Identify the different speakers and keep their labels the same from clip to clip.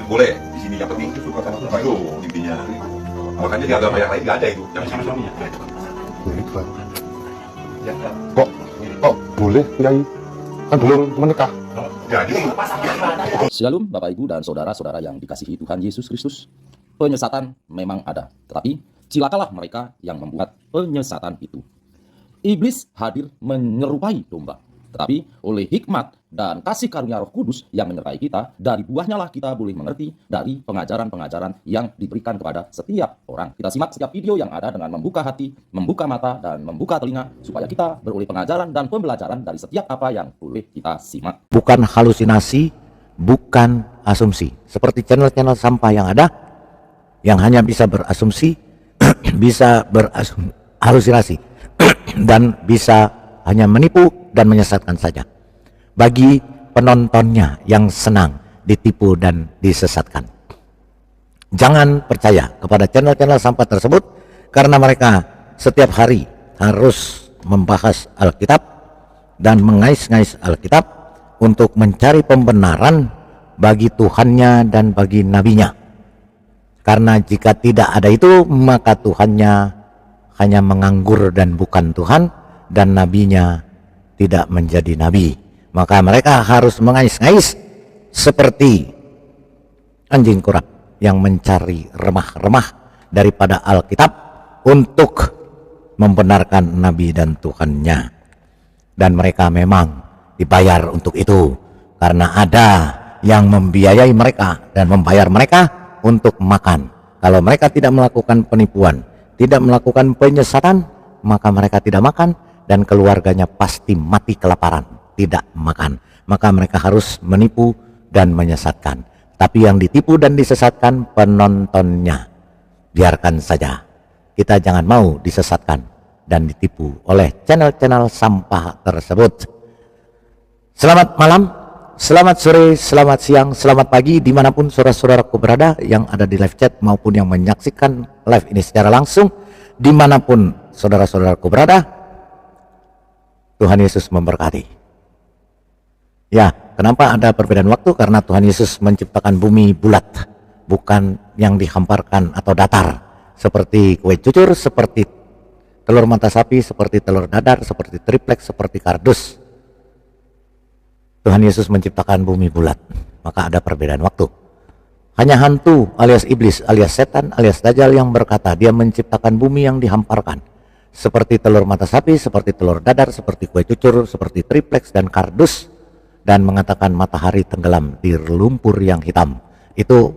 Speaker 1: boleh di sini, yang penting itu suka sama Tuhan itu intinya. Makanya di agama yang lain nggak ada itu. Yang sama-sama ya.
Speaker 2: Itu kan. Kok boleh Kiai? Kan belum menikah.
Speaker 1: Jadi
Speaker 3: Shalom Bapak Ibu dan Saudara-saudara yang dikasihi Tuhan Yesus Kristus. Penyesatan memang ada, tetapi cilakalah mereka yang membuat penyesatan itu. Iblis hadir menyerupai domba, tetapi oleh hikmat dan kasih karunia Roh Kudus yang menyertai kita, dari buahnya lah kita boleh mengerti dari pengajaran-pengajaran yang diberikan kepada setiap orang. Kita simak setiap video yang ada dengan membuka hati, membuka mata, dan membuka telinga, supaya kita beroleh pengajaran dan pembelajaran dari setiap apa yang boleh kita simak.
Speaker 4: Bukan halusinasi, bukan asumsi. Seperti channel-channel sampah yang ada, yang hanya bisa berasumsi, bisa berhalusinasi, dan bisa hanya menipu dan menyesatkan saja. Bagi penontonnya yang senang ditipu dan disesatkan, jangan percaya kepada channel-channel sampah tersebut, karena mereka setiap hari harus membahas Alkitab dan mengais-ngais Alkitab untuk mencari pembenaran bagi Tuhannya dan bagi nabinya. Karena jika tidak ada itu, maka Tuhannya hanya menganggur dan bukan Tuhan, dan nabinya tidak menjadi nabi. Maka mereka harus mengais-ngais seperti anjing kurap yang mencari remah-remah daripada Alkitab untuk membenarkan nabi dan Tuhannya. Dan mereka memang dibayar untuk itu, karena ada yang membiayai mereka dan membayar mereka untuk makan. Kalau mereka tidak melakukan penipuan, tidak melakukan penyesatan, maka mereka tidak makan, dan keluarganya pasti mati kelaparan, tidak makan. Maka mereka harus menipu dan menyesatkan. Tapi yang ditipu dan disesatkan penontonnya. Biarkan saja. Kita jangan mau disesatkan dan ditipu oleh channel-channel sampah tersebut. Selamat malam, selamat sore, selamat siang, selamat pagi, dimanapun saudara-saudaraku berada yang ada di live chat maupun yang menyaksikan live ini secara langsung. Dimanapun saudara-saudaraku berada, Tuhan Yesus memberkati. Ya, kenapa ada perbedaan waktu? Karena Tuhan Yesus menciptakan bumi bulat, bukan yang dihamparkan atau datar, seperti kue cucur, seperti telur mata sapi, seperti telur dadar, seperti triplek, seperti kardus. Tuhan Yesus menciptakan bumi bulat, maka ada perbedaan waktu. Hanya hantu alias iblis alias setan alias dajjal yang berkata dia menciptakan bumi yang dihamparkan, seperti telur mata sapi, seperti telur dadar, seperti kue cucur, seperti tripleks dan kardus, dan mengatakan matahari tenggelam di lumpur yang hitam. Itu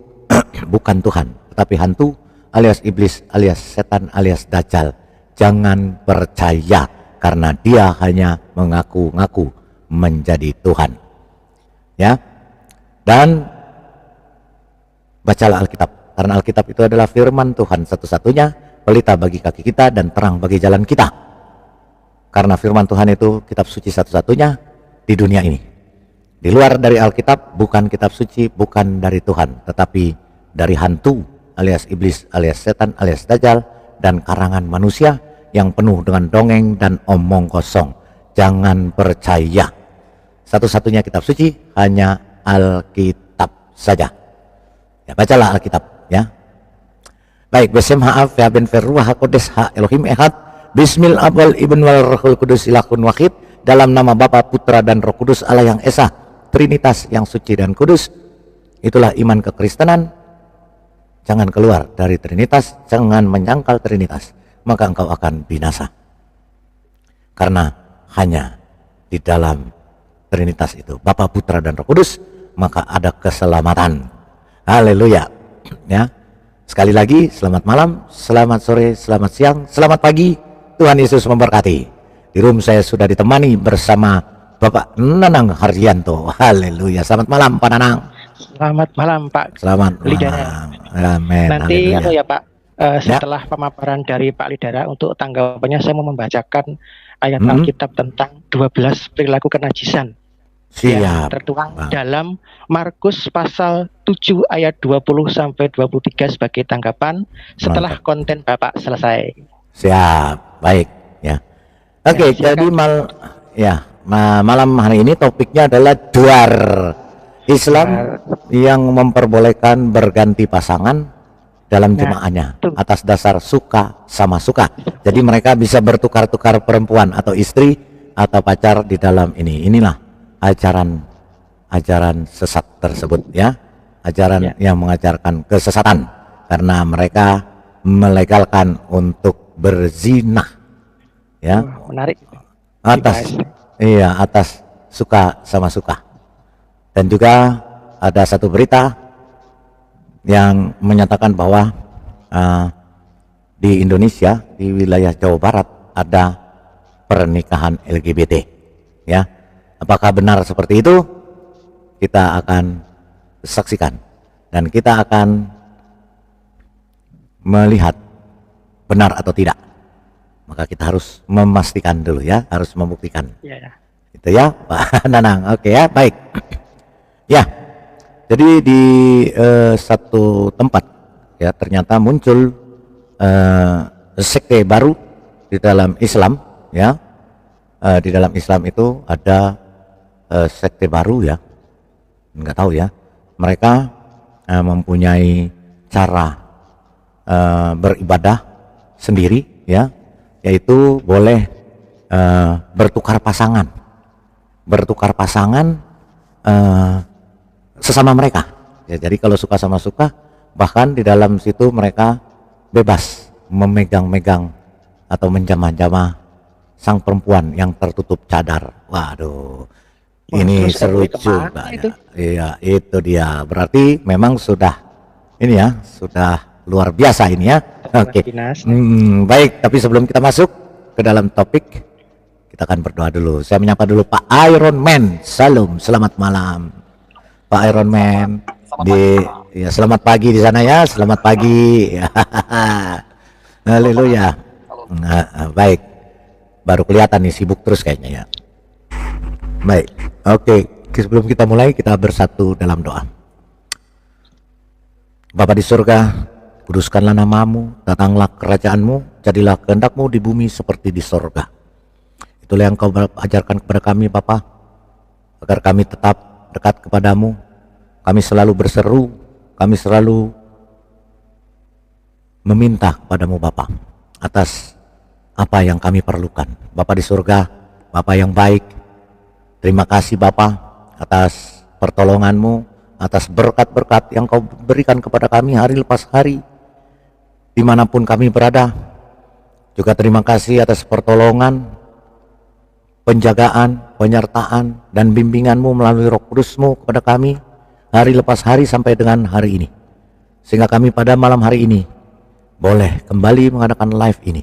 Speaker 4: bukan Tuhan, tetapi hantu alias iblis alias setan alias dajjal. Jangan percaya, karena dia hanya mengaku-ngaku menjadi Tuhan. Ya, dan bacalah Alkitab, karena Alkitab itu adalah firman Tuhan satu-satunya, pelita bagi kaki kita dan terang bagi jalan kita. Karena firman Tuhan itu kitab suci satu-satunya di dunia ini. Di luar dari Alkitab bukan kitab suci, bukan dari Tuhan, tetapi dari hantu alias iblis alias setan alias dajjal dan karangan manusia yang penuh dengan dongeng dan omong kosong. Jangan percaya. Satu-satunya kitab suci hanya Alkitab saja. Ya, bacalah Alkitab ya. Baik, Besem ha'af ya ben ferruah hakodes ha Elohim ehad. Bismil abal ibn wal rohul kudus ilahun wahid. Dalam nama Bapa, Putra, dan Roh Kudus Allah yang Esa, Trinitas yang suci dan kudus. Itulah iman kekristenan. Jangan keluar dari Trinitas, jangan menyangkal Trinitas, maka engkau akan binasa. Karena hanya di dalam Trinitas itu, Bapa, Putra, dan Roh Kudus, maka ada keselamatan. Haleluya. Ya. Sekali lagi, selamat malam, selamat sore, selamat siang, selamat pagi. Tuhan Yesus memberkati. Di room saya sudah ditemani bersama Bapak Nanang Haryanto. Haleluya. Selamat malam Pak Nanang.
Speaker 5: Selamat malam Pak.
Speaker 4: Selamat
Speaker 5: Lidara.
Speaker 4: malam. Amin.
Speaker 5: Nanti
Speaker 4: Haleluya.
Speaker 5: ya Pak, setelah pemaparan dari Pak Lidara untuk tanggapannya, saya mau membacakan ayat Alkitab tentang 12 perilaku kenajisan.
Speaker 4: Siap.
Speaker 5: Yang tertuang dalam Markus pasal 7 ayat 20 sampai 23 sebagai tanggapan setelah konten Bapak selesai.
Speaker 4: Siap. Baik ya. Oke, jadi malam hari ini topiknya adalah duar. Islam yang memperbolehkan berganti pasangan dalam jemaahnya
Speaker 5: betul.
Speaker 4: atas dasar suka sama suka. Jadi mereka bisa bertukar-tukar perempuan atau istri atau pacar di dalam ini. Inilah ajaran sesat tersebut ya. Ajaran yang mengajarkan kesesatan karena mereka melegalkan untuk berzina ya.
Speaker 5: Menarik.
Speaker 4: Atas suka sama suka. Dan juga ada satu berita yang menyatakan bahwa di Indonesia, di wilayah Jawa Barat ada pernikahan LGBT ya. Apakah benar seperti itu? Kita akan saksikan dan kita akan melihat benar atau tidak. Maka kita harus memastikan dulu ya, harus membuktikan.
Speaker 5: Ya.
Speaker 4: Itu ya Pak Nanang. Oke ya, baik. Ya, jadi di satu tempat ya ternyata muncul sekte baru di dalam Islam ya. Di dalam Islam itu ada sekte baru ya, nggak tahu ya. Mereka mempunyai cara beribadah sendiri ya, yaitu boleh bertukar pasangan sesama mereka ya. Jadi kalau suka sama suka, bahkan di dalam situ mereka bebas memegang-megang atau menjamah-jamah sang perempuan yang tertutup cadar. Waduh, ini seru juga ya. Iya, itu dia, berarti memang sudah ini ya, sudah luar biasa ini ya. Oke. Baik, tapi sebelum kita masuk ke dalam topik, kita akan berdoa dulu. Saya menyapa dulu Pak Iron Man. Salam, selamat malam Pak Iron Man. Ya, selamat pagi di sana ya, selamat pagi. Haleluya. Baik, baru kelihatan nih sibuk terus kayaknya ya. Baik, oke. Sebelum kita mulai, kita bersatu dalam doa. Bapa di surga, kuduskanlah namamu, datanglah kerajaanmu, jadilah kehendakmu di bumi seperti di surga. Itulah yang kau ajarkan kepada kami Bapa, agar kami tetap dekat kepadamu. Kami selalu berseru, kami selalu meminta kepadamu Bapa atas apa yang kami perlukan. Bapa di surga, Bapa yang baik, terima kasih Bapa atas pertolonganmu, atas berkat-berkat yang kau berikan kepada kami hari lepas hari dimanapun kami berada. Juga terima kasih atas pertolongan, penjagaan, penyertaan, dan bimbinganmu melalui Roh Kudusmu kepada kami hari lepas hari sampai dengan hari ini. Sehingga kami pada malam hari ini boleh kembali mengadakan live ini.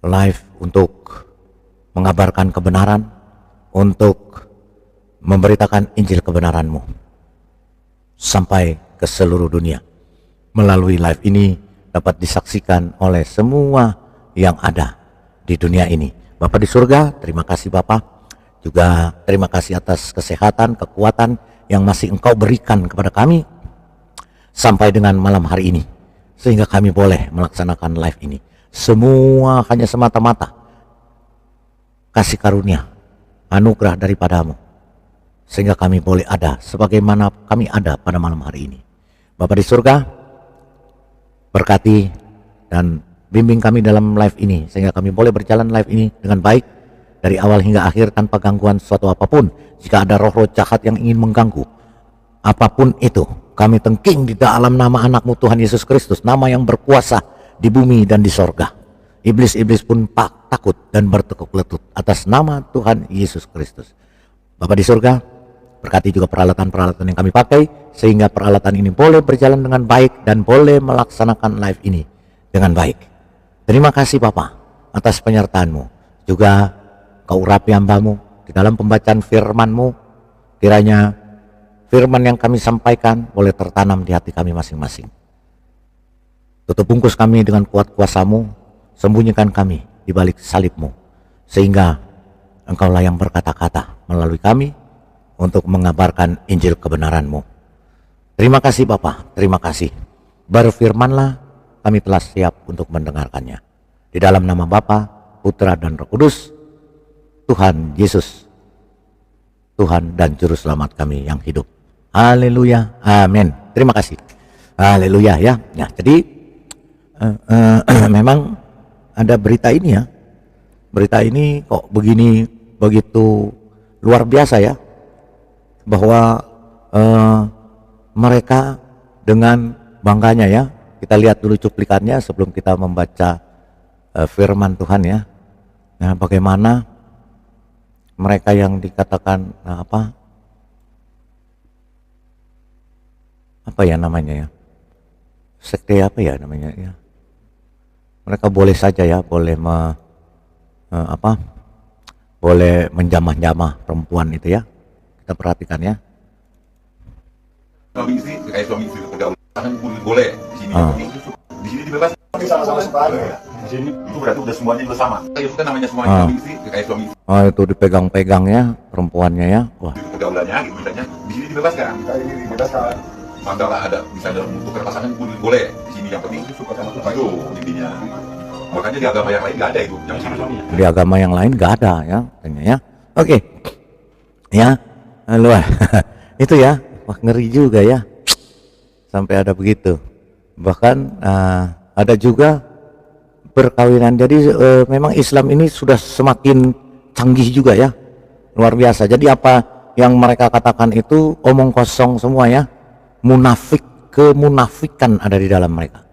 Speaker 4: Live untuk mengabarkan kebenaran, untuk memberitakan Injil kebenaranmu sampai ke seluruh dunia. Melalui live ini dapat disaksikan oleh semua yang ada di dunia ini. Bapa di surga, terima kasih Bapa. Juga terima kasih atas kesehatan, kekuatan yang masih Engkau berikan kepada kami sampai dengan malam hari ini, sehingga kami boleh melaksanakan live ini. Semua hanya semata-mata kasih karunia, anugerah daripadamu, sehingga kami boleh ada sebagaimana kami ada pada malam hari ini. Bapa di surga, berkati dan bimbing kami dalam live ini, sehingga kami boleh berjalan live ini dengan baik dari awal hingga akhir tanpa gangguan suatu apapun. Jika ada roh-roh jahat yang ingin mengganggu, apapun itu, kami tengking di dalam nama anakmu Tuhan Yesus Kristus, nama yang berkuasa di bumi dan di sorga. Iblis-iblis pun takut dan bertekuk lutut atas nama Tuhan Yesus Kristus. Bapa di surga, berkati juga peralatan-peralatan yang kami pakai, sehingga peralatan ini boleh berjalan dengan baik dan boleh melaksanakan live ini dengan baik. Terima kasih Bapa atas penyertaanmu. Juga kau urapi hamba-Mu di dalam pembacaan firman-Mu. Kiranya firman yang kami sampaikan boleh tertanam di hati kami masing-masing. Tutup bungkus kami dengan kuat kuasa-Mu, sembunyikan kami di balik salib-Mu, sehingga Engkaulah yang berkata-kata melalui kami untuk mengabarkan Injil kebenaran-Mu. Terima kasih Bapa, terima kasih. Berfirmanlah, kami telah siap untuk mendengarkannya. Di dalam nama Bapa, Putra dan Roh Kudus, Tuhan Yesus Tuhan dan Juru Selamat kami yang hidup. Haleluya, amin. Terima kasih. Haleluya ya. Ya, jadi memang ada berita ini ya. Berita ini kok begini begitu luar biasa ya, bahwa mereka dengan bangganya ya. Kita lihat dulu cuplikannya sebelum kita membaca firman Tuhan ya. Nah, bagaimana mereka yang dikatakan apa ya namanya ya, sekte apa ya namanya ya, mereka boleh saja ya, boleh boleh menjamah-jamah perempuan itu ya. Kita perhatikan ya.
Speaker 1: Suami istri kayak suami istri pergaulan boleh di sini. Di sini dibebas. Di sini itu berarti udah semuanya udah sama. Itu kan namanya semuanya suami istri kayak suami istri.
Speaker 4: Oh, itu dipegang-pegang ya perempuannya ya. Wah.
Speaker 1: Pergaulannya gitu misalnya. Di sini dibebaskan. Ini dibebaskan. Mandalah ada misalnya untuk pasangan boleh di sini, yang penting suka sama Tuhan itu intinya. Makanya di agama yang lain nggak ada itu. Yang
Speaker 4: di agama yang lain nggak ada ya, katanya ya. Oke. Ya, luar. Itu ya, wah ngeri juga ya. Sampai ada begitu. Bahkan ada juga perkawinan. Jadi memang Islam ini sudah semakin canggih juga ya. Luar biasa. Jadi apa yang mereka katakan itu omong kosong semua ya. Munafik, kemunafikan ada di dalam mereka.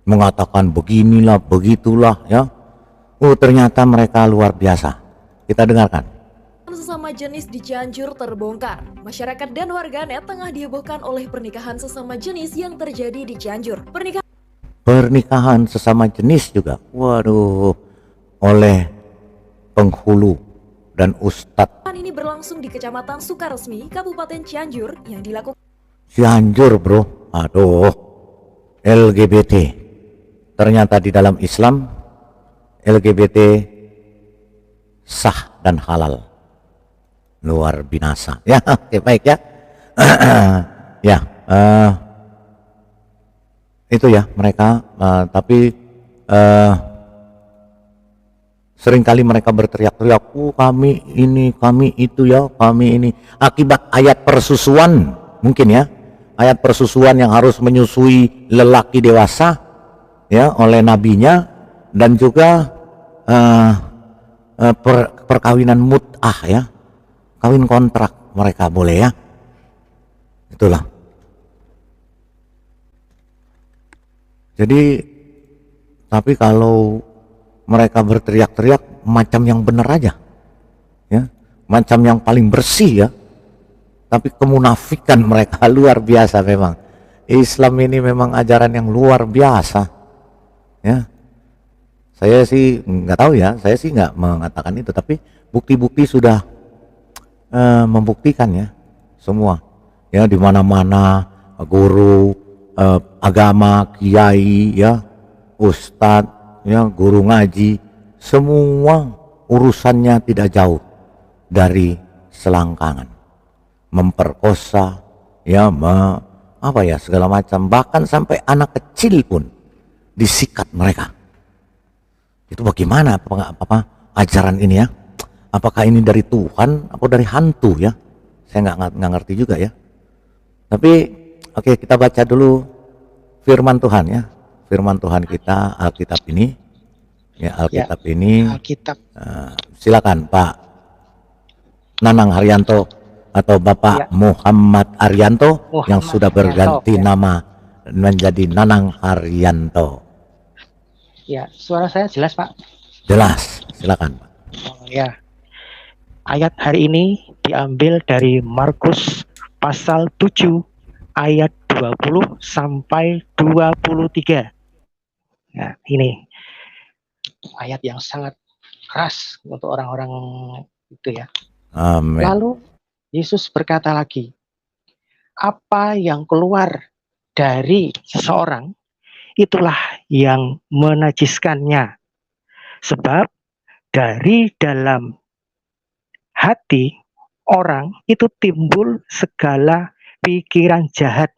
Speaker 4: Mengatakan beginilah, begitulah ya. Ternyata mereka luar biasa. Kita dengarkan.
Speaker 6: Sesama jenis di Cianjur terbongkar. Masyarakat dan warganet tengah dihebohkan oleh pernikahan sesama jenis yang terjadi di Cianjur.
Speaker 4: Pernikahan sesama jenis juga. Waduh. Oleh penghulu dan ustadz.
Speaker 6: Ini berlangsung di Kecamatan Sukaresmi, Kabupaten Cianjur yang dilakukan
Speaker 4: Cianjur bro. Aduh. LGBT. Ternyata di dalam Islam LGBT sah dan halal. Luar binasa ya. Oke, baik ya. Ya itu ya mereka tapi seringkali mereka berteriak-teriak, kami ini, kami itu ya, kami ini, akibat ayat persusuan mungkin ya, ayat persusuan yang harus menyusui lelaki dewasa ya oleh nabinya, dan juga perkawinan mut'ah ya, kawin kontrak mereka boleh ya. Itulah. Jadi tapi kalau mereka berteriak-teriak macam yang benar aja ya, macam yang paling bersih ya, tapi kemunafikan mereka luar biasa. Memang Islam ini memang ajaran yang luar biasa ya. Saya sih nggak tahu ya, saya sih nggak mengatakan itu, tapi bukti-bukti sudah membuktikan ya semua ya, di mana-mana guru agama, kiai ya, ustadz ya, guru ngaji, semua urusannya tidak jauh dari selangkangan, memperkosa ya, segala macam, bahkan sampai anak kecil pun disikat mereka. Itu bagaimana ajaran ini ya? Apakah ini dari Tuhan atau dari hantu ya? Saya nggak ngerti juga ya. Tapi oke, kita baca dulu firman Tuhan ya. Firman Tuhan kita, Alkitab ini ya, Alkitab ya, ini
Speaker 5: Alkitab.
Speaker 4: Silakan Pak Nanang Haryanto atau Bapak
Speaker 5: Ya.
Speaker 4: Muhammad Arianto yang
Speaker 5: Muhammad
Speaker 4: sudah berganti
Speaker 5: Arianto, ya.
Speaker 4: nama menjadi Nanang Haryanto.
Speaker 5: Ya, suara saya jelas Pak?
Speaker 4: Jelas, silakan Pak.
Speaker 5: Ya, ayat hari ini diambil dari Markus pasal 7 ayat 20 sampai 23. Nah, ini ayat yang sangat keras untuk orang-orang itu ya.
Speaker 4: Amin.
Speaker 5: Lalu Yesus berkata lagi, apa yang keluar dari seseorang itulah yang menajiskannya. Sebab dari dalam hati orang itu timbul segala pikiran jahat.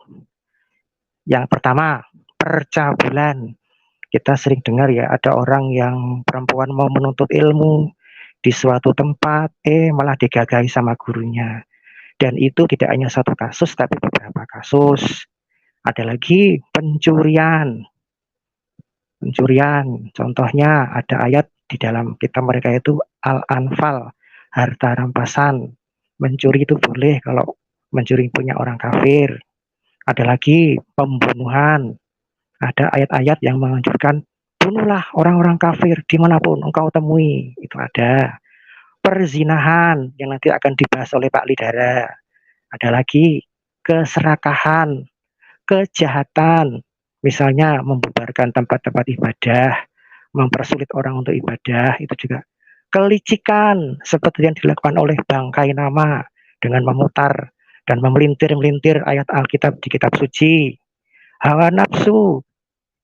Speaker 5: Yang pertama, percabulan. Kita sering dengar ya, ada orang yang perempuan mau menuntut ilmu, di suatu tempat, malah digagahi sama gurunya. Dan itu tidak hanya satu kasus, tapi beberapa kasus. Ada lagi pencurian. Pencurian, contohnya ada ayat di dalam kitab mereka itu Al-Anfal, harta rampasan. Mencuri itu boleh kalau mencuri punya orang kafir. Ada lagi pembunuhan. Ada ayat-ayat yang menganjurkan bunuhlah orang-orang kafir dimanapun engkau temui. Itu ada. Perzinahan yang nanti akan dibahas oleh Pak Lidara. Ada lagi keserakahan, kejahatan, misalnya membubarkan tempat-tempat ibadah, mempersulit orang untuk ibadah, itu juga. Kelicikan seperti yang dilakukan oleh bangkai nama dengan memutar dan memelintir-melintir ayat Alkitab di kitab suci. Hawa nafsu,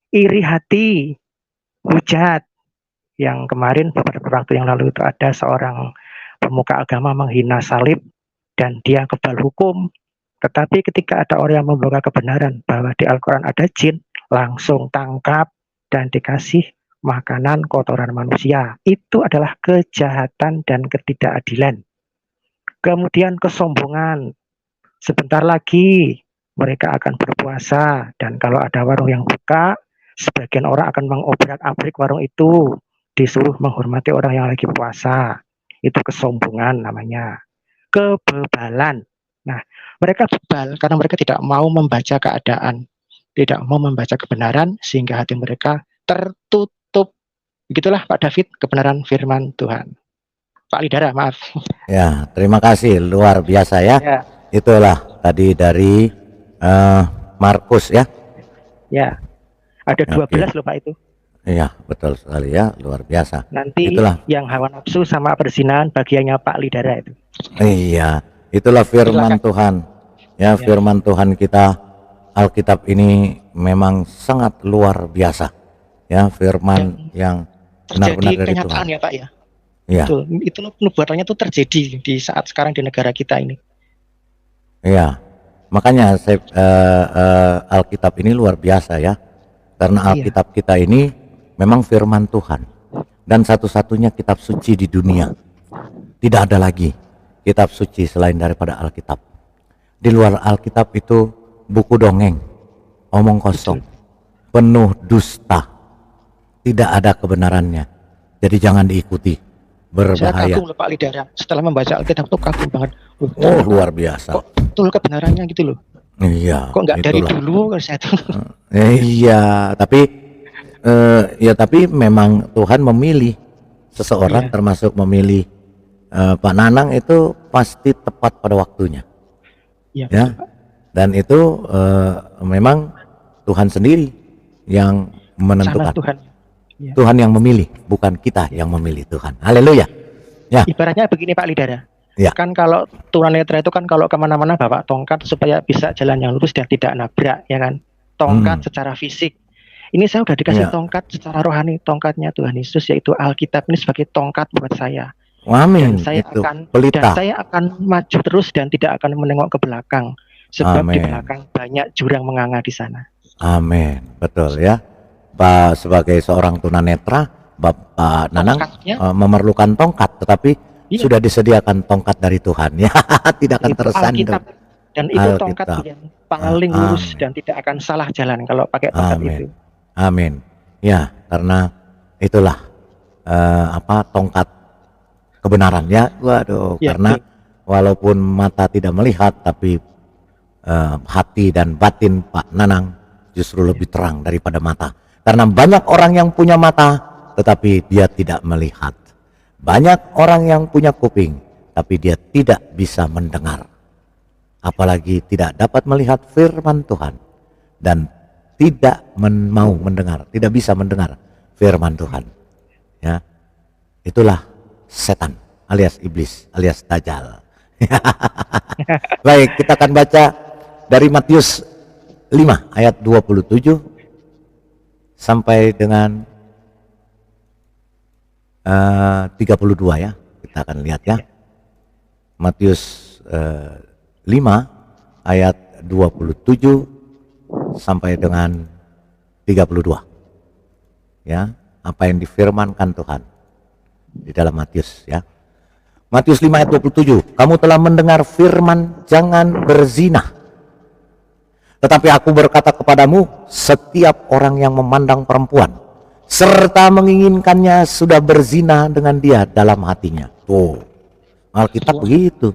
Speaker 5: iri hati, hujat. Yang kemarin beberapa waktu yang lalu itu ada seorang pemuka agama menghina salib dan dia kebal hukum. Tetapi ketika ada orang yang membawa kebenaran bahwa di Al-Quran ada jin, langsung tangkap dan dikasih makanan kotoran manusia. Itu adalah kejahatan dan ketidakadilan. Kemudian kesombongan. Sebentar lagi mereka akan berpuasa dan kalau ada warung yang buka, sebagian orang akan mengobrak-abrik warung itu, disuruh menghormati orang yang lagi puasa. Itu kesombongan namanya. Kebebalan. Nah, mereka bebal karena mereka tidak mau membaca keadaan, tidak mau membaca kebenaran sehingga hati mereka tertutup. Begitulah Pak David kebenaran firman Tuhan. Pak Lidara, maaf.
Speaker 4: Ya, terima kasih, luar biasa ya.
Speaker 5: Ya.
Speaker 4: Itulah tadi dari Markus ya.
Speaker 5: Ya. Ada 12 loh Pak itu.
Speaker 4: Iya, betul sekali ya, luar biasa.
Speaker 5: Nanti
Speaker 4: Itulah.
Speaker 5: yang hawa nafsu sama perzinahan bagiannya Pak Lidara itu.
Speaker 4: Iya, itulah firman
Speaker 5: Silakan.
Speaker 4: Tuhan. Ya, firman Tuhan kita Alkitab ini memang sangat luar biasa. Ya, firman yang benar-benar
Speaker 5: Terjadi
Speaker 4: dari
Speaker 5: kenyataan
Speaker 4: Tuhan.
Speaker 5: ya Pak ya.
Speaker 4: Iya.
Speaker 5: Betul. Itu nubuatannya tuh terjadi di saat sekarang di negara kita ini.
Speaker 4: Iya. Makanya Alkitab ini luar biasa ya. Karena Alkitab kita ini memang firman Tuhan dan satu-satunya kitab suci di dunia. Tidak ada lagi kitab suci selain daripada Alkitab. Di luar Alkitab itu buku dongeng, omong kosong, penuh dusta, tidak ada kebenarannya. Jadi jangan diikuti,
Speaker 5: Saya
Speaker 4: berbahaya.
Speaker 5: kagum loh Pak Lidara. Setelah membaca Alkitab tuh kagum banget.
Speaker 4: Oh, luar biasa.
Speaker 5: Kok betul kebenarannya gitu loh.
Speaker 4: Iya.
Speaker 5: Kok nggak dari
Speaker 4: itulah.
Speaker 5: dulu kalau saya tuh.
Speaker 4: Iya, tapi memang Tuhan memilih seseorang, termasuk memilih Pak Nanang itu pasti tepat pada waktunya.
Speaker 5: Iya.
Speaker 4: Ya, dan itu memang Tuhan sendiri yang menentukan.
Speaker 5: Sana Tuhan. Ya.
Speaker 4: Tuhan yang memilih, bukan kita yang memilih Tuhan. Haleluya. Ya.
Speaker 5: Ibaratnya begini Pak Lidara.
Speaker 4: Ya.
Speaker 5: Kan kalau tunanetra itu kan kalau kemana-mana bawa tongkat supaya bisa jalan yang lurus dan tidak nabrak, ya kan? Tongkat secara fisik. Ini saya udah dikasih tongkat secara rohani, tongkatnya Tuhan Yesus yaitu Alkitab ini sebagai tongkat buat saya.
Speaker 4: Amin.
Speaker 5: Dan saya
Speaker 4: Itu.
Speaker 5: akan
Speaker 4: Pelita.
Speaker 5: dan saya akan maju terus dan tidak akan menengok ke belakang sebab di
Speaker 4: Amin.
Speaker 5: belakang banyak jurang menganga di sana.
Speaker 4: Amin. Betul ya. Pak sebagai seorang tunanetra, Bapak Nanang
Speaker 5: Tongkatnya?
Speaker 4: Memerlukan tongkat, tetapi
Speaker 5: Iya.
Speaker 4: sudah disediakan tongkat dari Tuhan ya. Tidak akan
Speaker 5: Itu
Speaker 4: tersandung.
Speaker 5: Alkitab. Dan itu
Speaker 4: Alkitab.
Speaker 5: tongkat yang paling lurus dan tidak akan salah jalan kalau pakai tongkat
Speaker 4: Amin.
Speaker 5: itu.
Speaker 4: Amin. Ya, karena itulah tongkat kebenaran ya. Waduh,
Speaker 5: Ya,
Speaker 4: karena walaupun mata tidak melihat, tapi hati dan batin Pak Nanang justru lebih terang daripada mata. Karena banyak orang yang punya mata, tetapi dia tidak melihat. Banyak orang yang punya kuping, tapi dia tidak bisa mendengar. Apalagi tidak dapat melihat firman Tuhan dan tidak mau mendengar, tidak bisa mendengar firman Tuhan. Ya, itulah setan alias iblis alias dajjal. Baik, kita akan baca dari Matius 5 ayat 27 sampai dengan 32 ya. Kita akan lihat ya. Matius 5 ayat 27 sampai dengan 32. Ya, apa yang difirmankan Tuhan di dalam Matius ya. Matius 5 ayat 27. Kamu telah mendengar firman jangan berzina. Tetapi aku berkata kepadamu, setiap orang yang memandang perempuan serta menginginkannya sudah berzina dengan dia dalam hatinya. Tuh, Alkitab begitu.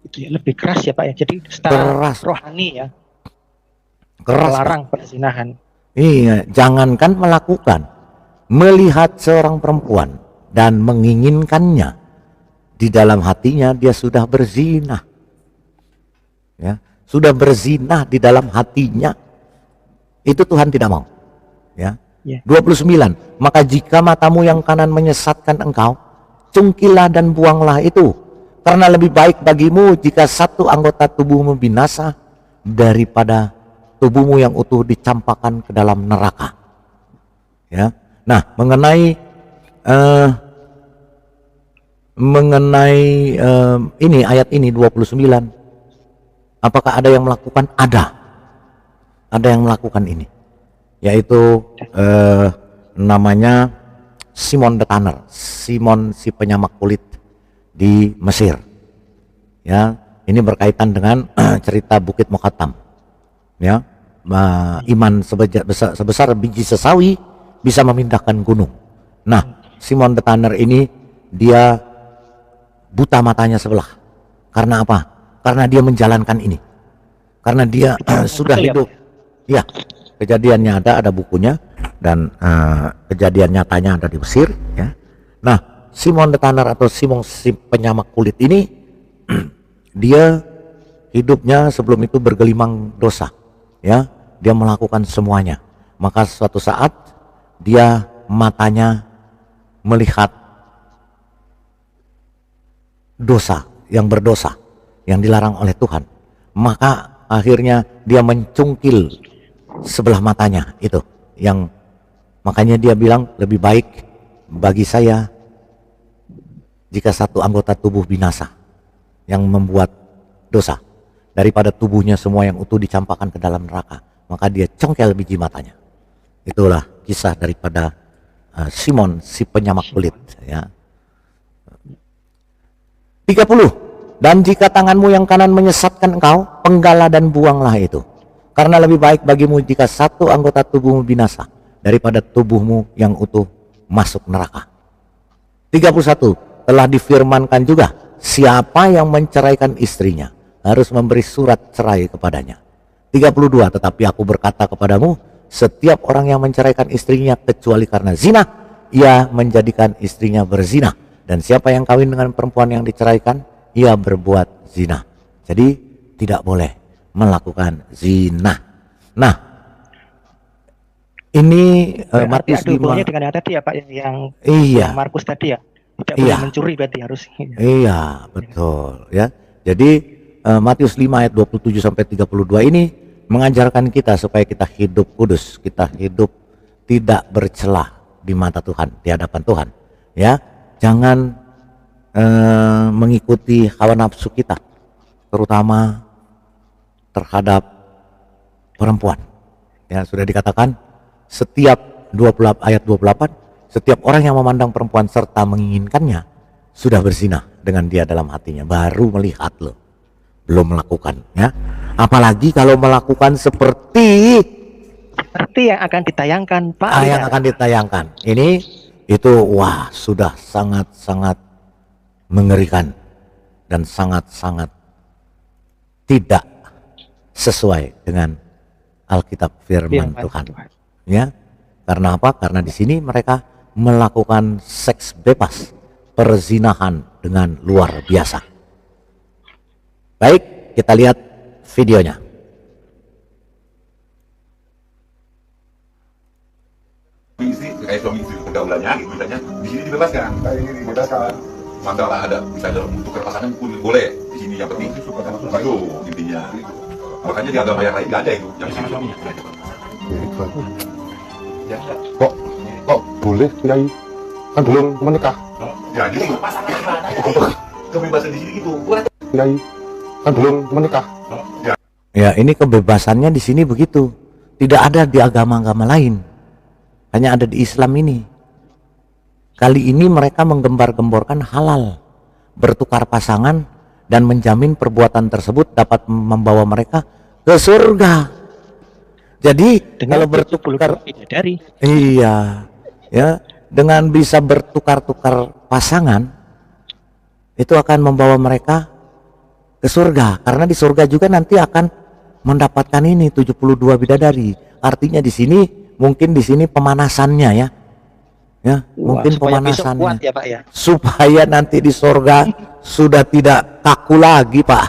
Speaker 5: Itu ya, lebih keras ya Pak ya. Jadi secara
Speaker 4: Keras.
Speaker 5: rohani ya,
Speaker 4: Keras.
Speaker 5: melarang perzinahan.
Speaker 4: Iya, jangankan melakukan, melihat seorang perempuan dan menginginkannya, di dalam hatinya dia sudah berzina. Ya, sudah berzina di dalam hatinya. Itu Tuhan tidak mau. Ya.
Speaker 5: Ya.
Speaker 4: 29. Maka jika matamu yang kanan menyesatkan engkau, cungkilah dan buanglah itu. Karena lebih baik bagimu jika satu anggota tubuhmu binasa daripada tubuhmu yang utuh dicampakkan ke dalam neraka. Ya. Nah, mengenai ini ayat ini 29. Apakah ada yang melakukan? Ada yang melakukan ini, yaitu namanya Simon the Tanner, Simon si penyamak kulit di Mesir. Ya, ini berkaitan dengan cerita Bukit Mokattam. Ya, iman sebesar biji sesawi bisa memindahkan gunung. Nah, Simon the Tanner ini dia buta matanya sebelah. Karena apa? Karena dia menjalankan ini. Karena dia sudah hidup. Ya, kejadiannya ada bukunya, dan kejadian nyatanya ada di Mesir. Ya. Nah, Simon the Tanner atau Simon si penyamak kulit ini, dia hidupnya sebelum itu bergelimang dosa. Ya, dia melakukan semuanya. Maka suatu saat dia matanya melihat dosa, yang berdosa, yang dilarang oleh Tuhan. Maka akhirnya dia mencungkil sebelah matanya itu, yang makanya dia bilang lebih baik bagi saya jika satu anggota tubuh binasa yang membuat dosa daripada tubuhnya semua yang utuh dicampakkan ke dalam neraka. Maka dia congkel biji matanya. Itulah kisah daripada Simon si penyamak kulit. Ya. 30. Dan jika tanganmu yang kanan menyesatkan engkau, penggalah dan buanglah itu. Karena lebih baik bagimu jika satu anggota tubuhmu binasa daripada tubuhmu yang utuh masuk neraka. 31. Telah difirmankan juga, siapa yang menceraikan istrinya harus memberi surat cerai kepadanya. 32. Tetapi aku berkata kepadamu, setiap orang yang menceraikan istrinya kecuali karena zina, ia menjadikan istrinya berzina. Dan siapa yang kawin dengan perempuan yang diceraikan, ia berbuat zina. Jadi tidak boleh melakukan zina. Nah, ini Matius 5.
Speaker 5: Hubungannya dengan yang tadi ya Pak, yang
Speaker 4: Iya.
Speaker 5: Markus tadi ya. Tidak
Speaker 4: Iya.
Speaker 5: boleh mencuri berarti harus.
Speaker 4: Iya, betul ya. Jadi Matius 5 ayat 27 sampai 32 ini mengajarkan kita supaya kita hidup kudus, kita hidup tidak bercelah di mata Tuhan, di hadapan Tuhan. Ya, jangan mengikuti hawa nafsu kita, terutama terhadap perempuan. Ya, sudah dikatakan setiap 28 ayat 28, setiap orang yang memandang perempuan serta menginginkannya sudah berzina dengan dia dalam hatinya. Baru melihat loh, belum melakukan. Ya, apalagi kalau melakukan seperti
Speaker 5: yang akan ditayangkan Pak.
Speaker 4: yang akan ditayangkan. Ini itu wah, sudah sangat-sangat mengerikan dan sangat-sangat tidak sesuai dengan Alkitab firman Tuhan. Ya, karena apa? Karena di sini mereka melakukan seks bebas, perzinahan dengan luar biasa. Baik, kita lihat videonya.
Speaker 1: Istri kayak suami istri pergaulannya gitu misalnya, di sini dibebaskan.
Speaker 2: Nah, ini dibebaskan.
Speaker 1: Mandalah ada misalnya tukar pasangan pun boleh di sini, yang penting itu intinya. Makanya di agama yang lain nggak ada itu yang istri suami.
Speaker 2: Kok boleh Kiai? Kan belum menikah.
Speaker 1: Ya jadi kebebasan di sini gitu.
Speaker 2: Kiai, kan belum menikah.
Speaker 4: Ya, ini kebebasannya di sini begitu. Tidak ada di agama-agama lain. Hanya ada di Islam ini. Kali ini mereka menggembar-gemborkan halal. bertukar pasangan dan menjamin perbuatan tersebut dapat membawa mereka ke surga. Jadi
Speaker 5: Dengan
Speaker 4: kalau bertukar,
Speaker 5: bidadari.
Speaker 4: iya, ya, dengan bisa bertukar-tukar pasangan itu akan membawa mereka ke surga, karena di surga juga nanti akan mendapatkan ini 72 bidadari. Artinya di sini mungkin di sini pemanasannya ya. Ya, mungkin
Speaker 5: supaya besok
Speaker 4: pemanasannya
Speaker 5: kuat ya Pak ya.
Speaker 4: supaya nanti di surga sudah tidak kaku lagi, Pak.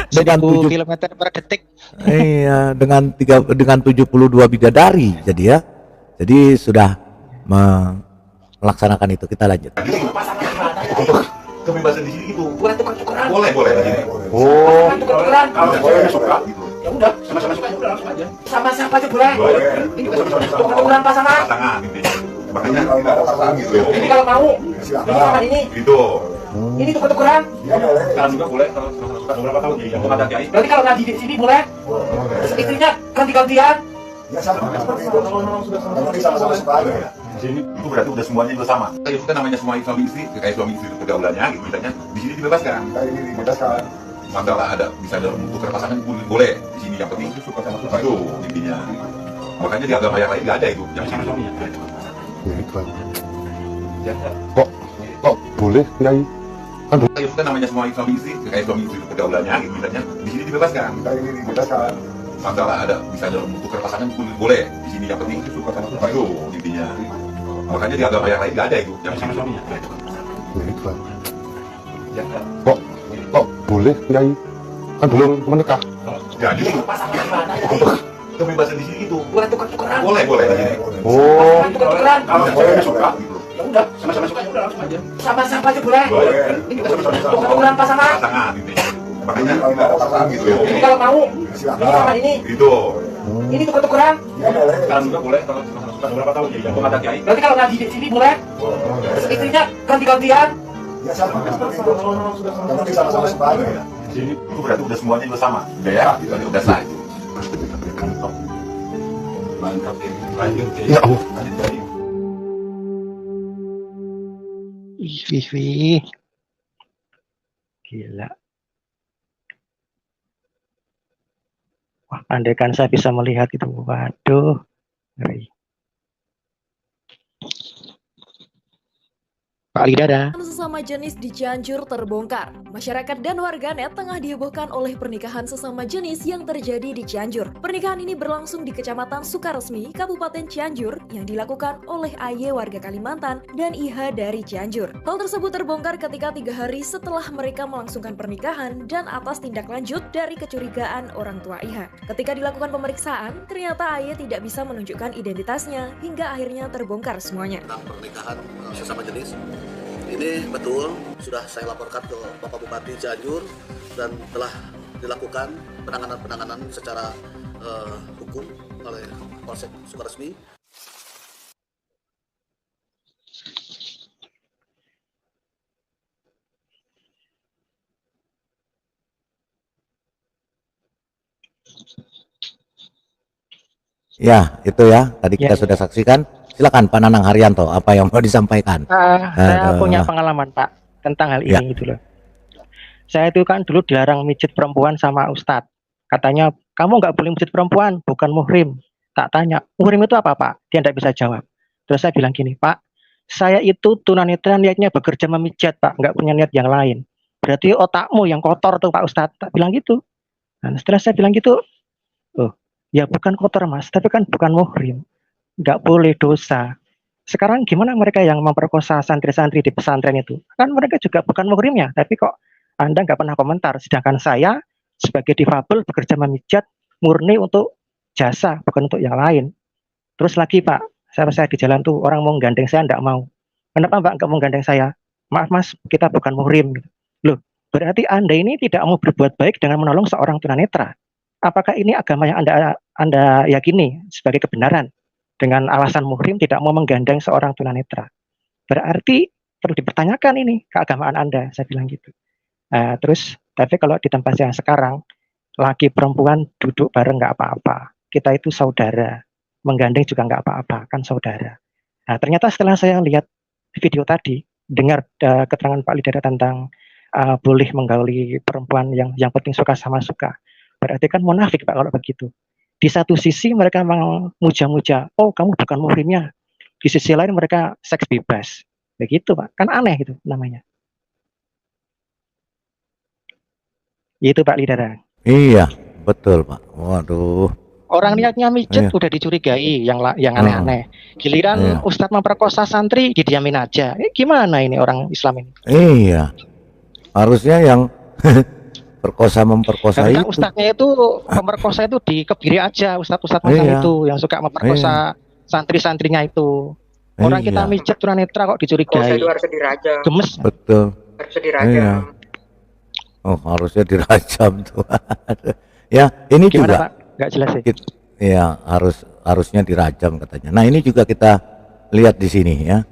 Speaker 4: Dengan
Speaker 5: 1000 km per detik.
Speaker 4: iya, dengan 72 bidadari jadi ya. Jadi sudah melaksanakan itu. Kita lanjut.
Speaker 1: Kebebasan di sini gitu. Boleh tukar-tukaran. Boleh di sini.
Speaker 2: Oh,
Speaker 1: Tukar-tukaran. Kalau suka gitu.
Speaker 7: Ya udah, sama-sama suka ya udah langsung aja.
Speaker 1: Sama siapa aja boleh. Ini juga tukar-tukaran pasangan. Pasangan intinya. Makanya tidak ada pasangan gitu.
Speaker 7: Ini kalau mau, ini sama ini.
Speaker 1: Gitu.
Speaker 7: Ini tukar-tukaran.
Speaker 1: Kalau suka boleh, kalau suka beberapa tahun jadi yang ada kiai.
Speaker 7: Berarti kalau nggak di sini boleh. Istrinya ganti-gantian.
Speaker 1: Di sini itu berarti udah semuanya udah sama. Itu kan namanya semua suami istri, kayak suami istri pergaulannya gitu misalnya. Di sini dibebaskan. Masalah ada bisa dalam tukar pasangan boleh di sini, yang penting suka sama suka itu intinya. Makanya di agama yang lain nggak ada itu yang sini.
Speaker 2: ya itu. Kok boleh, Kiai?
Speaker 1: Itu kan namanya semua suami istri, kayak suami istri pergaulannya gitu misalnya. Di sini dibebaskan. Masalah ada bisa dalam tukar pasangan boleh di sini, yang penting suka sama suka itu intinya. Makanya di agama yang lain nggak ada itu yang sini.
Speaker 2: Ya itu. Kok boleh, Kiai? Kan belum menikah.
Speaker 1: Jadi kebebasan di sini gitu.
Speaker 7: Boleh tukar-tukaran.
Speaker 1: Boleh di sini.
Speaker 2: Oh,
Speaker 7: Tukar-tukaran.
Speaker 1: Kalau suka gitu.
Speaker 7: Ya udah, sama-sama suka ya udah langsung aja. Sama siapa aja boleh. Ini juga tukar-tukaran pasangan.
Speaker 1: Pasangan intinya. Makanya tidak ada pasangan gitu.
Speaker 7: Ini kalau mau, ini sama ini.
Speaker 1: Gitu.
Speaker 7: Ini tukar-tukaran.
Speaker 1: Kalau suka boleh, kalau suka beberapa tahun jadi yang ada kiai.
Speaker 7: Berarti kalau nggak di sini boleh. Istrinya ganti-gantian.
Speaker 1: Di sini itu berarti udah semuanya udah sama. Udah ya, gitu udah sah itu. Mantap ini. Lanjut
Speaker 2: ya Allah.
Speaker 1: lanjut dari.
Speaker 5: Wih. Gila. Wah, andaikan saya bisa melihat itu, waduh, ngeri. Pak Lidada.
Speaker 6: Sesama jenis di Cianjur terbongkar. Masyarakat dan warganet tengah dihebohkan oleh pernikahan sesama jenis yang terjadi di Cianjur. Pernikahan ini berlangsung di Kecamatan Sukaresmi, Kabupaten Cianjur, yang dilakukan oleh AY warga Kalimantan dan IH dari Cianjur. Hal tersebut terbongkar ketika 3 hari setelah mereka melangsungkan pernikahan dan atas tindak lanjut dari kecurigaan orang tua IH. Ketika dilakukan pemeriksaan, ternyata AY tidak bisa menunjukkan identitasnya hingga akhirnya terbongkar semuanya.
Speaker 8: Tentang pernikahan sesama jenis ini betul sudah saya laporkan ke Bapak Bupati Cianjur dan telah dilakukan penanganan secara hukum oleh Polsek Sukaresmi.
Speaker 4: Ya, itu ya. Tadi kita sudah saksikan. Silakan Pak Nanang Haryanto, apa yang mau disampaikan?
Speaker 5: Saya punya pengalaman Pak tentang hal ini gitu loh. Saya itu kan dulu dilarang mijit perempuan sama Ustadz. Katanya kamu nggak boleh mijit perempuan, bukan muhrim. Tak tanya, muhrim itu apa Pak? Dia tidak bisa jawab. Terus saya bilang gini, Pak, saya itu tunanetra niatnya bekerja memijat Pak, nggak punya niat yang lain. Berarti otakmu yang kotor tuh Pak Ustadz. Tak bilang gitu. Nah, setelah saya bilang gitu, oh ya bukan kotor Mas, tapi kan bukan muhrim. Nggak boleh dosa. Sekarang gimana mereka yang memperkosa santri-santri di pesantren itu? Kan mereka juga bukan muhrimnya, tapi kok Anda nggak pernah komentar. Sedangkan saya sebagai difabel bekerja memijat murni untuk jasa, bukan untuk yang lain. Terus lagi Pak, saya di jalan tuh orang mau gandeng saya nggak mau. Kenapa Mbak nggak mau gandeng saya? Maaf Mas, kita bukan muhrim. Loh, berarti Anda ini tidak mau berbuat baik dengan menolong seorang tunanetra. Apakah ini agama yang Anda yakini sebagai kebenaran? Dengan alasan muhrim tidak mau menggandeng seorang tunanetra. Berarti perlu dipertanyakan ini keagamaan Anda, saya bilang gitu. Terus, tapi kalau di tempat yang sekarang, laki perempuan duduk bareng nggak apa-apa. Kita itu saudara, menggandeng juga nggak apa-apa, kan saudara. Nah, ternyata setelah saya lihat video tadi, dengar keterangan Pak Lidara tentang boleh menggauli perempuan yang penting suka sama suka. Berarti kan munafik Pak kalau begitu. Di satu sisi mereka memang muja-muja, oh kamu bukan muhrimnya. Di sisi lain mereka seks bebas. Begitu Pak, kan aneh itu namanya. Itu Pak Lidara.
Speaker 4: Iya, betul Pak. Waduh.
Speaker 5: Orang niatnya mijet
Speaker 4: Iya.
Speaker 5: udah dicurigai yang aneh-aneh. Giliran Ustadz memperkosa santri didiamin aja. Gimana ini orang Islam ini?
Speaker 4: Iya. Harusnya yang memperkosa
Speaker 5: Karena
Speaker 4: itu.
Speaker 5: ustadznya itu pemerkosa itu dikebiri aja, ustadz macam
Speaker 4: Iya.
Speaker 5: itu yang suka memperkosa santri-santrinya itu. Orang kita
Speaker 4: Iya.
Speaker 5: mijet tunanetra kok dicurigai.
Speaker 7: harus dirajam.
Speaker 5: Gemes.
Speaker 4: Betul.
Speaker 7: Harus dirajam.
Speaker 4: Iya. Oh, harusnya dirajam tuh. Ya, ini
Speaker 5: Gimana
Speaker 4: juga.
Speaker 5: Pak? Nggak jelas sih.
Speaker 4: Iya, harusnya dirajam katanya. Nah, ini juga kita lihat di sini ya.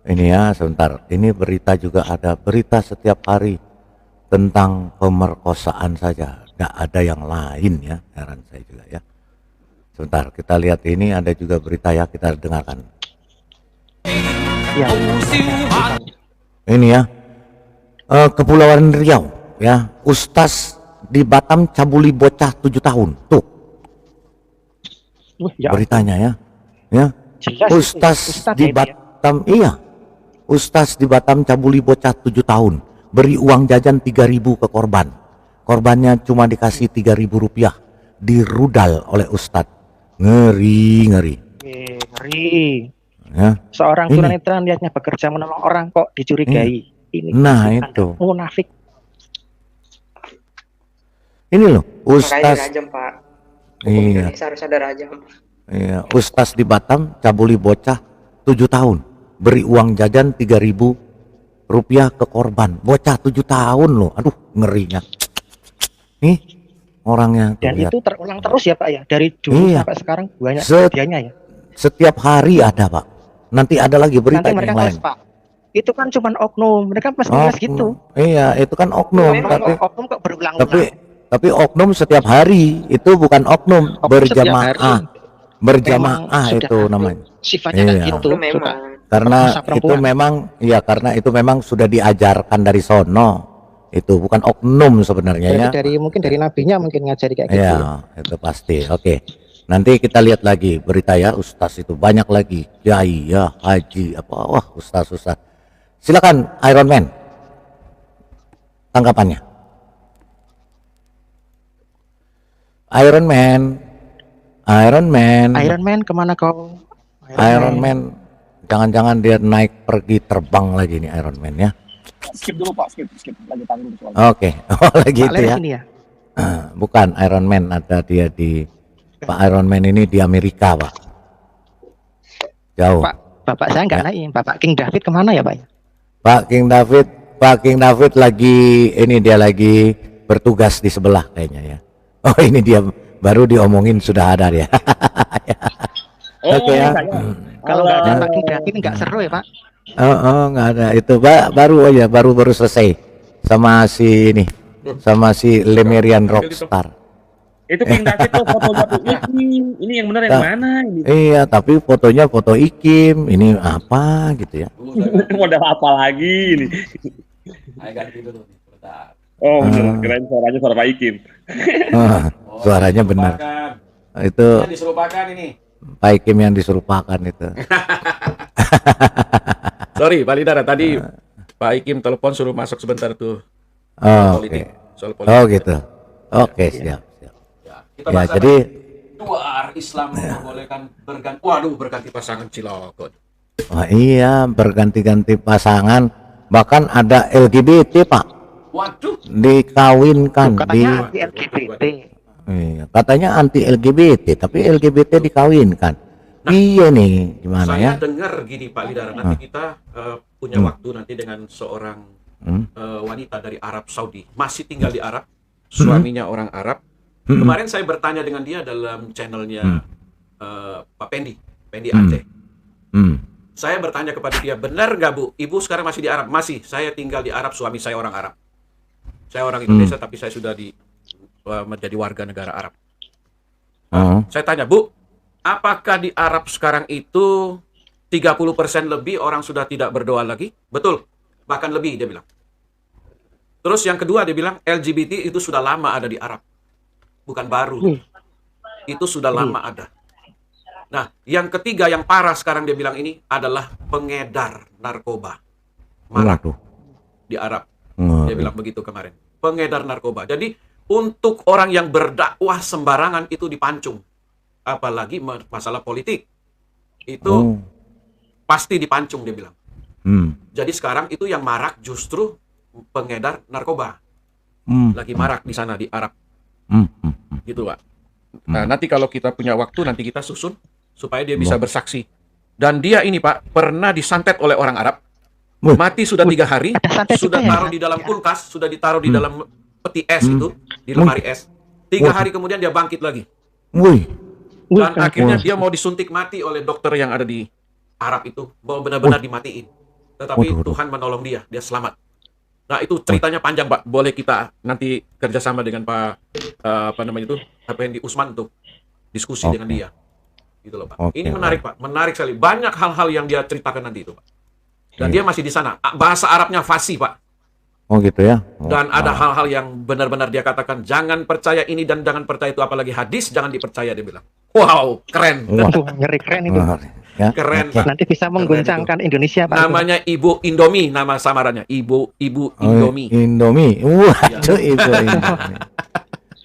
Speaker 4: Ini ya, sebentar. Ini berita juga ada. Berita setiap hari tentang pemerkosaan saja. Tidak ada yang lain ya. Heran saya juga ya. Sebentar, kita lihat ini ada juga berita ya, kita dengarkan.
Speaker 5: Ya.
Speaker 4: Ini ya, Kepulauan Riau ya, Ustaz di Batam cabuli bocah 7 tahun. Tuh
Speaker 5: Ya,
Speaker 4: beritanya ya. Ya,
Speaker 5: jelas
Speaker 4: Ustaz
Speaker 5: Ustadz
Speaker 4: di
Speaker 5: ya dia.
Speaker 4: Batam, iya. Ustaz di Batam cabuli bocah 7 tahun. Beri uang jajan 3.000 ke korban. Korbannya cuma dikasih 3.000 rupiah. Dirudal oleh Ustadz. Ngeri.
Speaker 5: Ngeri.
Speaker 4: Ya.
Speaker 5: Seorang
Speaker 4: Ini.
Speaker 5: tunanetra niatnya bekerja menolong orang kok dicurigai. Ini
Speaker 4: Nah,
Speaker 5: anda
Speaker 4: itu.
Speaker 5: munafik.
Speaker 4: Ini loh,
Speaker 7: Makanya
Speaker 4: Ustaz.
Speaker 7: dirajam, Pak. Hukum
Speaker 4: Iya.
Speaker 7: Indonesia harus ada rajam.
Speaker 4: Iya, Ustaz di Batam cabuli bocah 7 tahun. Beri uang jajan 3.000 rupiah ke korban. Bocah 7 tahun loh. Aduh, ngerinya. Nih, orangnya tuh,
Speaker 5: Dan
Speaker 4: lihat.
Speaker 5: itu terulang terus ya Pak ya. Dari dulu
Speaker 4: Iya.
Speaker 5: sampai sekarang banyak
Speaker 4: Set-
Speaker 5: kejadiannya ya.
Speaker 4: Setiap hari ada, Pak. Nanti ada lagi berita
Speaker 5: Nanti mereka
Speaker 4: yang lain.
Speaker 5: kelas Pak. Itu kan cuma oknum. Mereka pasti kelas gitu.
Speaker 4: Iya, itu kan oknum,
Speaker 5: Memang
Speaker 4: tapi
Speaker 5: oknum kok berulang-ulang.
Speaker 4: tapi oknum setiap hari. Itu bukan oknum,
Speaker 5: Oknum
Speaker 4: berjamaah.
Speaker 5: setiap hari.
Speaker 4: Berjamaah
Speaker 5: Memang sudah
Speaker 4: itu
Speaker 5: ada
Speaker 4: namanya.
Speaker 5: Sifatnya kan
Speaker 4: Iya.
Speaker 5: gitu.
Speaker 7: Itu memang.
Speaker 4: Karena
Speaker 5: Memaksa
Speaker 4: itu
Speaker 5: perempuan.
Speaker 4: memang ya, karena itu memang sudah diajarkan dari sono. Itu bukan oknum sebenarnya ya.
Speaker 5: Mungkin dari nabinya mungkin ngajari kayak gitu.
Speaker 4: Ya, itu pasti. Oke. Nanti kita lihat lagi berita ya, Ustaz itu banyak lagi. Kiai ya, haji apa, wah Ustaz. Silakan Iron Man. Tanggapannya. Iron Man
Speaker 5: Kemana kau?
Speaker 4: Iron Man. Jangan-jangan dia naik pergi terbang lagi nih Iron Man ya.
Speaker 9: Skip dulu Pak, skip lagi tanggung soal.
Speaker 4: Oke. Oh, lagi
Speaker 5: Pak
Speaker 4: itu
Speaker 5: Len
Speaker 4: ya.
Speaker 5: sini ya.
Speaker 4: Bukan Iron Man, ada dia di Pak Iron Man ini di Amerika, Pak. Jauh.
Speaker 5: Bapak saya nggak
Speaker 4: Ya.
Speaker 5: naik. Bapak King David kemana ya Pak?
Speaker 4: Pak King David lagi ini, dia lagi bertugas di sebelah kayaknya ya. Oh, ini dia baru diomongin sudah ada dia. Oke ya.
Speaker 5: Kalau nggak ada Pak King David nggak seru ya Pak.
Speaker 4: Nggak ada itu, baru aja baru selesai sama si ini, sama si Lemerian Rockstar.
Speaker 9: Itu King David tuh fotonya tuh ini yang benar yang mana ini?
Speaker 4: Iya, tapi fotonya foto Ikim, ini apa gitu ya.
Speaker 9: Model apa lagi ini?
Speaker 3: Ayo ganti dulu nih, bentar.
Speaker 9: Oh, bener, keren suaranya suara Pak Ikim.
Speaker 4: Suaranya benar. Itu
Speaker 3: Ini diserupakan ini.
Speaker 4: Pak Ikim yang diserupakan itu.
Speaker 3: Sorry, Pak Lidara, tadi Pak Ikim telepon suruh masuk sebentar tuh.
Speaker 4: Oh, oke.
Speaker 3: Politik, soal politik.
Speaker 4: Oh gitu. Oke, siap.
Speaker 3: Ya, kita
Speaker 4: Ya,
Speaker 3: bahas
Speaker 4: jadi
Speaker 3: luar Islam membolehkan berganti pasangan Cilokot.
Speaker 4: wah, iya, berganti-ganti pasangan, bahkan ada LGBT, Pak.
Speaker 3: Waduh,
Speaker 4: Dikawinkan
Speaker 5: Katanya anti LGBT.
Speaker 4: Iya, katanya anti LGBT, tapi LGBT dikawinkan. Iya nih, gimana
Speaker 3: saya
Speaker 4: ya?
Speaker 3: dengar gini Pak Lidara, nanti kita punya waktu nanti dengan seorang wanita dari Arab Saudi, masih tinggal di Arab, suaminya orang Arab. Kemarin saya bertanya dengan dia dalam channelnya Pak Pendi Aceh. Saya bertanya kepada dia, benar nggak Bu, Ibu sekarang masih di Arab? Masih, saya tinggal di Arab, suami saya orang Arab. Saya orang Indonesia, tapi saya sudah menjadi warga negara Arab. Saya tanya, Bu, apakah di Arab sekarang itu
Speaker 10: 30% lebih orang sudah tidak berdoa lagi. Betul. Bahkan lebih dia bilang. Terus yang kedua dia bilang LGBT itu sudah lama ada di Arab. Bukan baru. Itu sudah lama ada. Nah, yang ketiga yang parah sekarang dia bilang ini adalah pengedar narkoba. Marak di Arab. Dia bilang begitu kemarin. Pengedar narkoba. Jadi untuk orang yang berdakwah sembarangan itu dipancung. Apalagi masalah politik. Itu pasti dipancung dia bilang. Jadi sekarang itu yang marak justru pengedar narkoba. Lagi marak di sana di Arab. Gitu, Pak. Nah, nanti kalau kita punya waktu nanti kita susun supaya dia bisa bersaksi. Dan dia ini, Pak, pernah disantet oleh orang Arab. Mati sudah 3 hari, sudah taruh di dalam kulkas, sudah ditaruh di dalam peti es itu, di lemari es. 3 hari kemudian dia bangkit lagi. Dan akhirnya dia mau disuntik mati oleh dokter yang ada di Arab itu, mau benar-benar dimatiin. Tetapi Tuhan menolong dia selamat. Nah, itu ceritanya panjang, Pak. Boleh kita nanti kerjasama dengan Pak Effendi Usman untuk diskusi dengan dia. Gitu loh, Pak. Ini menarik, Pak. Menarik sekali. Banyak hal-hal yang dia ceritakan nanti itu, Pak. Dan dia masih di sana. Bahasa Arabnya fasih, Pak.
Speaker 4: Oh gitu ya.
Speaker 10: Dan ada hal-hal yang benar-benar dia katakan, jangan percaya ini dan jangan percaya itu, apalagi hadis jangan dipercaya, dia bilang. Wow, keren.
Speaker 5: Ngeri keren itu.
Speaker 4: Ya.
Speaker 10: Keren, Pak.
Speaker 5: Nanti bisa mengguncangkan Indonesia, Pak.
Speaker 10: Namanya Ibu Indomie, nama samarannya. Ibu Indomie.
Speaker 4: Indomie. Waduh, Ibu Indomie.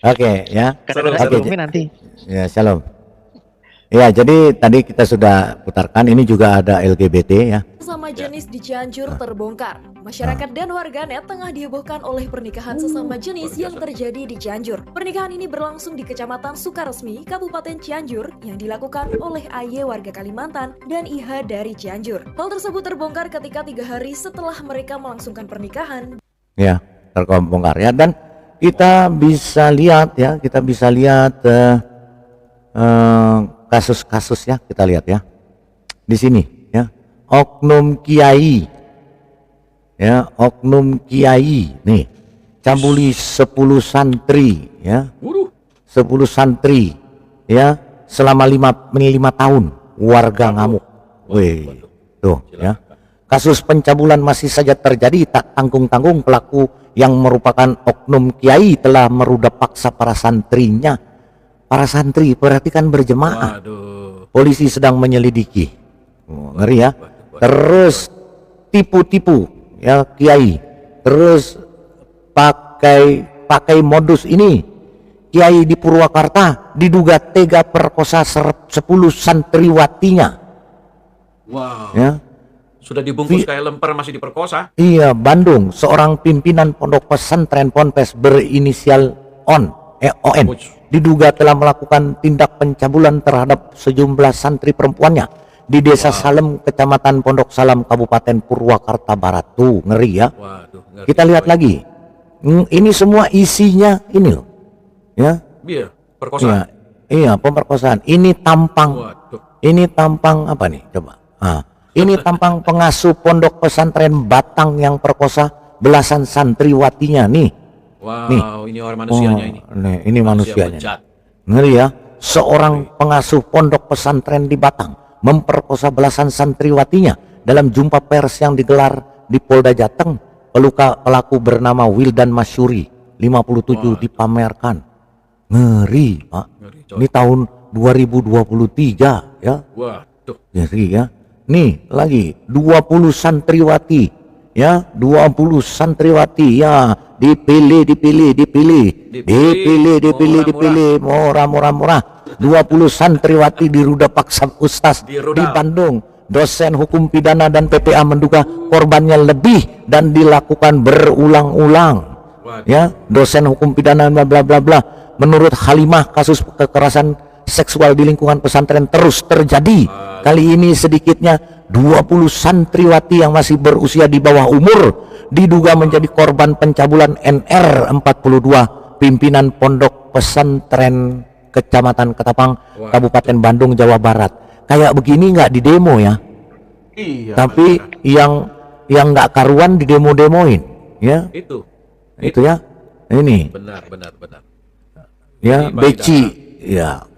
Speaker 4: Oke, ya.
Speaker 5: Oke, nanti.
Speaker 4: Ya, shalom. Ya, jadi tadi kita sudah putarkan, ini juga ada LGBT ya.
Speaker 6: Sesama jenis di Cianjur terbongkar. Masyarakat dan warganet tengah dihebohkan oleh pernikahan sesama jenis yang terjadi di Cianjur. Pernikahan ini berlangsung di Kecamatan Sukaresmi, Kabupaten Cianjur, yang dilakukan oleh AY warga Kalimantan dan IH dari Cianjur. Hal tersebut terbongkar ketika 3 hari setelah mereka melangsungkan pernikahan.
Speaker 4: Ya, terbongkar ya. Dan kita bisa lihat ya, kasus-kasus ya, kita lihat ya di sini ya, oknum kiai nih cabuli 10 santri ya, 10 santri ya selama 5 tahun, warga ngamuk. Wih, tuh ya, kasus pencabulan masih saja terjadi, tak tanggung-tanggung pelaku yang merupakan oknum kiai telah merudah paksa para santrinya. Para santri, perhatikan berjemaah. Polisi sedang menyelidiki. Ngeri ya. Terus tipu-tipu ya kiai. Terus pakai modus ini. Kiai di Purwakarta diduga tega perkosa 10 santriwatinya.
Speaker 10: Wow.
Speaker 4: Ya.
Speaker 10: Sudah dibungkus kayak lemper masih diperkosa.
Speaker 4: Iya, Bandung, seorang pimpinan pondok pesantren Ponpes berinisial ON diduga telah melakukan tindak pencabulan terhadap sejumlah santri perempuannya di Desa Salem, Kecamatan Pondok Salam, Kabupaten Purwakarta Barat. Tuh, ngeri ya.
Speaker 10: Ngeri.
Speaker 4: Kita lihat lagi. Ini semua isinya ini loh. Ya.
Speaker 10: Iya, perkosaan.
Speaker 4: Iya, pemerkosaan. Ini tampang apa nih? Coba. Ini tampang pengasuh pondok pesantren Batang yang perkosa belasan santriwatinya nih.
Speaker 10: Wow, ini orang manusianya ini.
Speaker 4: Ini manusianya. Ngeri ya. Seorang pengasuh pondok pesantren di Batang memperkosa belasan santriwatinya. Dalam jumpa pers yang digelar di Polda Jateng, pelaku bernama Wildan Masyuri, 57, dipamerkan. Ngeri, Pak. Ini tahun 2023 ya.
Speaker 10: Waduh.
Speaker 4: Ngeri ya. Nih lagi 20 santriwati ya, 20 santriwati ya, dipilih murah 20 santriwati dirudah paksa ustaz di Bandung. Dosen hukum pidana dan PPA menduga korbannya lebih dan dilakukan berulang-ulang ya. Dosen hukum pidana bla bla bla bla. Menurut Halimah, kasus kekerasan seksual di lingkungan pesantren terus terjadi. Kali ini sedikitnya 20 santriwati yang masih berusia di bawah umur diduga menjadi korban pencabulan NR 42, pimpinan pondok pesantren Kecamatan Ketapang, Kabupaten Bandung, Jawa Barat. Kayak begini nggak di demo ya?
Speaker 10: Iya.
Speaker 4: Tapi yang nggak karuan di demo-demoin ya? Itu ya. Ini.
Speaker 10: Benar.
Speaker 4: Ya, beci. Ya.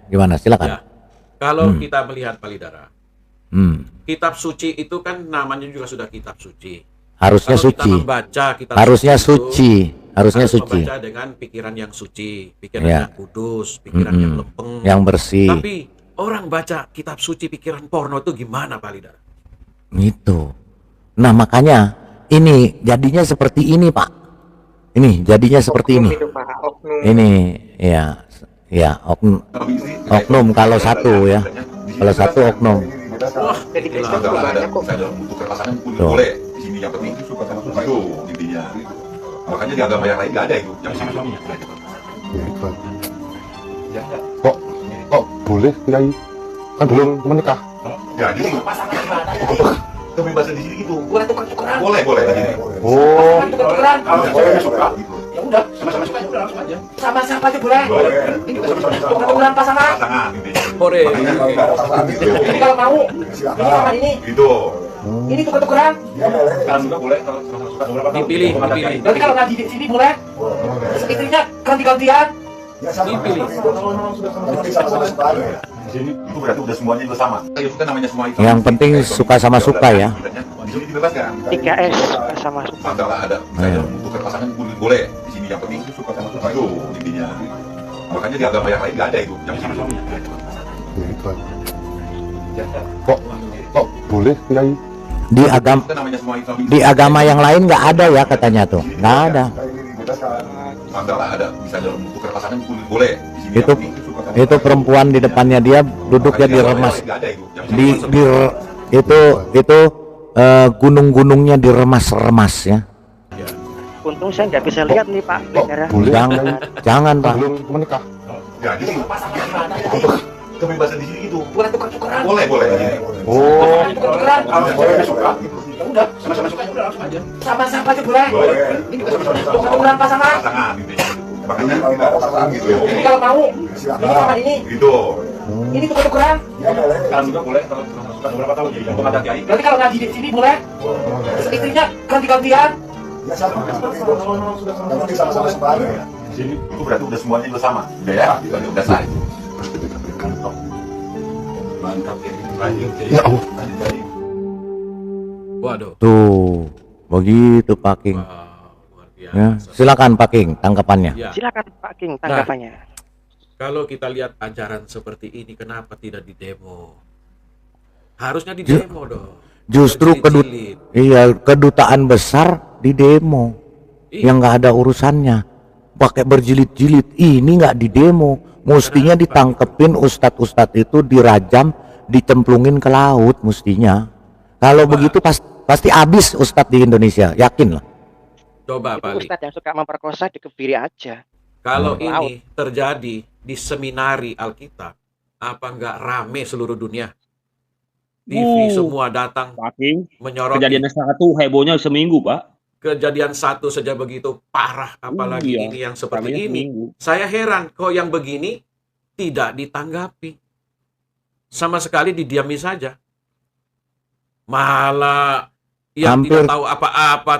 Speaker 4: Gimana? Silakan.
Speaker 10: Ya. Kalau kita melihat Palidara, Kitab suci itu kan namanya juga sudah kitab suci.
Speaker 4: Harusnya
Speaker 10: Kalau kita
Speaker 4: suci.
Speaker 10: membaca kitab
Speaker 4: Harusnya
Speaker 10: suci itu,
Speaker 4: suci. Harusnya
Speaker 10: harus
Speaker 4: suci.
Speaker 10: membaca dengan pikiran yang suci, pikiran
Speaker 4: Ya.
Speaker 10: yang kudus, pikiran yang lempeng,
Speaker 4: Yang bersih.
Speaker 10: Tapi orang baca kitab suci pikiran porno itu gimana, Pak Lidar?
Speaker 4: Gitu. Nah makanya ini jadinya seperti ini Pak. Ini jadinya seperti ini. Ini ya oknum kalau satu ya. Kalau satu oknum.
Speaker 10: Wah,
Speaker 7: Jadi
Speaker 10: itulah.
Speaker 7: Kristen tuh banyak kok.
Speaker 1: Bisa dalam bentuk pasangan pun
Speaker 4: Tuh.
Speaker 1: boleh. Di sini yang penting itu intinya. Makanya di agama yang lain nggak ada itu. Yang suami-suami.
Speaker 2: Ya, Pak. Kok boleh Kiai? Kan belum menikah.
Speaker 1: Ya, jadi
Speaker 7: Pasangan gimana ya?
Speaker 1: kebebasan di sini gitu.
Speaker 7: Boleh tuker-tukeran.
Speaker 1: Boleh di sini.
Speaker 2: Oh,
Speaker 7: Tuker-tukeran.
Speaker 1: Saya suka.
Speaker 7: Ya udah, sama-sama suka ya udah langsung aja. Sama-sama aja boleh.
Speaker 1: Boleh.
Speaker 7: Ini tuker-tukeran pasangan.
Speaker 1: Pasangan intinya.
Speaker 10: Hore.
Speaker 7: Ini kalau mau, ini sama ini.
Speaker 1: Gitu.
Speaker 7: Ini tuker-tukeran.
Speaker 1: Kalau suka boleh, kalau suka beberapa tahun.
Speaker 10: Dipilih.
Speaker 7: Berarti kalau ngaji di sini boleh. Istrinya ganti-gantian.
Speaker 10: Dipilih.
Speaker 1: Di sini itu berarti udah semuanya juga sama. Itu kan namanya semua itu.
Speaker 4: Yang penting suka sama suka ya.
Speaker 1: Di sini dibebaskan.
Speaker 5: 3S sama suka.
Speaker 1: Masalah ada bisa tukar pasangan pun boleh. Di sini yang penting itu suka sama suka itu intinya. Makanya di agama yang lain nggak ada itu. Yang suami-suami.
Speaker 2: Kok boleh Kiai?
Speaker 4: Di agama
Speaker 1: Itu kan namanya semua Islam.
Speaker 4: di agama yang lain nggak ada ya katanya tuh. Nggak ada.
Speaker 1: Masalah ada bisa dalam tukar pasangan pun boleh. Di sini
Speaker 4: Itu
Speaker 1: yang penting suka sama
Speaker 4: itu
Speaker 1: suka.
Speaker 4: perempuan di depannya dia duduknya
Speaker 1: Makanya di agama
Speaker 4: diremas.
Speaker 1: yang lain nggak ada itu. Yang
Speaker 4: Di itu gunung-gunungnya diremas-remas ya.
Speaker 5: Untung saya nggak bisa lihat nih Pak. Negara.
Speaker 2: Boleh
Speaker 4: Jangan, jangan
Speaker 2: Kan
Speaker 4: Pak.
Speaker 2: belum menikah.
Speaker 1: Ya, jadi
Speaker 7: Pasangan gimana ya?
Speaker 1: kebebasan di sini gitu.
Speaker 7: Boleh tuker-tukeran.
Speaker 1: Boleh di sini.
Speaker 2: Oh,
Speaker 7: Tuker-tukeran.
Speaker 1: Saya suka.
Speaker 7: Ya udah, sama-sama suka ya udah langsung aja. Sama-sama aja boleh.
Speaker 1: Boleh.
Speaker 7: Ini tuker-tukeran pasangan.
Speaker 1: Pasangan intinya. Makanya kita pasangan gitu.
Speaker 7: Ini kalau mau, ini sama ini.
Speaker 1: Gitu.
Speaker 7: Ini tuker-tukeran.
Speaker 1: Kalau suka boleh, kalau suka beberapa tahun jadi untuk ada kiai.
Speaker 7: Berarti kalau ngaji di sini boleh. Istrinya ganti-gantian.
Speaker 1: Di sini itu berarti udah semuanya juga sama. Udah ya, udah sah. Mantap ya. Lanjut.
Speaker 2: ya Allah.
Speaker 10: Waduh.
Speaker 4: Tuh, begitu Pak King.
Speaker 10: Wow, luar biasa.
Speaker 4: Ya, silakan Pak King tanggapannya.
Speaker 10: Ya.
Speaker 5: Silakan Pak King tanggapannya.
Speaker 10: Kalau kita lihat ajaran seperti ini, kenapa tidak didemo? Harusnya didemo dong.
Speaker 4: Justru
Speaker 10: Berjilid-jilid.
Speaker 4: kedutaan besar di demo
Speaker 10: Iya.
Speaker 4: yang nggak ada urusannya. Pakai berjilid-jilid ini nggak di demo. Mestinya ditangkepin ustadz-ustadz itu dirajam, dicemplungin ke laut mestinya. Kalau begitu pasti habis ustadz di Indonesia, yakin lah.
Speaker 10: Coba
Speaker 5: Itu
Speaker 10: Pak Ali.
Speaker 5: Ustadz yang suka memperkosa dikebiri aja.
Speaker 10: Kalau
Speaker 5: Laut.
Speaker 10: ini terjadi di seminari Alkitab, apa nggak rame seluruh dunia? TV semua datang
Speaker 9: Pak King,
Speaker 10: menyoroti.
Speaker 9: kejadian satu hebohnya seminggu, Pak.
Speaker 10: Kejadian satu saja begitu parah, apalagi
Speaker 9: Iya,
Speaker 10: ini yang seperti
Speaker 9: ramenya
Speaker 10: ini.
Speaker 9: seminggu.
Speaker 10: Saya heran kok yang begini tidak ditanggapi. Sama sekali didiami saja. Malah yang
Speaker 4: Hampir-
Speaker 10: tidak tahu apa-apa.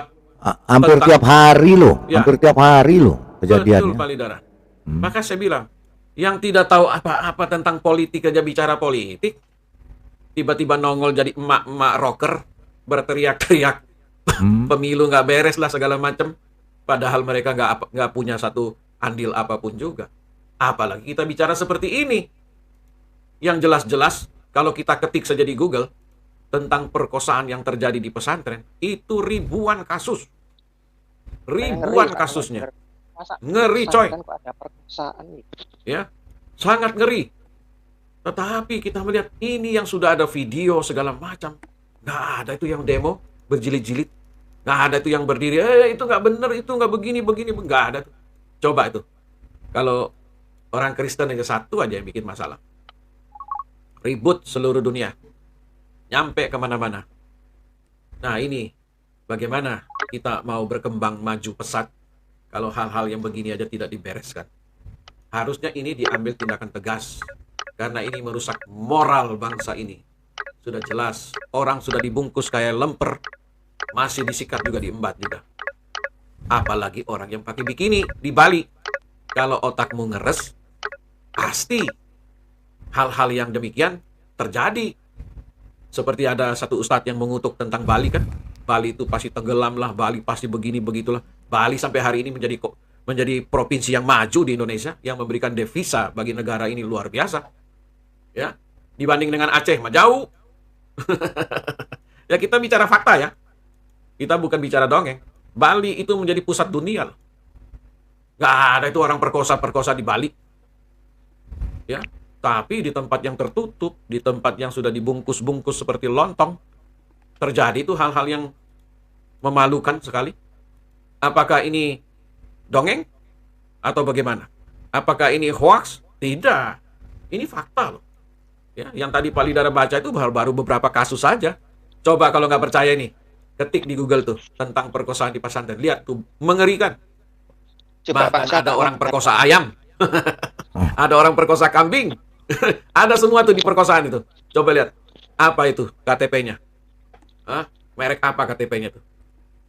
Speaker 4: Hampir
Speaker 10: Tentang-
Speaker 4: tiap hari loh,
Speaker 10: Ya.
Speaker 4: hampir tiap hari loh
Speaker 10: Betul
Speaker 4: kejadiannya.
Speaker 10: Pak Lidara. Maka saya bilang, yang tidak tahu apa-apa tentang politik aja bicara politik, tiba-tiba nongol jadi emak-emak rocker, berteriak-teriak, pemilu nggak beres lah segala macam. Padahal mereka nggak punya satu andil apapun juga. Apalagi kita bicara seperti ini. Yang jelas-jelas, kalau kita ketik saja di Google, tentang perkosaan yang terjadi di pesantren, itu ribuan kasus. Ribuan kasusnya. Ngeri, coy.
Speaker 5: Kok ada perkosaan nih.
Speaker 10: Ya, sangat ngeri. Tetapi kita melihat ini yang sudah ada video segala macam. Nggak ada itu yang demo berjilid-jilid. Nggak ada itu yang berdiri, itu nggak benar, itu nggak begini, nggak ada tuh. Coba itu. Kalau orang Kristen aja satu aja yang bikin masalah. Ribut seluruh dunia. Nyampe kemana-mana. Nah ini, bagaimana kita mau berkembang maju pesat kalau hal-hal yang begini aja tidak dibereskan. Harusnya ini diambil tindakan tegas. Karena ini merusak moral bangsa ini. Sudah jelas, orang sudah dibungkus kayak lemper, masih disikat juga diembat juga. Apalagi orang yang pakai bikini di Bali. Kalau otakmu ngeres, pasti hal-hal yang demikian terjadi. Seperti ada satu ustadz yang mengutuk tentang Bali kan. Bali itu pasti tenggelam lah, Bali pasti begini begitulah. Bali sampai hari ini menjadi provinsi yang maju di Indonesia, yang memberikan devisa bagi negara ini luar biasa. Ya, dibanding dengan Aceh mah jauh. Ya kita bicara fakta ya. Kita bukan bicara dongeng. Bali itu menjadi pusat dunia loh. Gak ada itu orang perkosa-perkosa di Bali. Ya, tapi di tempat yang tertutup, di tempat yang sudah dibungkus-bungkus seperti lontong, terjadi itu hal-hal yang memalukan sekali. Apakah ini dongeng? Atau bagaimana? Apakah ini hoax? Tidak. Ini fakta loh. Ya, yang tadi Pak Lidara baca itu baru beberapa kasus saja. Coba kalau nggak percaya nih, ketik di Google tuh tentang perkosaan di pesantren. Lihat tuh, mengerikan. Bahkan ada orang perkosa ayam. Ada orang perkosa kambing. Ada semua tuh di perkosaan itu. Coba lihat. Apa itu KTP-nya? Merek apa KTP-nya tuh?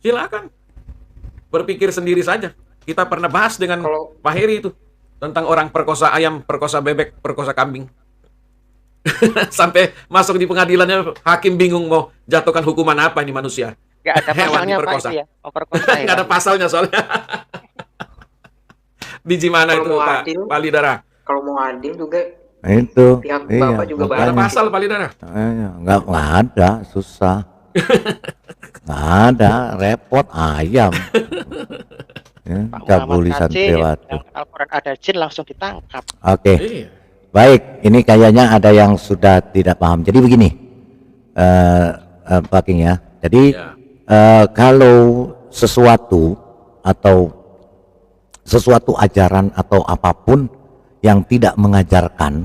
Speaker 10: Silakan. Berpikir sendiri saja. Kita pernah bahas dengan Pak Heri itu. Tentang orang perkosa ayam, perkosa bebek, perkosa kambing. Sampai masuk di pengadilannya, hakim bingung mau jatuhkan hukuman apa ini manusia.
Speaker 11: Gak ada pasalnya Pak itu ya?
Speaker 10: Gak ada pasalnya soalnya. Biji mana itu Pak Lidara?
Speaker 11: Kalau mau adil juga
Speaker 4: itu
Speaker 11: pihak Bapak juga
Speaker 10: Gak ada pasal Pak Lidara?
Speaker 4: Nggak ada, susah. Nggak ada, repot ayam. Ya, cabuli santriwati.
Speaker 11: Al-Quran ada jin langsung ditangkap.
Speaker 4: Oke. Baik, ini kayaknya ada yang sudah tidak paham. Jadi begini, Pak King ya. Jadi kalau sesuatu atau sesuatu ajaran atau apapun yang tidak mengajarkan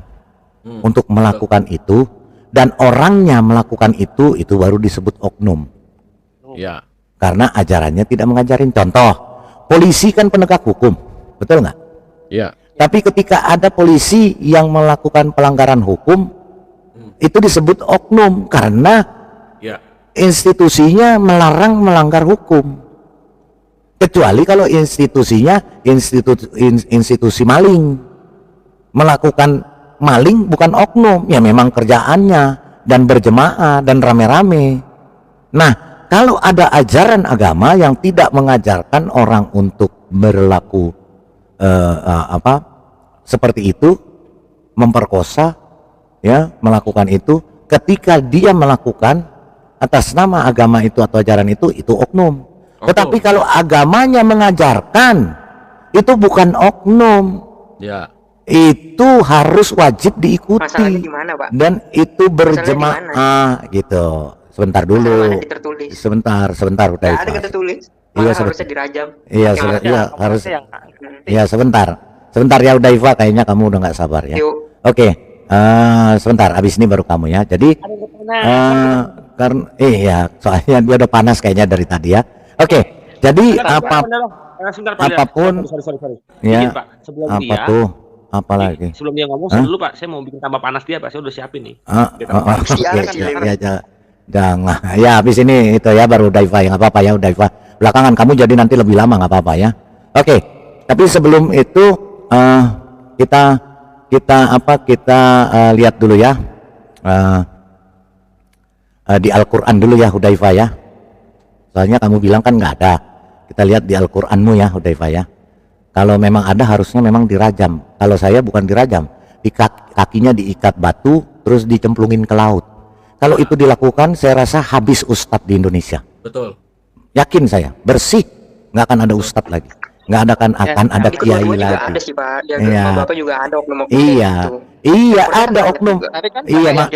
Speaker 4: untuk melakukan itu dan orangnya melakukan itu baru disebut oknum.
Speaker 10: Ya.
Speaker 4: Karena ajarannya tidak mengajarin. Contoh, polisi kan penegak hukum, betul nggak?
Speaker 10: Ya.
Speaker 4: Tapi ketika ada polisi yang melakukan pelanggaran hukum, itu disebut oknum karena institusinya melarang melanggar hukum. Kecuali kalau institusinya institusi maling, melakukan maling bukan oknum, ya memang kerjaannya dan berjemaah dan rame-rame. Nah, kalau ada ajaran agama yang tidak mengajarkan orang untuk berlaku seperti itu, memperkosa, ya, melakukan itu, ketika dia melakukan atas nama agama itu atau ajaran itu oknum. Tetapi kalau agamanya mengajarkan, itu bukan oknum.
Speaker 10: Ya.
Speaker 4: Itu harus wajib diikuti.
Speaker 11: Masalahnya di mana, Pak?
Speaker 4: Dan itu berjemaah gitu. Sebentar dulu. Sebentar udah.
Speaker 11: Ada kata tulis.
Speaker 4: Iya,
Speaker 11: harusnya dirajam.
Speaker 4: Iya, harus. Iya, sebentar ya Udaifa, kayaknya kamu udah nggak sabar ya. Oke. Sebentar, habis ini baru kamu ya. Jadi karena iya, soalnya dia udah panas kayaknya dari tadi ya. Oke. Jadi apapun ya, apa tuh? Apalagi
Speaker 9: sebelum dia ngomong dulu Pak, saya mau bikin tambah panas dia Pak, saya udah siapin nih.
Speaker 4: Jangan ya, habis ini itu ya baru Daifa ya, nggak apa-apa ya Daifa, belakangan kamu jadi nanti lebih lama nggak apa-apa ya. Oke, tapi sebelum itu kita lihat dulu ya di Al-Quran dulu ya Hudaifa ya, soalnya kamu bilang kan nggak ada. Kita lihat di Al-Quranmu ya Hudaifa ya. Kalau memang ada harusnya memang dirajam. Kalau saya bukan dirajam, kakinya diikat batu terus dicemplungin ke laut. Kalau itu dilakukan, saya rasa habis ustadz di Indonesia.
Speaker 10: Betul.
Speaker 4: Yakin saya, bersih, nggak akan ada ustadz lagi, nggak akan ada kiai lagi.
Speaker 11: Ada sih Pak,
Speaker 4: iya.
Speaker 11: Bapak juga ada oknum.
Speaker 4: Iya, ada oknum. Iya Mak.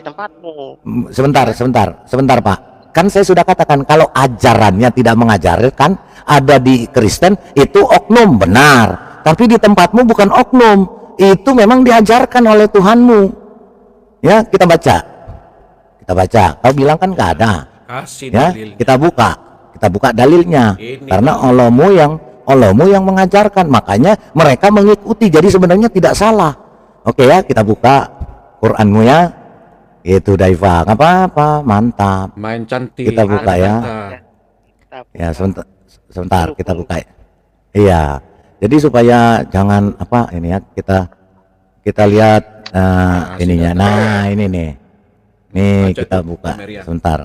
Speaker 4: Sebentar Pak. Kan saya sudah katakan kalau ajarannya tidak mengajarkan, ada di Kristen itu oknum, benar. Tapi di tempatmu bukan oknum, itu memang diajarkan oleh Tuhanmu. Ya, kita baca. Kau bilang kan nggak ada. Ya, kita buka dalilnya. Karena Allahmu yang mengajarkan, makanya mereka mengikuti. Jadi sebenarnya tidak salah. Oke ya, kita buka Quranmu ya. Itu Daifa, nggak apa-apa, mantap.
Speaker 10: Main cantik.
Speaker 4: Kita buka ya. Ya sebentar kita buka. Iya. Jadi supaya jangan ini ya, kita lihat ininya. Nah ini nih. Nih
Speaker 10: Baca
Speaker 4: kita
Speaker 10: tuh,
Speaker 4: buka
Speaker 10: Lemerian.
Speaker 4: sebentar.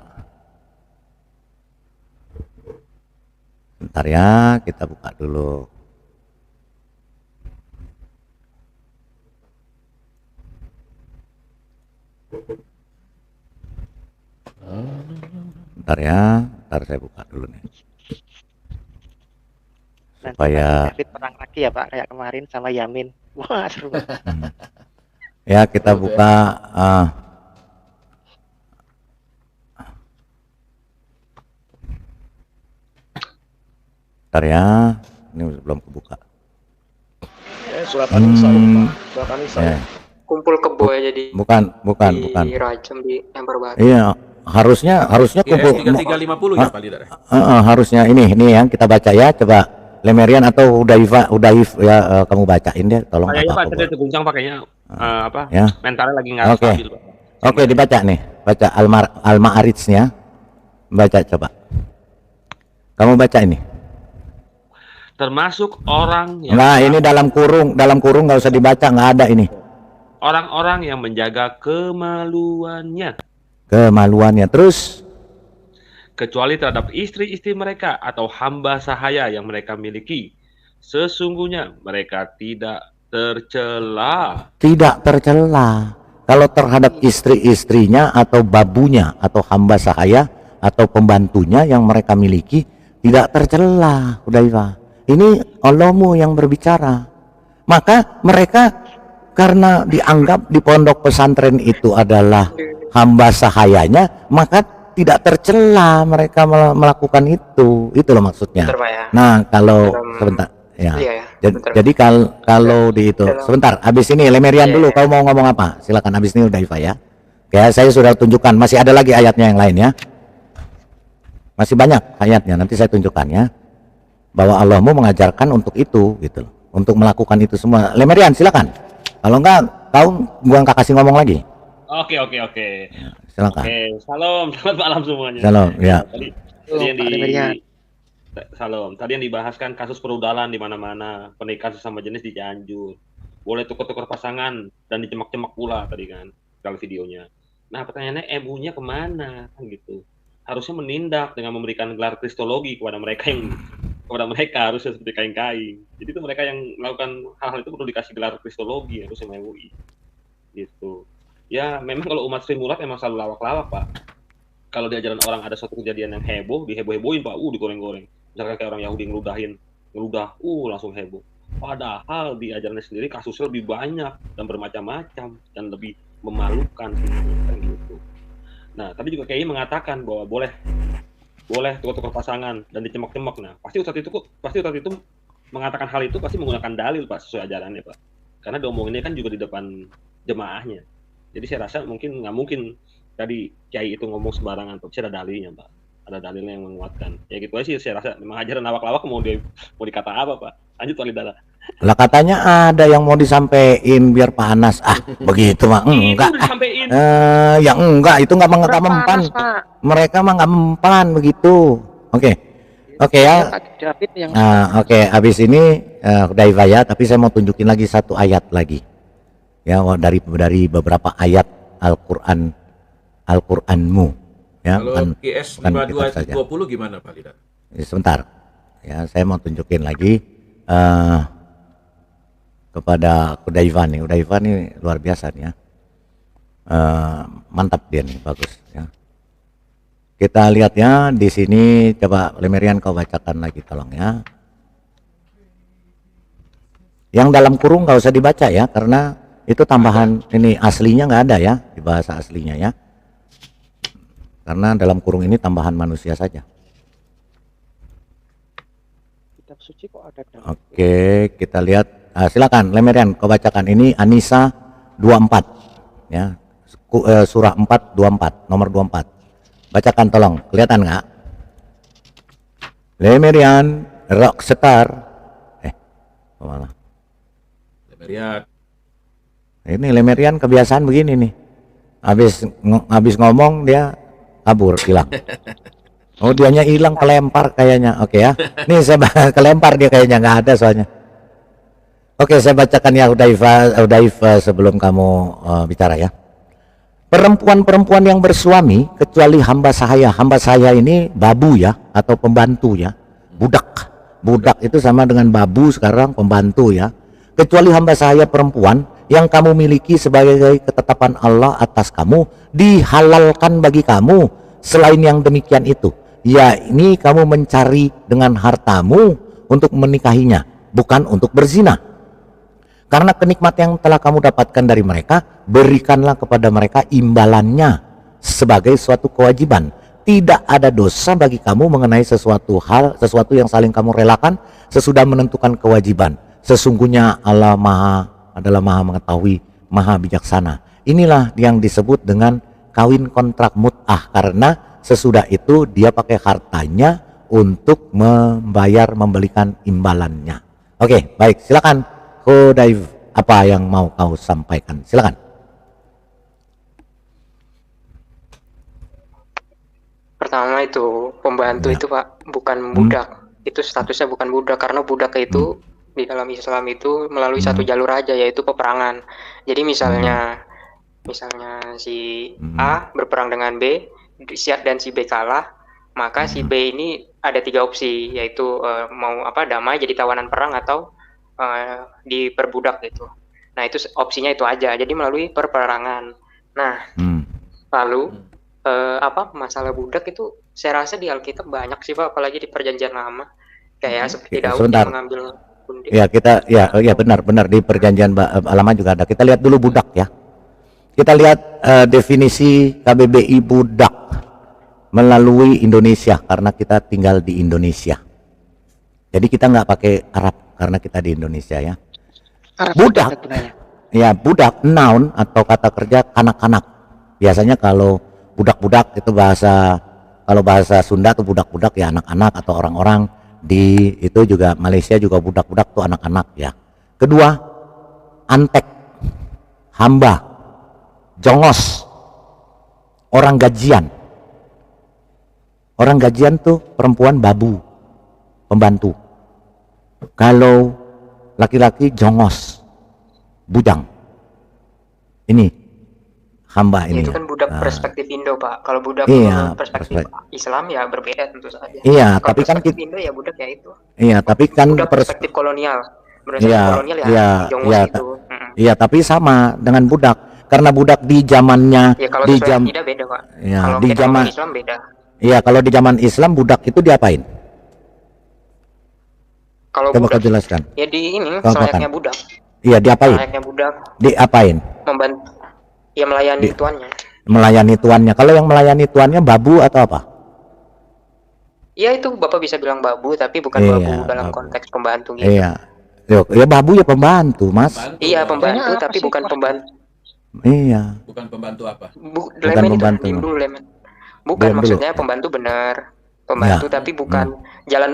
Speaker 4: Bentar ya, kita buka dulu. Bentar ya, bentar saya buka dulu nih. Supaya
Speaker 5: David perang lagi ya Pak, kayak kemarin sama Yamin. Wah seru banget.
Speaker 4: ya kita buka bentar ya, ini belum kebuka.
Speaker 11: Surat An-Nisa, Pak. Surat An-Nisa.
Speaker 4: Ya.
Speaker 11: Kumpul kebo ya jadi
Speaker 4: Bukan.
Speaker 11: dirajam di lempar batu.
Speaker 4: Iya, harusnya kumpul.
Speaker 10: IS 3350 ya Pak Lidar.
Speaker 4: Harusnya ini yang kita baca ya, coba Lemerian atau Udaif ya, kamu bacain deh, tolong.
Speaker 9: Kayaknya Pak,
Speaker 4: apa-apa.
Speaker 9: tadi terguncang pakainya
Speaker 4: Ya.
Speaker 9: mentalnya lagi nggak
Speaker 4: Oke.
Speaker 9: stabil, Pak.
Speaker 4: Oke, dibaca nih, baca Al-Ma'arij-nya. Baca coba. Kamu baca ini.
Speaker 9: Termasuk orang yang
Speaker 4: Nah, ini dalam kurung nggak usah dibaca, nggak ada ini.
Speaker 9: orang-orang yang menjaga kemaluannya
Speaker 4: Kemaluannya. Terus
Speaker 9: kecuali terhadap istri-istri mereka atau hamba sahaya yang mereka miliki. Sesungguhnya mereka tidak tercela.
Speaker 4: tidak tercela. Kalau terhadap istri-istrinya atau babunya atau hamba sahaya atau pembantunya yang mereka miliki tidak tercela. Udaifah. Ini Allahmu yang berbicara. Maka mereka karena dianggap di pondok pesantren itu adalah hamba sahayanya, maka tidak tercela mereka melakukan itu. Itu loh maksudnya.
Speaker 11: Bentar, Pak, ya.
Speaker 4: Nah, kalau
Speaker 11: Dalam-
Speaker 4: sebentar ya.
Speaker 11: Iya, ya. Bentar.
Speaker 4: Jadi kalau di itu sebentar, habis ini Lemerian
Speaker 11: Iya,
Speaker 4: dulu,
Speaker 11: iya.
Speaker 4: kau mau ngomong apa? Silakan, habis ini Udaifah ya. Oke, saya sudah tunjukkan, masih ada lagi ayatnya yang lain ya. Masih banyak ayatnya, nanti saya tunjukkan ya. Bahwa Allahmu mengajarkan untuk itu gitu loh. Untuk melakukan itu semua. Lemerian silakan. Kalau enggak, gua enggak kasih ngomong lagi.
Speaker 9: Oke.
Speaker 4: Silakan.
Speaker 9: Oke, salam, selamat malam semuanya.
Speaker 4: Salam, ya.
Speaker 9: Tadi yang
Speaker 5: Pak Lemerian.
Speaker 9: Salam. Tadi yang dibahaskan kasus perudalan di mana-mana, pernikahan sesama jenis di Cianjur. Boleh tukar-tukar pasangan dan dicemak-cemak pula tadi kan kalau videonya. Nah, pertanyaannya MU-nya kemana kan gitu. Harusnya menindak dengan memberikan gelar kristologi kepada mereka harusnya seperti kain-kain. Jadi itu mereka yang melakukan hal-hal itu perlu dikasih gelar kristologi harusnya sama MUI. Gitu. Ya, memang kalau umat Sri Mulat memang selalu lawak-lawak, Pak. Kalau di ajaran orang ada suatu kejadian yang heboh, diheboh-hebohin, Pak. Digoreng-goreng. Misalkan kayak orang Yahudi ngeludah, langsung heboh. Padahal di ajarannya sendiri kasusnya lebih banyak dan bermacam-macam dan lebih memalukan kan gitu. Nah, tadi juga KI mengatakan bahwa boleh tukar-tukar pasangan dan dicemak-cemak. Nah, pasti Ustadz itu mengatakan hal itu pasti menggunakan dalil, Pak, sesuai ajarannya, Pak. Karena diomonginnya kan juga di depan jemaahnya. Jadi saya rasa nggak mungkin tadi Kiai itu ngomong sembarangan, Pak. Pasti ada dalilnya, Pak. Ada dalilnya yang menguatkan. Ya gitu aja sih, saya rasa memang ajaran lawak-lawak mau dikata apa, Pak. Lanjut, Pak Lidara.
Speaker 4: Lah katanya ada yang mau disampaikan biar panas. Begitu mah enggak. Ya enggak, itu enggak mempan. Mereka mah enggak mempan begitu. Oke ya. Nah, oke, habis ini Udaifah ya, tapi saya mau tunjukin lagi satu ayat lagi. Ya, dari beberapa ayat Al-Qur'anmu. Ya,
Speaker 10: Kalau IS
Speaker 4: bukan kitab saja.
Speaker 10: 5220 gimana Pak Lidar?
Speaker 4: Sebentar. Ya, saya mau tunjukin lagi kepada Udaifah nih. Udaifah nih luar biasa nih ya. Mantap dia nih, bagus ya. Kita lihat ya di sini, coba Lemerian kau bacakan lagi tolong ya. Yang dalam kurung nggak usah dibaca ya, karena itu tambahan, ini aslinya nggak ada ya di bahasa aslinya ya. Karena dalam kurung ini tambahan manusia saja.
Speaker 5: Kitab suci kok ada.
Speaker 4: Oke, kita lihat. Silakan Lemerian kau bacakan, ini An-Nisa 24 ya. Surah 4 24, nomor 24. Bacakan tolong, kelihatan nggak? Lemerian Rockstar. Kemana?
Speaker 10: Lemerian.
Speaker 4: Ini Lemerian kebiasaan begini nih. Habis ngomong dia kabur, hilang. Oh, dianya hilang, kelempar kayaknya. Oke ya. Nih saya kelempar dia kayaknya, nggak ada soalnya. Oke, saya bacakan ya Udaifah sebelum kamu bicara ya. perempuan-perempuan yang bersuami kecuali hamba saya ini babu ya, atau pembantu ya, budak itu sama dengan babu sekarang, pembantu ya, kecuali hamba saya perempuan yang kamu miliki sebagai ketetapan Allah atas kamu, dihalalkan bagi kamu selain yang demikian itu, ya ini kamu mencari dengan hartamu untuk menikahinya, bukan untuk berzina. Karena kenikmatan yang telah kamu dapatkan dari mereka, berikanlah kepada mereka imbalannya sebagai suatu kewajiban. Tidak ada dosa bagi kamu mengenai sesuatu yang saling kamu relakan sesudah menentukan kewajiban. Sesungguhnya Allah adalah maha mengetahui, maha bijaksana. Inilah yang disebut dengan kawin kontrak mut'ah, karena sesudah itu dia pakai hartanya untuk membelikan imbalannya. Oke, baik, silakan Hudayf, apa yang mau kau sampaikan? Silakan.
Speaker 11: Pertama itu pembantu itu Pak, bukan budak. Itu statusnya bukan budak, karena budak itu di dalam Islam itu melalui satu jalur aja, yaitu peperangan. Jadi misalnya si A berperang dengan B, dan si B kalah, maka si B ini ada 3 opsi, yaitu mau damai jadi tawanan perang atau diperbudak gitu. Nah itu opsinya itu aja, jadi melalui perperangan. Nah lalu masalah budak itu saya rasa di Alkitab banyak sih Pak, apalagi di Perjanjian Lama, kayak seperti Daud yang mengambil gundik.
Speaker 4: Ya kita benar di Perjanjian Lama juga ada. Kita lihat dulu budak ya. Kita lihat definisi KBBI budak melalui Indonesia, karena kita tinggal di Indonesia. Jadi kita nggak pakai Arab karena kita di Indonesia ya. Budak, ya budak noun atau kata kerja kanak-kanak. Biasanya kalau budak-budak itu kalau bahasa Sunda tuh budak-budak ya anak-anak atau orang-orang di itu juga Malaysia juga budak-budak tuh anak-anak ya. Kedua, antek, hamba, jongos, orang gajian. Orang gajian tuh perempuan babu, pembantu. Kalau laki-laki jongos, bujang. Ini hamba ini.
Speaker 11: Itu kan budak perspektif Indo Pak. Kalau budak perspektif Islam ya berbeda tentu saja.
Speaker 4: Iya,
Speaker 11: kalau
Speaker 4: tapi kan
Speaker 11: perspektif Indo ya budak ya itu.
Speaker 4: Iya, tapi kan
Speaker 11: budak perspektif kolonial. Kolonial jongos itu.
Speaker 4: Iya, tapi sama dengan budak. Karena budak di zamannya
Speaker 11: ya, kalau
Speaker 4: di
Speaker 11: tidak beda Pak.
Speaker 4: Ya,
Speaker 11: kalau
Speaker 4: di zaman
Speaker 11: Islam beda.
Speaker 4: Iya, kalau di zaman Islam budak itu diapain?
Speaker 11: Kalau
Speaker 4: coba
Speaker 11: budak,
Speaker 4: kau jelaskan.
Speaker 11: Ya di ini selayaknya budak.
Speaker 4: Iya, diapain?
Speaker 11: Selayaknya budak.
Speaker 4: Diapain?
Speaker 11: Membantu. Ya melayani tuannya.
Speaker 4: Melayani tuannya. Kalau yang melayani tuannya babu atau apa?
Speaker 11: Iya itu Bapak bisa bilang babu, tapi bukan babu dalam konteks pembantu gitu.
Speaker 4: Iya. Ya babu ya pembantu, Mas.
Speaker 11: Iya pembantu, tapi bukan pembantu.
Speaker 4: Iya.
Speaker 10: Bukan pembantu apa?
Speaker 4: Bukan pembantu.
Speaker 11: Bukan maksudnya pembantu benar. Pembantu tapi bukan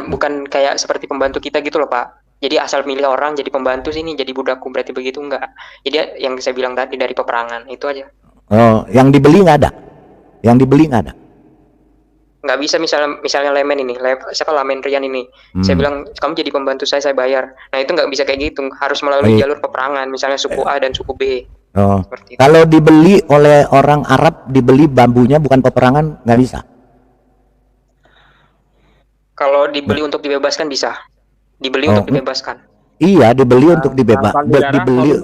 Speaker 11: bukan kayak seperti pembantu kita gitu loh Pak. Jadi asal milih orang jadi pembantu sini jadi budakku, berarti begitu enggak. Jadi yang saya bilang tadi dari peperangan itu aja.
Speaker 4: Oh, yang dibeli nggak ada? Yang dibeli nggak ada?
Speaker 11: Nggak bisa misalnya Lemen ini, Lamen Rian ini. Saya bilang kamu jadi pembantu saya bayar. Nah itu nggak bisa kayak gitu, harus melalui jalur peperangan. Misalnya suku A dan suku B.
Speaker 4: Oh. Kalau dibeli oleh orang Arab, dibeli bambunya bukan peperangan, nggak bisa.
Speaker 11: Kalau dibeli untuk dibebaskan bisa. Dibeli untuk dibebaskan.
Speaker 4: Iya, dibeli untuk dibebaskan. Dibeli.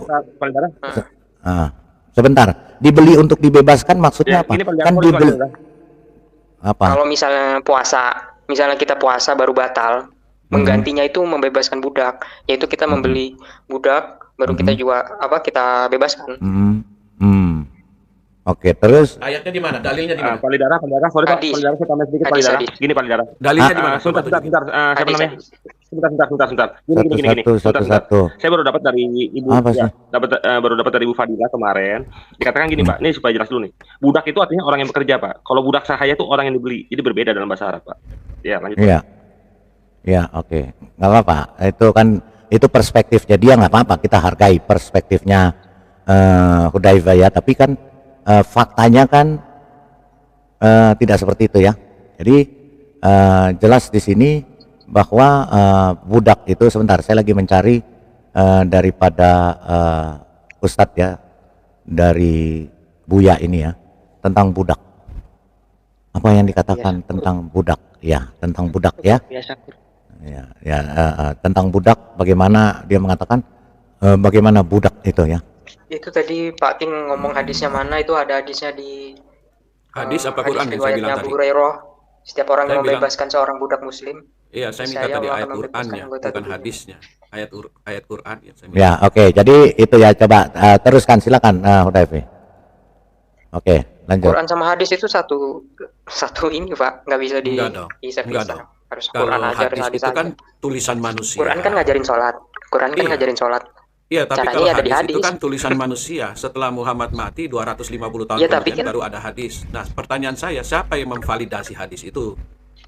Speaker 4: Sebentar. Dibeli untuk dibebaskan maksudnya apa? Kan dibeli. Apa?
Speaker 11: Kalau misalnya kita puasa baru batal, menggantinya itu membebaskan budak, yaitu kita membeli budak baru kita juga kita bebaskan.
Speaker 4: Oke, terus
Speaker 10: ayatnya di mana? Dalilnya di mana?
Speaker 9: Palidara, sorry Pak, Palidara saya tambah sedikit Palidara. Gini Palidara.
Speaker 10: Dalilnya di mana?
Speaker 9: Sebentar. Siapa namanya? Sebentar. Gini.
Speaker 4: Satu.
Speaker 9: Saya baru dapat dari Ibu baru dapat dari Ibu Fadila kemarin. Dikatakan gini, Pak. Ini supaya jelas dulu nih. Budak itu artinya orang yang bekerja, Pak. Kalau budak sahaya itu orang yang dibeli. Jadi berbeda dalam bahasa Arab, Pak. Ya, lanjut. Iya.
Speaker 4: Ya, oke. Enggak apa-apa. Itu perspektifnya dia, nggak apa-apa. Kita hargai perspektifnya Hudayfa ya, tapi kan faktanya kan tidak seperti itu ya. Jadi jelas di sini bahwa budak itu, sebentar saya lagi mencari daripada Ustadz ya, dari Buya ini ya. tentang budak. Apa yang dikatakan tentang budak? Ya, tentang budak ya.
Speaker 11: Biasa.
Speaker 4: Tentang budak, bagaimana dia mengatakan bagaimana budak itu ya?
Speaker 11: Itu tadi Pak King ngomong hadisnya mana, itu ada hadisnya di
Speaker 10: Hadis apa Quran yang saya bilang
Speaker 11: riwayatnya
Speaker 10: tadi?
Speaker 11: Abu Hurairah. Setiap orang
Speaker 10: Saya
Speaker 11: yang
Speaker 10: bilang-
Speaker 11: membebaskan seorang budak muslim.
Speaker 10: Iya, saya minta
Speaker 11: Saya
Speaker 10: tadi
Speaker 11: akan
Speaker 10: ayat
Speaker 11: membebaskan
Speaker 10: Qur'annya,
Speaker 11: anggota
Speaker 10: bukan
Speaker 11: tubuhnya.
Speaker 10: hadisnya. Ayat Quran yang saya minta.
Speaker 4: Ya, oke. Jadi itu ya, coba teruskan, silakan Hudayfi. Oke, lanjut.
Speaker 11: Quran sama hadis itu satu ini Pak, nggak bisa
Speaker 10: Enggak dong. Enggak dong.
Speaker 11: Harus
Speaker 10: Kalau
Speaker 11: Quran aja, harus
Speaker 10: hadis
Speaker 11: hadis
Speaker 10: itu
Speaker 11: aja.
Speaker 10: kan tulisan manusia.
Speaker 11: Quran kan ngajarin sholat. Quran kan
Speaker 10: Iya.
Speaker 11: ngajarin sholat.
Speaker 10: Iya, tapi
Speaker 11: Caranya
Speaker 10: kalau
Speaker 11: ada di
Speaker 10: hadis itu
Speaker 11: hadis.
Speaker 10: kan tulisan manusia. Setelah Muhammad mati 250 tahun
Speaker 11: Iya, tapi
Speaker 10: kemudian
Speaker 11: kan-
Speaker 10: baru ada hadis. Nah, pertanyaan saya, siapa yang memvalidasi hadis itu?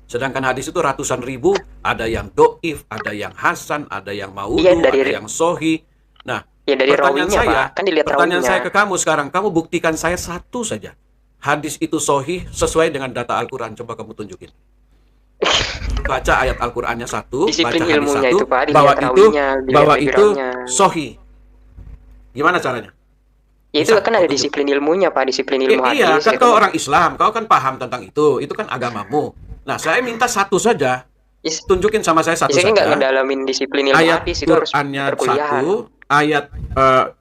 Speaker 10: Sedangkan hadis itu ratusan ribu, ada yang doif, ada yang hasan, ada yang maudu,
Speaker 11: Iya, dari-
Speaker 10: ada yang sohi. Nah,
Speaker 11: Ya dari
Speaker 10: pertanyaan
Speaker 11: rawinya
Speaker 10: saya,
Speaker 11: Pak, kan dilihat
Speaker 10: pertanyaan
Speaker 11: rawinya.
Speaker 10: saya ke kamu sekarang, kamu buktikan saya satu saja. Hadis itu sohi sesuai dengan data Al-Quran. Coba kamu tunjukin. Baca ayat Al-Qurannya satu,
Speaker 11: Disiplin
Speaker 10: baca hadis
Speaker 11: ilmunya
Speaker 10: satu,
Speaker 11: itu, Pak, dilihat
Speaker 10: bahwa itu,
Speaker 11: rawinya, dilihat
Speaker 10: bahwa itu
Speaker 11: backgroundnya.
Speaker 10: sohi. Gimana caranya?
Speaker 11: Ya itu
Speaker 10: Bisa,
Speaker 11: kan ada
Speaker 10: betul.
Speaker 11: disiplin ilmunya Pak, disiplin ilmu hadis.
Speaker 10: Iya, kan
Speaker 11: itu.
Speaker 10: kau orang Islam, kau kan paham tentang itu kan agamamu. Nah, saya minta satu saja, tunjukin sama saya satu
Speaker 11: Saya nggak
Speaker 10: saja.
Speaker 11: ngedalamin disiplin ilmu
Speaker 10: Ayat
Speaker 11: hadis, itu harus
Speaker 10: Qur'annya
Speaker 11: perkuliahan.
Speaker 10: satu, ayat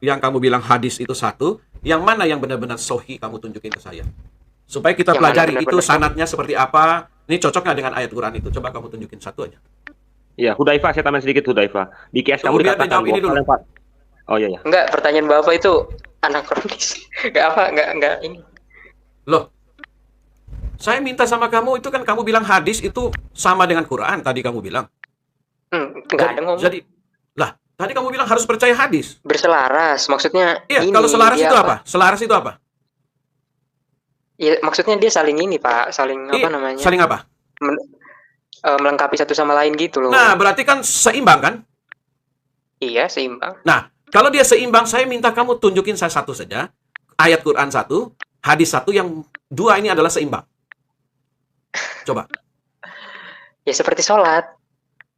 Speaker 10: yang kamu bilang hadis itu satu, yang mana yang benar-benar sohi kamu tunjukin ke saya. Supaya kita
Speaker 11: Yang mana
Speaker 10: pelajari itu
Speaker 11: benar-benar
Speaker 10: sanatnya seperti apa, ini cocok nggak dengan ayat Quran itu. Coba kamu tunjukin satu aja.
Speaker 9: Iya, Hudayfa, saya tambahin sedikit Hudayfa. Di KS kamu
Speaker 10: Tunggu, biar
Speaker 9: dikatakan
Speaker 10: dijawab ini
Speaker 9: bahwa
Speaker 10: dulu.
Speaker 9: kalian, Pak. Oh iya ya.
Speaker 11: Enggak, pertanyaan Bapak itu anakronis. Enggak ini.
Speaker 10: Loh, saya minta sama kamu, itu kan kamu bilang hadis itu sama dengan Quran, tadi kamu bilang.
Speaker 11: Enggak ada ngomong.
Speaker 10: Jadi, lah, tadi kamu bilang harus percaya hadis.
Speaker 11: Berselaras, maksudnya
Speaker 10: Iya,
Speaker 11: ini,
Speaker 10: kalau selaras
Speaker 11: dia
Speaker 10: itu apa? Selaras itu apa?
Speaker 11: Ya, maksudnya dia saling ini, Pak, saling apa namanya?
Speaker 10: Saling apa?
Speaker 11: Melengkapi satu sama lain gitu loh.
Speaker 10: Nah, berarti kan seimbang kan?
Speaker 11: Iya, seimbang.
Speaker 10: Nah, kalau dia seimbang, saya minta kamu tunjukin saya satu saja. Ayat Quran satu, hadis satu, yang dua ini adalah seimbang. Coba.
Speaker 11: Ya seperti sholat.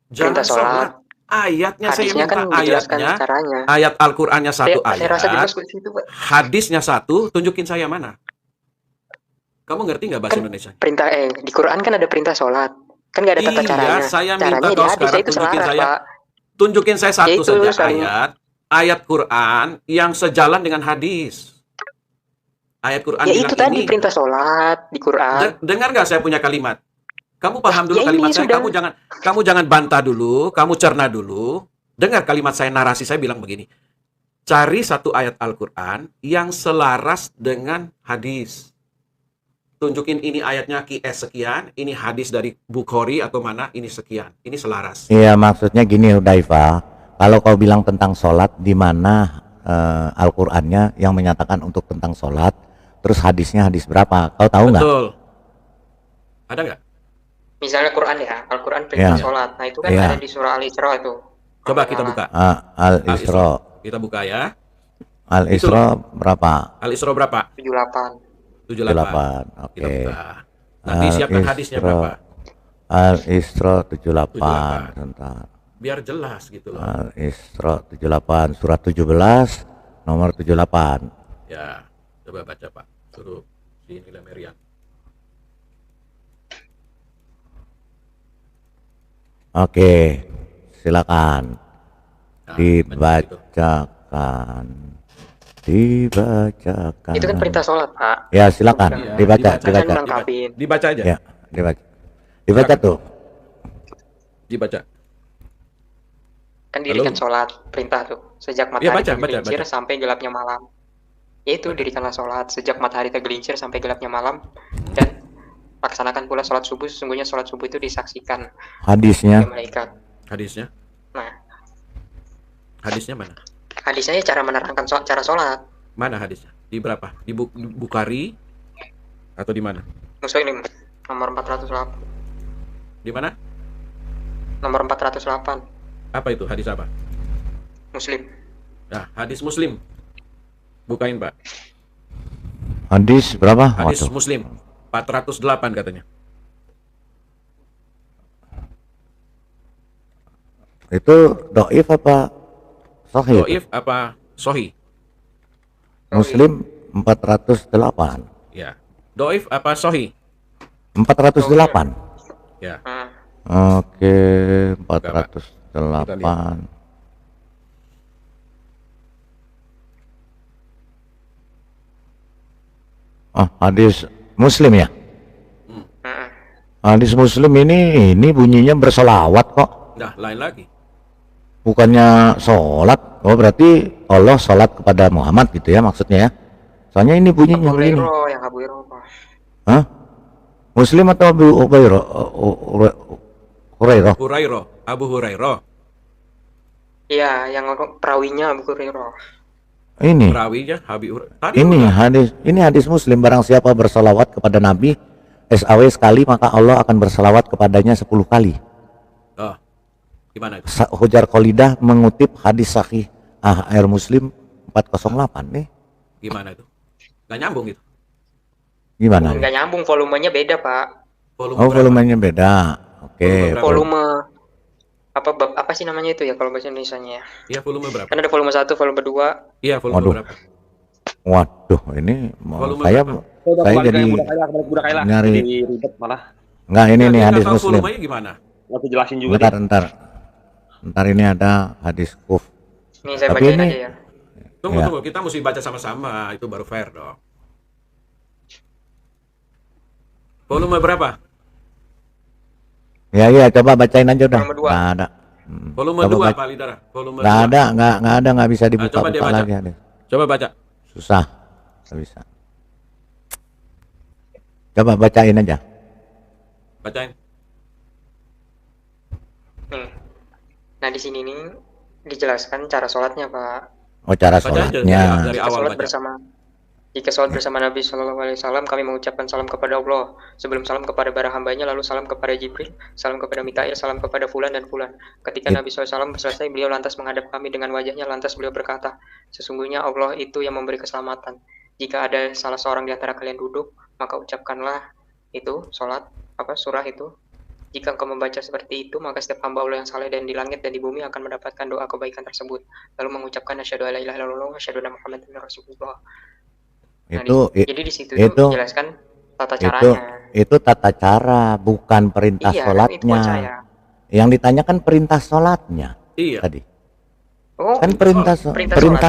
Speaker 11: Perintah sholat.
Speaker 10: Ayatnya saya
Speaker 11: Hadisnya
Speaker 10: minta,
Speaker 11: kan dijelaskan
Speaker 10: ayatnya,
Speaker 11: caranya.
Speaker 10: ayat Al-Qurannya satu
Speaker 11: Saya rasa
Speaker 10: ayat,
Speaker 11: jelas di situ, Pak.
Speaker 10: hadisnya satu, tunjukin saya mana. Kamu ngerti nggak bahasa
Speaker 11: Kan
Speaker 10: Indonesia?
Speaker 11: Perintah di Quran kan ada perintah sholat. Kan nggak ada tata
Speaker 10: Iya,
Speaker 11: caranya.
Speaker 10: saya minta
Speaker 11: Caranya di
Speaker 10: kau
Speaker 11: hadis,
Speaker 10: sekarang
Speaker 11: itu
Speaker 10: tunjukin
Speaker 11: selaras,
Speaker 10: saya.
Speaker 11: Pak.
Speaker 10: Tunjukin saya satu
Speaker 11: Yaitu
Speaker 10: saja
Speaker 11: saling-
Speaker 10: ayat Quran yang sejalan dengan hadis. Ayat Quran
Speaker 11: Ya
Speaker 10: bilang
Speaker 11: itu tadi
Speaker 10: ini.
Speaker 11: perintah sholat di Quran.
Speaker 10: Dengar nggak saya punya kalimat? Kamu paham dulu
Speaker 11: Ya, ini
Speaker 10: kalimat saya.
Speaker 11: sudah.
Speaker 10: Kamu jangan bantah dulu. Kamu cerna dulu. Dengar kalimat saya, narasi saya bilang begini. Cari satu ayat Al-Quran yang selaras dengan hadis. Tunjukin ini ayatnya QS sekian, ini hadis dari Bukhari atau mana, ini sekian. Ini selaras.
Speaker 4: Iya, maksudnya gini Hudayfa, kalau kau bilang tentang sholat, di mana Al-Qur'annya yang menyatakan untuk tentang sholat, terus hadisnya hadis berapa? Kau tahu nggak?
Speaker 10: Betul. Ada nggak?
Speaker 11: Misalnya Quran ya, Al-Quran perintah
Speaker 4: Iya.
Speaker 11: sholat. Nah itu kan
Speaker 4: Iya.
Speaker 11: ada di surah Al-Isra itu.
Speaker 10: Coba kita buka.
Speaker 4: Al-Isra.
Speaker 10: Kita buka ya.
Speaker 4: Al-Isra berapa?
Speaker 10: Al-Isra berapa?
Speaker 11: 78.
Speaker 10: 78.
Speaker 4: Oke.
Speaker 10: Kita buka. Nanti siapkan hadisnya berapa?
Speaker 4: Al-Isra 78. Bentar.
Speaker 10: Biar jelas gitu loh.
Speaker 4: Al-Isra 78, surat 17, nomor 78.
Speaker 10: Ya, coba baca Pak. Suruh si Nila Merian.
Speaker 4: Oke, silakan.
Speaker 10: Nah,
Speaker 4: Dibacakan. Dibacakan.
Speaker 11: Itu kan perintah sholat, Pak.
Speaker 4: Ya, silakan.
Speaker 10: Iya,
Speaker 4: Dibaca,
Speaker 11: Kan
Speaker 4: dibaca.
Speaker 11: melengkapin.
Speaker 10: Dibaca aja.
Speaker 4: Ya, dibaca. Dibaca tuh.
Speaker 10: Dibaca.
Speaker 11: Kan dirikan sholat, perintah tuh. Sejak
Speaker 10: Iya,
Speaker 11: matahari
Speaker 10: baca,
Speaker 11: tergelincir
Speaker 10: baca.
Speaker 11: sampai gelapnya malam. Yaitu dirikanlah sholat sejak matahari tergelincir sampai gelapnya malam. Dan laksanakan pula sholat subuh. Sesungguhnya sholat subuh itu disaksikan
Speaker 4: Hadisnya.
Speaker 11: oleh malaikat.
Speaker 10: Hadisnya.
Speaker 11: Nah,
Speaker 10: Hadisnya mana?
Speaker 11: hadisnya cara menerangkan cara sholat.
Speaker 10: Mana hadisnya? Di berapa? Di Bukhari atau di mana?
Speaker 11: Muslim nomor 408.
Speaker 10: Di mana?
Speaker 11: Nomor 408.
Speaker 10: Apa itu? Hadis apa?
Speaker 11: Muslim.
Speaker 10: Nah, hadis Muslim. Bukain, Pak.
Speaker 4: Hadis berapa?
Speaker 10: Hadis
Speaker 4: Waduh.
Speaker 10: Muslim 408 katanya.
Speaker 4: Itu doif apa sahih?
Speaker 10: Doif apa sohi?
Speaker 4: Muslim 408.
Speaker 10: Ya. Doif apa Sohi?
Speaker 4: 408.
Speaker 10: Ya.
Speaker 4: Oke,
Speaker 10: Kita
Speaker 4: 408. Hadis Muslim ya? Hadis Muslim ini bunyinya bersolawat kok.
Speaker 10: Nah, lain lagi.
Speaker 4: Bukannya sholat. Oh, berarti Allah sholat kepada Muhammad gitu ya maksudnya ya? Soalnya ini bunyinya begini.
Speaker 11: Yang Abu Hurairah.
Speaker 4: Hah? Muslim atau Abu Hurairah?
Speaker 10: Abu Hurairah.
Speaker 11: Iya, yang perawinya Abu Hurairah.
Speaker 4: Ini.
Speaker 10: Perawinya Habib Hurairah.
Speaker 4: Ini hadis Muslim. Barang siapa bersalawat kepada Nabi SAW sekali, maka Allah akan bersalawat kepadanya 10 kali.
Speaker 10: Oh, gimana itu?
Speaker 4: Hujar Kholidah mengutip hadis sahih Air Muslim 408 nih.
Speaker 10: Gimana itu? Gak nyambung gitu.
Speaker 4: Gimana?
Speaker 11: Nggak nyambung, volumenya beda, Pak.
Speaker 4: Volumenya beda. Oke.
Speaker 11: Volume apa sih namanya itu ya kalau bahasa Indonesianya ya?
Speaker 10: Iya, volume berapa?
Speaker 11: Kan ada volume 1, volume 2.
Speaker 10: Iya, volume berapa?
Speaker 4: Waduh, ini saya jadi nyari
Speaker 9: ribet malah.
Speaker 4: Enggak, ini nih hadis Muslim.
Speaker 9: Volumenya gimana? Aku jelasin juga.
Speaker 4: Ntar ini ada hadis kuf.
Speaker 11: Nih saya bacain aja ya.
Speaker 10: Tunggu, kita mesti baca sama-sama, itu baru fair dong. Volume berapa?
Speaker 4: Ya, coba bacain aja udah. Nggak ada.
Speaker 10: Volume 2 Pak Lidara. Volume
Speaker 4: nggak ada, nggak bisa dibuka lagi.
Speaker 10: Coba baca.
Speaker 4: Susah, nggak bisa. Coba bacain aja.
Speaker 10: Bacain.
Speaker 11: Nah di sini nih dijelaskan cara sholatnya, Pak.
Speaker 4: Oh, cara sholatnya.
Speaker 11: Dari awal Jika sholat bersama Nabi SAW, kami mengucapkan salam kepada Allah. Sebelum salam kepada para hambanya, lalu salam kepada Jibril, salam kepada Mikail, salam kepada Fulan dan Fulan. Ketika Nabi SAW selesai, beliau lantas menghadap kami dengan wajahnya, lantas beliau berkata, sesungguhnya Allah itu yang memberi keselamatan. Jika ada salah seorang di antara kalian duduk, maka ucapkanlah itu, surah itu. Jika engkau membaca seperti itu, maka setiap hamba Allah yang saleh dan di langit dan di bumi akan mendapatkan doa kebaikan tersebut. Lalu mengucapkan asyhadu alla ilaha illallah wa asyhadu anna Muhammadan rasulullah. Jadi di situ dijelaskan tata caranya.
Speaker 4: Itu tata cara, bukan perintah sholatnya. Yang ditanyakan perintah sholatnya.
Speaker 10: Iya.
Speaker 4: Tadi. Oh, kan perintah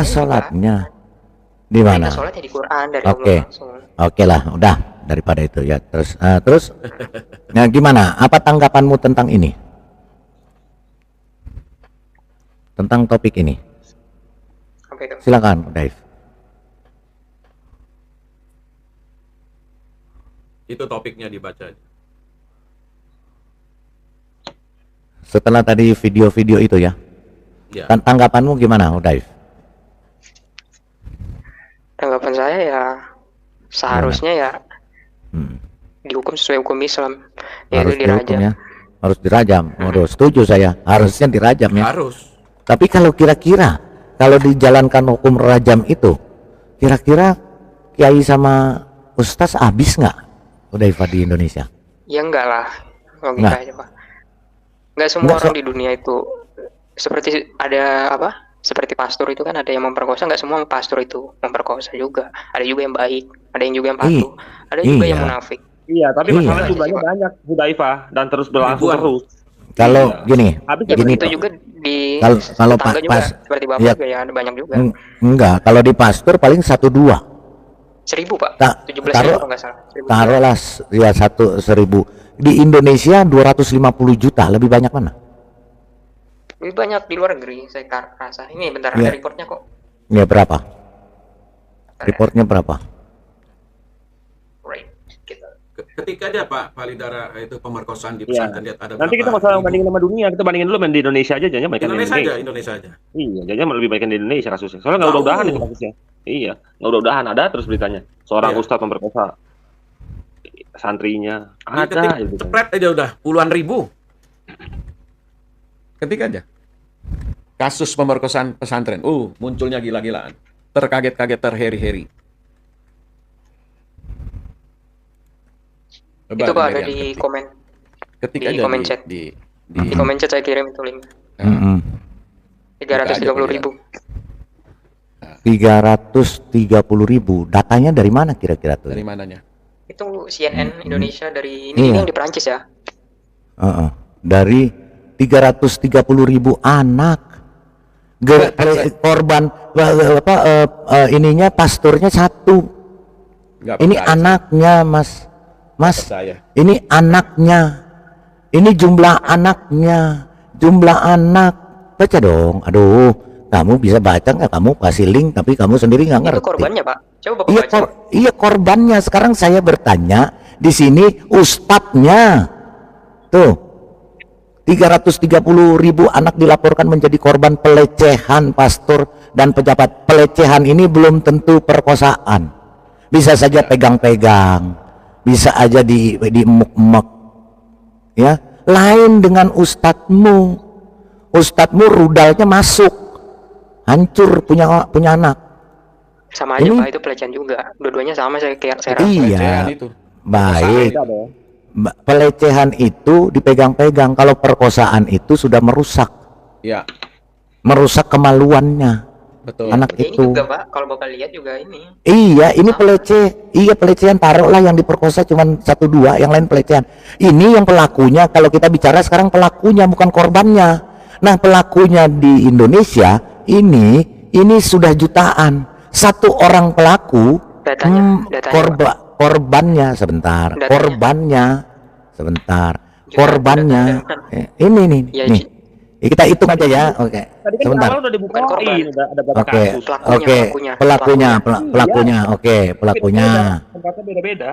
Speaker 4: sholatnya. Di mana?
Speaker 11: Perintah sholatnya di Quran dari Allah langsung.
Speaker 4: Oke lah, udah daripada itu ya. Terus, nah gimana? Apa tanggapanmu tentang ini? Tentang topik ini?
Speaker 11: Apa itu?
Speaker 4: Silakan, Dave.
Speaker 10: Itu topiknya dibaca.
Speaker 4: Setelah tadi video-video itu ya. Tanggapanmu gimana, Dave?
Speaker 11: Tanggapan saya ya seharusnya ya dihukum sesuai hukum Islam, yaitu dirajam.
Speaker 4: Ya? Harus dirajam. Waduh, setuju saya. Harusnya dirajam ya.
Speaker 10: Harus.
Speaker 4: Tapi kalau kira-kira kalau dijalankan hukum rajam itu, kira-kira kiai sama ustaz habis nggak? Udah di Indonesia?
Speaker 11: Ya enggak lah, logika aja Pak. Enggak semua orang di dunia itu seperti ada seperti pastor itu kan ada yang memperkosa, enggak semua pastor itu memperkosa juga. Ada juga yang baik, ada yang juga yang patuh, ada juga yang munafik.
Speaker 9: Iya, tapi masalah jumlahnya banyak, Hudaifah, dan terus berlangsung terus.
Speaker 4: Kalau gini
Speaker 11: itu juga di
Speaker 4: kalau
Speaker 11: juga seperti Bapak juga ya ada banyak juga.
Speaker 4: Enggak, kalau di pastor paling 1-2.
Speaker 11: 1.000 Pak, 17.000 kalau nggak salah.
Speaker 4: Taruhlah ya 1.000. Di Indonesia 250 juta, lebih banyak mana?
Speaker 11: Lebih banyak di luar negeri, saya rasa. Ini bentar ada reportnya kok.
Speaker 4: Ya berapa? Reportnya berapa?
Speaker 10: Ketika dia Pak Lidara itu pemerkosaan di pesantren lihat ada.
Speaker 9: Nanti kita masalah bandingin sama dunia, kita bandingin dulu main di Indonesia aja, jangan
Speaker 10: Indonesia aja.
Speaker 9: Iya, jangan lebih baik di Indonesia kasusnya. Soalnya nggak udah-udahan itu kasusnya. Iya, nggak udah-udahan ada terus beritanya. Seorang ustadz memperkosa santrinya. Ada.
Speaker 10: Cepret aja udah puluhan ribu. Ketika aja kasus pemerkosaan pesantren, munculnya gila-gilaan, terkaget-kaget, terheri-heri.
Speaker 11: Itu Pak ada di komen.
Speaker 10: Ketika
Speaker 11: di komen chat. Di komen chat saya kirim itu link. 330.000.
Speaker 4: 330.000. Datanya dari mana kira-kira tuh?
Speaker 10: Dari mananya?
Speaker 11: Itu CNN Indonesia dari
Speaker 4: Iya.
Speaker 11: ini yang di Perancis ya.
Speaker 4: Dari 330.000 anak korban ininya pasturnya satu.
Speaker 10: Nggak
Speaker 4: Ini
Speaker 10: percaya.
Speaker 4: anaknya mas
Speaker 10: Percaya.
Speaker 4: ini anaknya, ini jumlah anaknya, jumlah anak. Baca dong, aduh, kamu bisa baca nggak? Kamu kasih link tapi kamu sendiri nggak
Speaker 11: Itu
Speaker 4: ngerti.
Speaker 11: korbannya, Pak. Coba Bapak
Speaker 4: Iya,
Speaker 11: baca.
Speaker 4: iya korbannya. Sekarang saya bertanya di sini ustadznya. Tuh, 330.000 anak dilaporkan menjadi korban pelecehan pastor dan pejabat. Pelecehan ini belum tentu perkosaan. Bisa saja pegang-pegang, bisa aja di emek-emek. Ya, lain dengan ustadzmu. Ustadzmu rudalnya masuk, hancur punya anak.
Speaker 11: Sama aja
Speaker 4: Ini-
Speaker 11: Pak, itu pelecehan juga. Dua-duanya sama saya rasa.
Speaker 4: Iya,
Speaker 10: itu.
Speaker 4: baik.
Speaker 9: Beda dong.
Speaker 4: Pelecehan itu dipegang-pegang. Kalau perkosaan itu sudah merusak
Speaker 10: Ya,
Speaker 4: kemaluannya
Speaker 10: betul.
Speaker 4: anak
Speaker 11: Ya, ini
Speaker 4: itu.
Speaker 11: juga Pak, kalau Bapak lihat juga ini.
Speaker 4: Iya, ini pelecehan. Taruhlah yang diperkosa cuma 1-2, yang lain pelecehan. Ini yang pelakunya. Kalau kita bicara sekarang pelakunya bukan korbannya. Nah, pelakunya di Indonesia ini sudah jutaan. Satu orang pelaku,
Speaker 11: Datanya
Speaker 4: korbannya sebentar.
Speaker 11: Datanya.
Speaker 4: Korbannya sebentar.
Speaker 11: Jutaan
Speaker 4: Korbannya ini nih.
Speaker 11: Ya,
Speaker 4: nih. Kita hitung aja ya. Oke.
Speaker 9: Tadi kan
Speaker 4: Sebentar.
Speaker 9: awal udah dibukain, udah ada berapa
Speaker 4: Oke,
Speaker 9: kasus.
Speaker 4: oke, pelakunya, oke, pelakunya,
Speaker 9: Tempatnya beda-beda.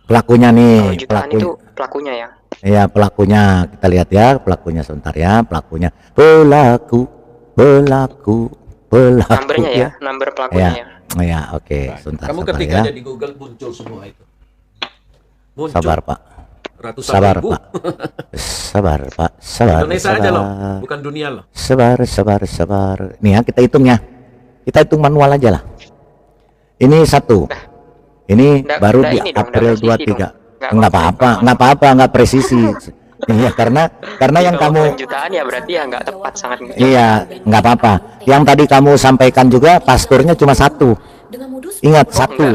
Speaker 4: pelakunya nih,
Speaker 11: Kalau jutaan itu pelakunya ya.
Speaker 4: ya pelakunya, kita lihat ya, pelakunya sebentar ya, pelakunya, pelaku,
Speaker 11: Numbernya ya, number pelakunya ya.
Speaker 4: ya, oke, sebentar,
Speaker 10: Kamu
Speaker 4: sabar
Speaker 10: ketik
Speaker 4: ya,
Speaker 10: aja di Google muncul semua itu. Muncul.
Speaker 4: sabar Pak,
Speaker 10: Ratusan
Speaker 4: sabar
Speaker 10: ribu.
Speaker 4: Pak, sabar Pak, sabar,
Speaker 10: Indonesia aja loh, bukan dunia loh.
Speaker 4: sabar, nih ya, kita hitung ya, kita hitung manual aja lah, ini satu. Ini
Speaker 11: Nggak-
Speaker 4: baru
Speaker 11: nggak
Speaker 4: di
Speaker 11: ini dong,
Speaker 4: April
Speaker 11: nggak presisi
Speaker 4: 23.
Speaker 11: dong.
Speaker 4: Enggak apa-apa, enggak presisi. Iya, karena yang
Speaker 11: Kalau
Speaker 4: kamu
Speaker 11: bukan jutaan ya berarti ya nggak tepat, sangat jauh.
Speaker 4: iya, enggak apa-apa. Yang tadi kamu sampaikan juga pasturnya cuma satu. Ingat satu.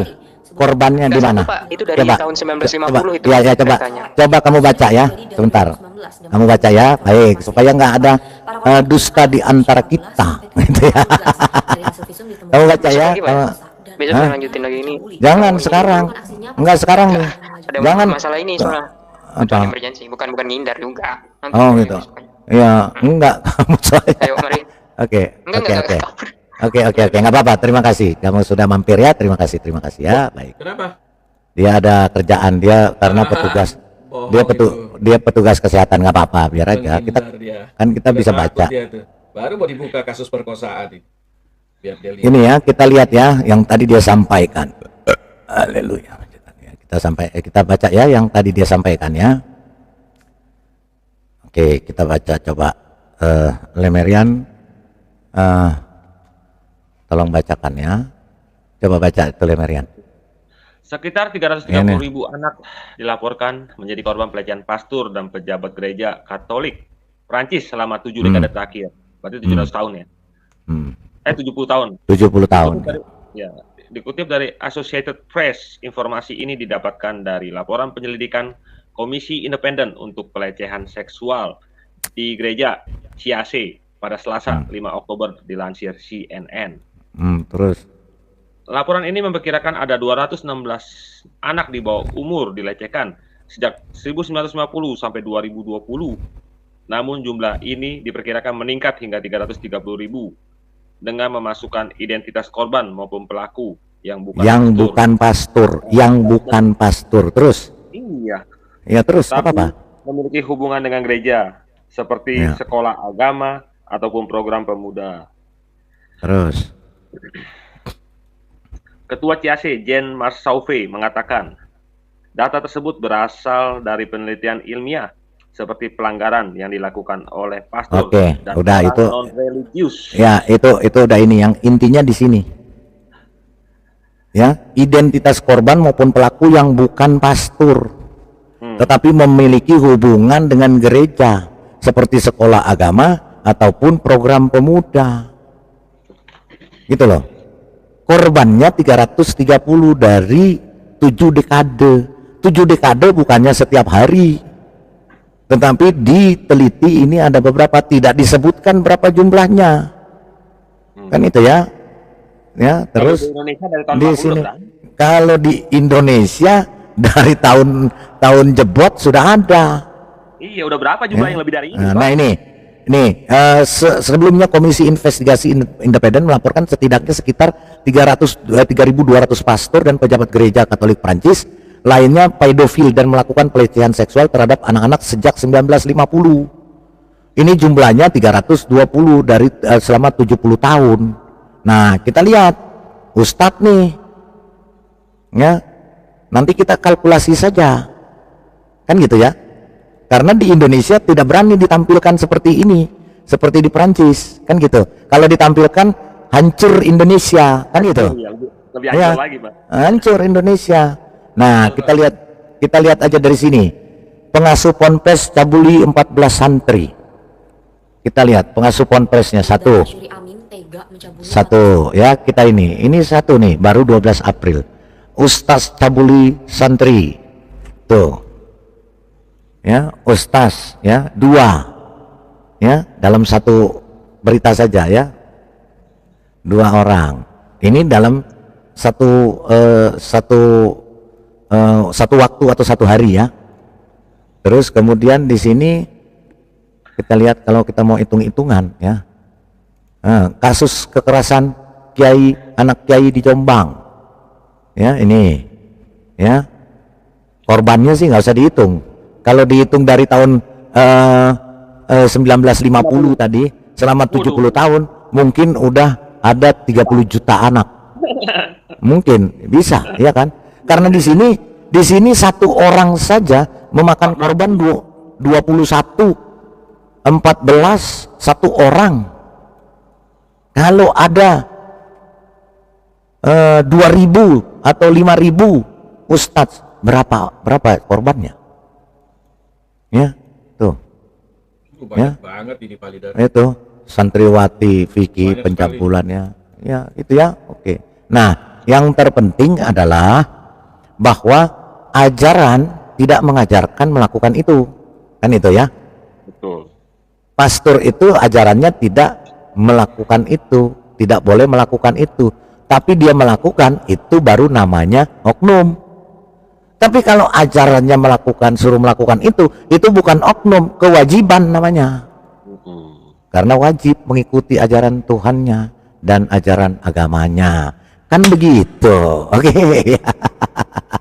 Speaker 4: Korbannya di mana?
Speaker 11: Pak, itu dari tahun 1950 itu.
Speaker 4: Ya, coba.
Speaker 11: datanya.
Speaker 4: Coba kamu baca ya. Sebentar. Kamu baca ya. Baik, supaya enggak ada dusta di antara kita. Gitu ya. Kamu baca ya.
Speaker 11: Lagi, Pak. Besok
Speaker 4: Hah?
Speaker 11: saya lanjutin lagi ini.
Speaker 4: Jangan sekarang. Enggak sekarang nih.
Speaker 11: Ada
Speaker 4: Jangan.
Speaker 11: masalah ini soalnya.
Speaker 4: Apa?
Speaker 11: Bukan emergency, bukan ngindar juga. Nanti
Speaker 4: Oh
Speaker 11: saya
Speaker 4: gitu.
Speaker 11: besok aja.
Speaker 4: Ya, enggak kamu soalnya.
Speaker 11: Ayo mari.
Speaker 4: Oke,
Speaker 11: Enggak,
Speaker 4: oke. Oke, enggak apa-apa. Terima kasih. Kamu sudah mampir ya. Terima kasih ya. Baik.
Speaker 10: Kenapa?
Speaker 4: Dia ada kerjaan dia karena petugas. Dia petugas kesehatan, nggak apa-apa. Biar aja. Kita
Speaker 10: Menghindar dia.
Speaker 4: kan kita
Speaker 10: Udah
Speaker 4: bisa
Speaker 10: takut
Speaker 4: baca.
Speaker 10: dia tuh. Baru mau dibuka kasus perkosaan ini. Biar dia lihat.
Speaker 4: Ini ya, kita lihat ya yang tadi dia sampaikan. Haleluya. Kita baca ya yang tadi dia sampaikan ya. Oke, kita baca coba Lemerian, tolong bacakan ya. Coba baca itu Lemerian.
Speaker 9: Sekitar 330.000 anak dilaporkan menjadi korban pelecehan pastor dan pejabat gereja Katolik Prancis selama 7 dekade terakhir. Berarti 700 tahun ya. 70 tahun.
Speaker 4: 70 tahun.
Speaker 9: Dikutip dari Associated Press, informasi ini didapatkan dari laporan penyelidikan Komisi Independen untuk Pelecehan Seksual di Gereja CAC pada Selasa 5 Oktober dilansir CNN.
Speaker 4: Terus.
Speaker 9: Laporan ini memperkirakan ada 216 anak di bawah umur dilecehkan sejak 1950 sampai 2020. Namun jumlah ini diperkirakan meningkat hingga 330.000 dengan memasukkan identitas korban maupun pelaku yang bukan
Speaker 4: pastor. Terus.
Speaker 9: Iya.
Speaker 4: Ya terus
Speaker 9: Tapi
Speaker 4: apa?
Speaker 9: memiliki hubungan dengan gereja seperti sekolah agama ataupun program pemuda.
Speaker 4: Terus.
Speaker 9: Ketua CAC Jean Marsauve mengatakan data tersebut berasal dari penelitian ilmiah seperti pelanggaran yang dilakukan oleh pastor dan
Speaker 4: udah
Speaker 9: orang
Speaker 4: itu.
Speaker 9: non-religius.
Speaker 4: Ya, itu udah ini yang intinya di sini. Ya, identitas korban maupun pelaku yang bukan pastor. Tetapi memiliki hubungan dengan gereja seperti sekolah agama ataupun program pemuda. Gitu loh. Korbannya 330 dari 7 dekade. 7 dekade bukannya setiap hari, tetapi diteliti ini ada beberapa, tidak disebutkan berapa jumlahnya, kan itu ya. Ya, terus
Speaker 9: Kalau di Indonesia dari tahun
Speaker 4: di
Speaker 9: 40
Speaker 4: sini,
Speaker 9: berapa?
Speaker 4: kalau di Indonesia dari tahun jebot sudah ada.
Speaker 9: Iya, udah berapa jumlah
Speaker 4: Ya.
Speaker 9: yang lebih dari ini?
Speaker 4: Nah,
Speaker 9: Pak?
Speaker 4: nah ini sebelumnya Komisi Investigasi Independen melaporkan setidaknya sekitar 3.200 pastor dan pejabat gereja Katolik Prancis lainnya pedofil dan melakukan pelecehan seksual terhadap anak-anak sejak 1950. Ini jumlahnya 320 dari selama 70 tahun. Nah, kita lihat Ustadz nih, ya, nanti kita kalkulasi saja, kan gitu ya. Karena di Indonesia tidak berani ditampilkan seperti ini, seperti di Prancis, kan gitu. Kalau ditampilkan hancur Indonesia, kan gitu.
Speaker 9: Iya, lebih
Speaker 4: Ya,
Speaker 9: hancur lagi, Pak.
Speaker 4: hancur Indonesia. Nah, kita lihat aja dari sini. Pengasuh Ponpes cabuli 14 santri. Kita lihat pengasuh Ponpesnya satu. Satu ya, kita ini satu nih, baru 12 April. Ustaz cabuli santri. Tuh. Ya, ustaz ya, 2. Ya, dalam satu berita saja ya. 2 orang. Ini dalam satu waktu atau satu hari ya. Terus kemudian di sini kita lihat kalau kita mau hitung-hitungan ya. Kasus kekerasan anak kiai di Jombang. Ya, ini. Ya. Korbannya sih nggak usah dihitung. Kalau dihitung dari tahun 1950 tadi selama 70 tahun mungkin udah ada 30 juta anak. Mungkin bisa, ya kan? Karena di sini satu orang saja memakan korban 21, 14, satu orang. Kalau ada 2.000 atau 5.000 ustadz, berapa korbannya? Ya, tuh.
Speaker 10: Banyak banget ini Palidara.
Speaker 4: Itu santriwati Vicky pencabulannya. Ya, itu ya. Oke. Nah, yang terpenting adalah bahwa ajaran tidak mengajarkan melakukan itu. Kan itu ya.
Speaker 9: Betul.
Speaker 4: Pastor itu ajarannya tidak melakukan itu, tidak boleh melakukan itu. Tapi dia melakukan, itu baru namanya oknum. Tapi kalau ajarannya suruh melakukan itu bukan oknum, kewajiban namanya. Karena wajib mengikuti ajaran Tuhannya dan ajaran agamanya. Kan begitu. Oke.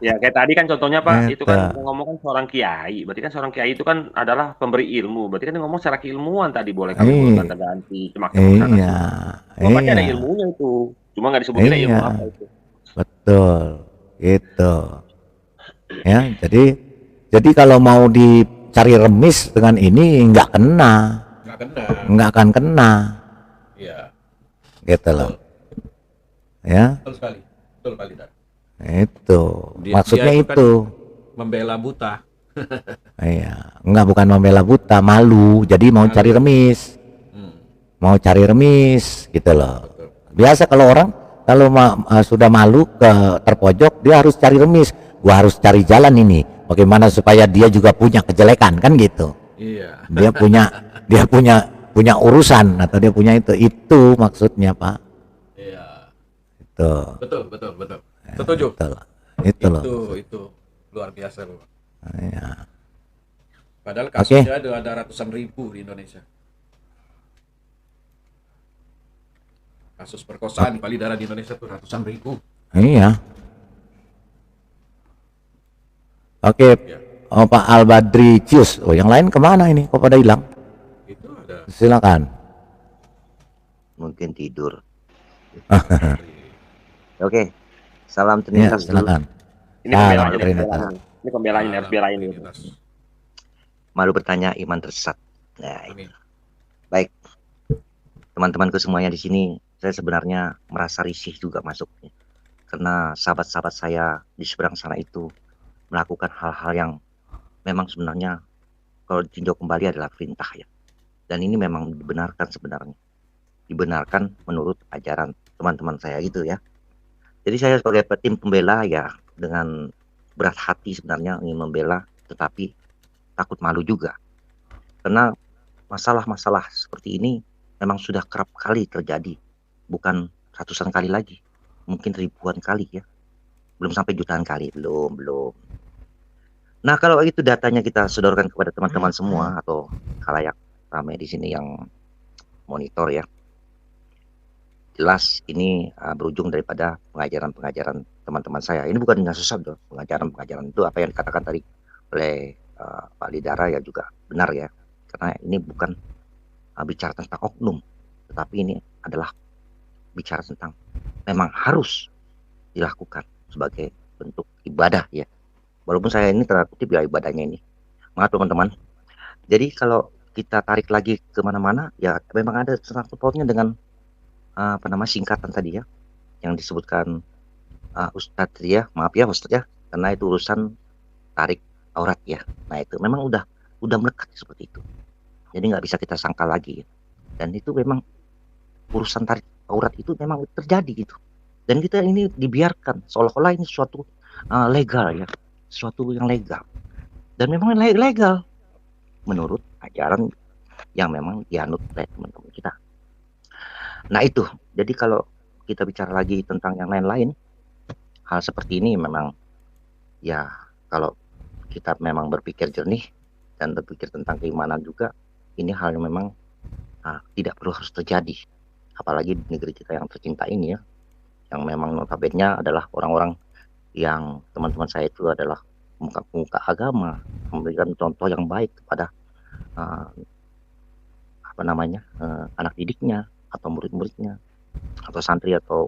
Speaker 9: Ya, kayak tadi kan contohnya Pak, itu kan
Speaker 4: Gitu.
Speaker 9: ngomong kan seorang kiai. Berarti kan seorang kiai itu kan adalah pemberi ilmu. Berarti kan dia ngomong secara keilmuan tadi, boleh kami ganti cemak-cemak sana.
Speaker 4: Iya.
Speaker 9: Pasti ada
Speaker 4: Iya.
Speaker 9: ilmunya itu. Cuma nggak disebutin ilmu
Speaker 4: Iya.
Speaker 9: apa itu.
Speaker 4: Betul. Gitu. Ya, jadi kalau mau dicari remis dengan ini nggak
Speaker 10: Nggak
Speaker 4: akan kena,
Speaker 10: Iya.
Speaker 4: gitu loh. Ya,
Speaker 10: Betul sekali. Betul Palidara.
Speaker 4: itu maksudnya
Speaker 10: Dia kan
Speaker 4: itu.
Speaker 10: membela buta.
Speaker 4: Iya, bukan membela buta, malu. Jadi mau cari remis, gitu loh. Biasa kalau orang sudah malu terpojok, dia harus cari remis. Gua harus cari jalan ini, bagaimana supaya dia juga punya kejelekan, kan gitu.
Speaker 10: Iya.
Speaker 4: Dia punya urusan atau dia punya itu maksudnya Pak.
Speaker 10: Iya.
Speaker 4: Itu.
Speaker 10: Betul. Setuju.
Speaker 4: Itu loh.
Speaker 10: Itu luar biasa loh.
Speaker 4: Iya.
Speaker 10: Padahal kasusnya ada ratusan ribu di Indonesia. Kasus perkosaan di Palidara di Indonesia tuh ratusan ribu.
Speaker 4: Iya. Oke. Oh, Pak Albadri Cius. Oh, yang lain kemana ini? Kok pada hilang?
Speaker 10: Itu ada.
Speaker 4: Silakan.
Speaker 12: Mungkin tidur. Oke. Salam
Speaker 4: Ya,
Speaker 12: Trinitas dulu.
Speaker 4: silakan.
Speaker 9: Ini
Speaker 4: Salam
Speaker 9: pembelanya,
Speaker 4: Trinitas.
Speaker 9: ini pembelanya harus belain gitu.
Speaker 12: Malu bertanya, iman tersesat. Nah, itu. Baik. Teman-temanku semuanya di sini, saya sebenarnya merasa risih juga masuknya. Karena sahabat-sahabat saya di seberang sana itu melakukan hal-hal yang memang sebenarnya kalau ditinjau kembali adalah perintah ya. Dan ini memang dibenarkan sebenarnya. Dibenarkan menurut ajaran teman-teman saya gitu ya. Jadi saya sebagai tim pembela ya dengan berat hati sebenarnya ingin membela, tetapi takut malu juga. Karena masalah-masalah seperti ini memang sudah kerap kali terjadi, bukan ratusan kali lagi, mungkin ribuan kali ya, belum sampai jutaan kali, belum. Nah kalau itu datanya kita sodorkan kepada teman-teman semua atau khalayak ramai di sini yang monitor ya, jelas ini berujung daripada pengajaran-pengajaran teman-teman saya. Ini bukan dengan sesat loh, pengajaran-pengajaran itu apa yang dikatakan tadi oleh Pak Lidara ya juga benar ya, karena ini bukan bicara tentang oknum, tetapi ini adalah bicara tentang memang harus dilakukan sebagai bentuk ibadah ya. Walaupun saya ini tanda kutip ya ibadahnya ini. Maaf teman-teman. Jadi kalau kita tarik lagi kemana-mana ya memang ada sangkut pautnya dengan singkatan tadi ya yang disebutkan Ustadz ya, maaf ya Ustadz ya, karena itu urusan tarik aurat ya. Nah itu memang udah melekat seperti itu. Jadi nggak bisa kita sangka lagi ya. Dan itu memang urusan tarik aurat itu memang terjadi gitu. Dan kita ini dibiarkan seolah-olah ini suatu legal ya, sesuatu yang legal. Dan memang legal menurut ajaran yang memang dianut oleh teman-teman kita. Nah itu, jadi kalau kita bicara lagi tentang yang lain-lain, hal seperti ini memang ya kalau kita memang berpikir jernih dan berpikir tentang keimanan juga, ini hal yang memang tidak perlu harus terjadi. Apalagi di negeri kita yang tercinta ini ya, yang memang notabene adalah orang-orang yang teman-teman saya itu adalah pemuka agama, memberikan contoh yang baik kepada anak didiknya atau murid-muridnya atau santri atau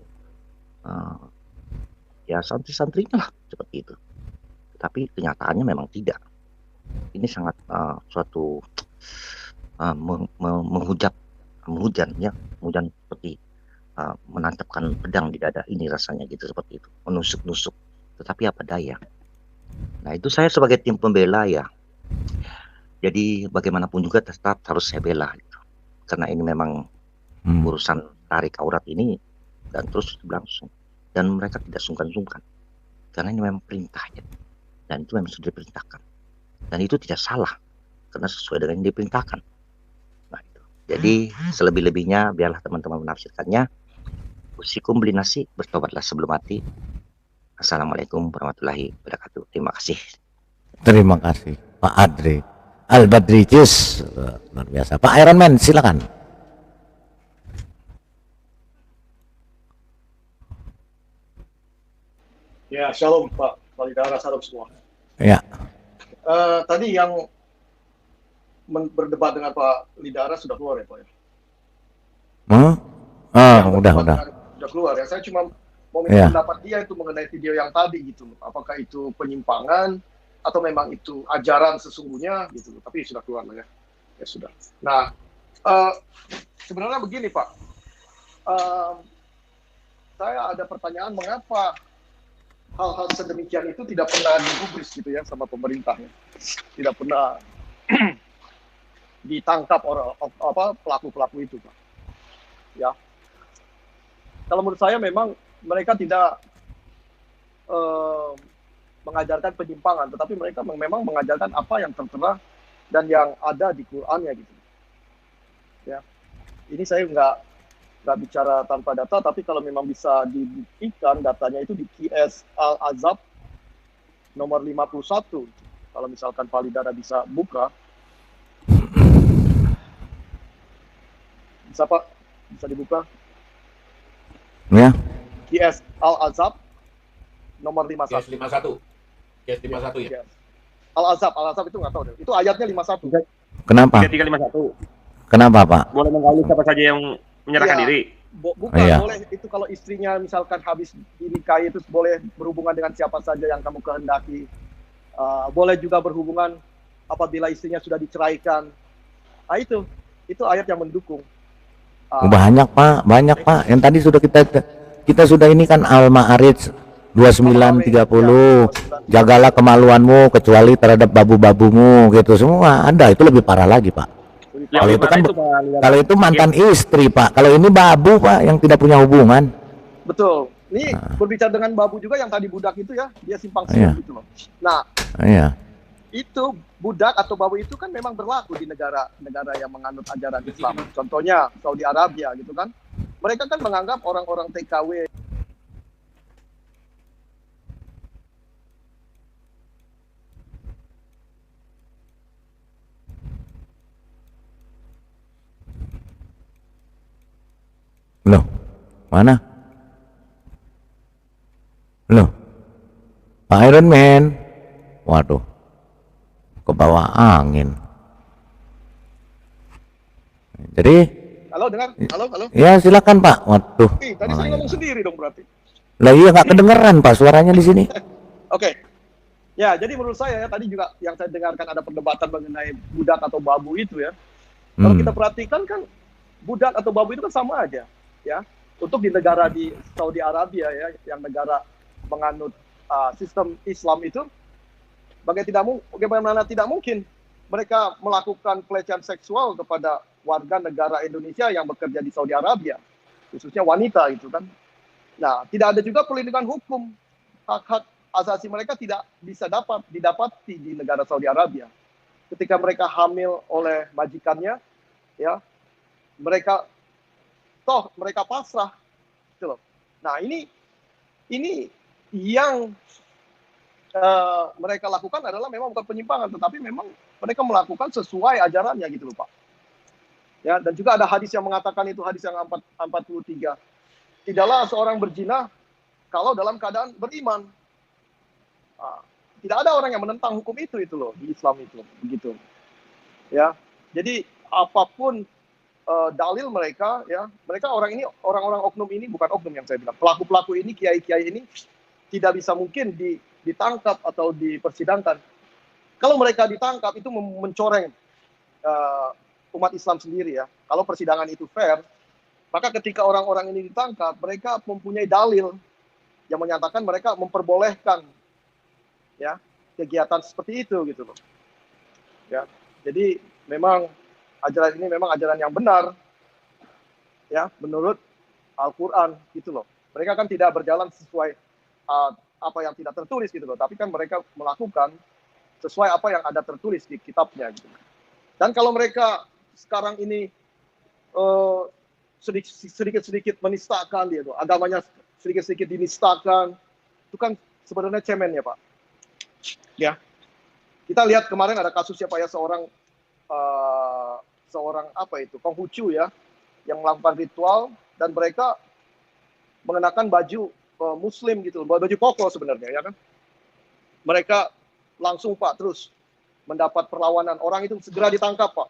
Speaker 12: ya santri-santrinya lah seperti itu. Tapi kenyataannya memang tidak. Ini sangat suatu menghujan seperti menancapkan pedang di dada ini rasanya gitu, seperti itu, menusuk-nusuk. Tetapi apa daya. Nah itu saya sebagai tim pembela ya, jadi bagaimanapun juga tetap harus saya bela gitu. Karena ini memang urusan tarik aurat ini dan terus berlangsung, dan mereka tidak sungkan-sungkan karena ini memang perintah ya. Dan itu memang sudah diperintahkan, dan itu tidak salah karena sesuai dengan yang diperintahkan. Nah itu, jadi selebih-lebihnya biarlah teman-teman menafsirkannya. Usikum beli nasi, bertobatlah sebelum mati. Assalamualaikum warahmatullahi wabarakatuh. Terima kasih.
Speaker 4: Terima kasih Pak Adri Al-Badrijis, luar biasa. Pak Iron Man silakan.
Speaker 13: Ya, shalom Pak Lidara, shalom semua.
Speaker 4: Ya.
Speaker 13: Tadi yang berdebat dengan Pak Lidara sudah keluar ya Pak ya?
Speaker 4: Udah.
Speaker 13: Sudah keluar ya. Saya cuma mau minta pendapat dia itu mengenai video yang tadi gitu. Apakah itu penyimpangan atau memang itu ajaran sesungguhnya gitu. Tapi sudah keluar lah ya. Ya sudah. Nah, sebenarnya begini Pak. Saya ada pertanyaan mengapa hal-hal sedemikian itu tidak pernah digubris gitu ya sama pemerintahnya. Tidak pernah ditangkap pelaku-pelaku itu Pak. Ya. Kalau menurut saya memang mereka tidak mengajarkan penyimpangan, tetapi mereka memang mengajarkan apa yang tertera dan yang ada di Qurannya gitu. Ya, ini saya nggak bicara tanpa data, tapi kalau memang bisa dibuktikan datanya itu di QS Al-Azab nomor 51. Kalau misalkan Pak Lidara bisa buka, bisa Pak, bisa dibuka.
Speaker 4: Ya.
Speaker 13: QS Al-Azab nomor 51.
Speaker 10: QS 51. QS 51 ya.
Speaker 13: Al-Azab itu nggak tahu deh. Itu ayatnya 51.
Speaker 4: Kenapa?
Speaker 9: 351.
Speaker 4: Kenapa Pak?
Speaker 9: Boleh menggali siapa saja yang menyerahkan diri.
Speaker 13: Bukan boleh itu kalau istrinya misalkan habis dinikahi itu boleh berhubungan dengan siapa saja yang kamu kehendaki. Boleh juga berhubungan apabila istrinya sudah diceraikan. Nah itu ayat yang mendukung.
Speaker 4: Banyak Pak. Yang tadi sudah kita sudah ini kan Al-Ma'arij 29:30. Jagalah kemaluanmu kecuali terhadap babu-babumu gitu, semua ada. Itu lebih parah lagi Pak. Kalau itu kan kalau itu mantan istri Pak. Kalau ini babu Pak yang tidak punya hubungan.
Speaker 13: Betul. Ini berbicara dengan babu juga yang tadi budak itu ya, dia simpang
Speaker 4: Iya.
Speaker 13: siur gitu loh. Nah,
Speaker 4: Iya.
Speaker 13: itu budak atau babu itu kan memang berlaku di negara-negara yang menganut ajaran Islam. Contohnya Saudi Arabia gitu kan. Mereka kan menganggap orang-orang TKW
Speaker 4: Loh, mana? Loh, Pak Iron Man. Waduh, ke bawah angin. Jadi,
Speaker 13: Halo, dengar? Halo, halo.
Speaker 4: ya silakan Pak. Waduh.
Speaker 13: Tadi saya ngomong sendiri dong berarti.
Speaker 4: Lah iya nggak kedengeran Pak suaranya di sini.
Speaker 13: Oke. Ya, jadi menurut saya ya tadi juga yang saya dengarkan ada perdebatan mengenai budak atau babu itu ya. Kalau kita perhatikan kan budak atau babu itu kan sama aja ya. Untuk di negara di Saudi Arabia ya, yang negara menganut sistem Islam itu, bagaimana tidak mungkin mereka melakukan pelecehan seksual kepada warga negara Indonesia yang bekerja di Saudi Arabia, khususnya wanita gitu kan. Nah, tidak ada juga perlindungan hukum. Hak-hak asasi mereka tidak bisa didapati di negara Saudi Arabia. Ketika mereka hamil oleh majikannya, ya, mereka pasrah, gitu loh. Nah, ini yang mereka lakukan adalah memang bukan penyimpangan, tetapi memang mereka melakukan sesuai ajarannya gitu loh Pak. Ya, dan juga ada hadis yang mengatakan itu, hadis yang 43. Tidaklah seorang berzina kalau dalam keadaan beriman. Tidak ada orang yang menentang hukum itu loh di Islam itu, begitu. Ya, jadi apapun dalil mereka, ya, mereka orang-orang oknum ini bukan oknum yang saya bilang. Pelaku-pelaku ini, kiai-kiai ini tidak bisa mungkin ditangkap atau dipersidangkan. Kalau mereka ditangkap itu mencoreng umat Islam sendiri ya. Kalau persidangan itu fair, maka ketika orang-orang ini ditangkap, mereka mempunyai dalil yang menyatakan mereka memperbolehkan ya kegiatan seperti itu gitu loh. Ya, jadi memang ajaran ini memang ajaran yang benar ya menurut Al-Qur'an gitu loh. Mereka kan tidak berjalan sesuai apa yang tidak tertulis gitu loh, tapi kan mereka melakukan sesuai apa yang ada tertulis di kitabnya gitu. Dan kalau mereka sekarang ini sedikit-sedikit menistakan dia tuh, agamanya sedikit-sedikit dinistakan, itu kan sebenarnya cemen ya Pak. Ya, kita lihat kemarin ada kasusnya Pak ya, seorang apa itu, Konghucu ya, yang melakukan ritual dan mereka mengenakan baju Muslim gitu, baju koko sebenarnya ya kan. Mereka langsung Pak terus mendapat perlawanan, orang itu segera ditangkap Pak.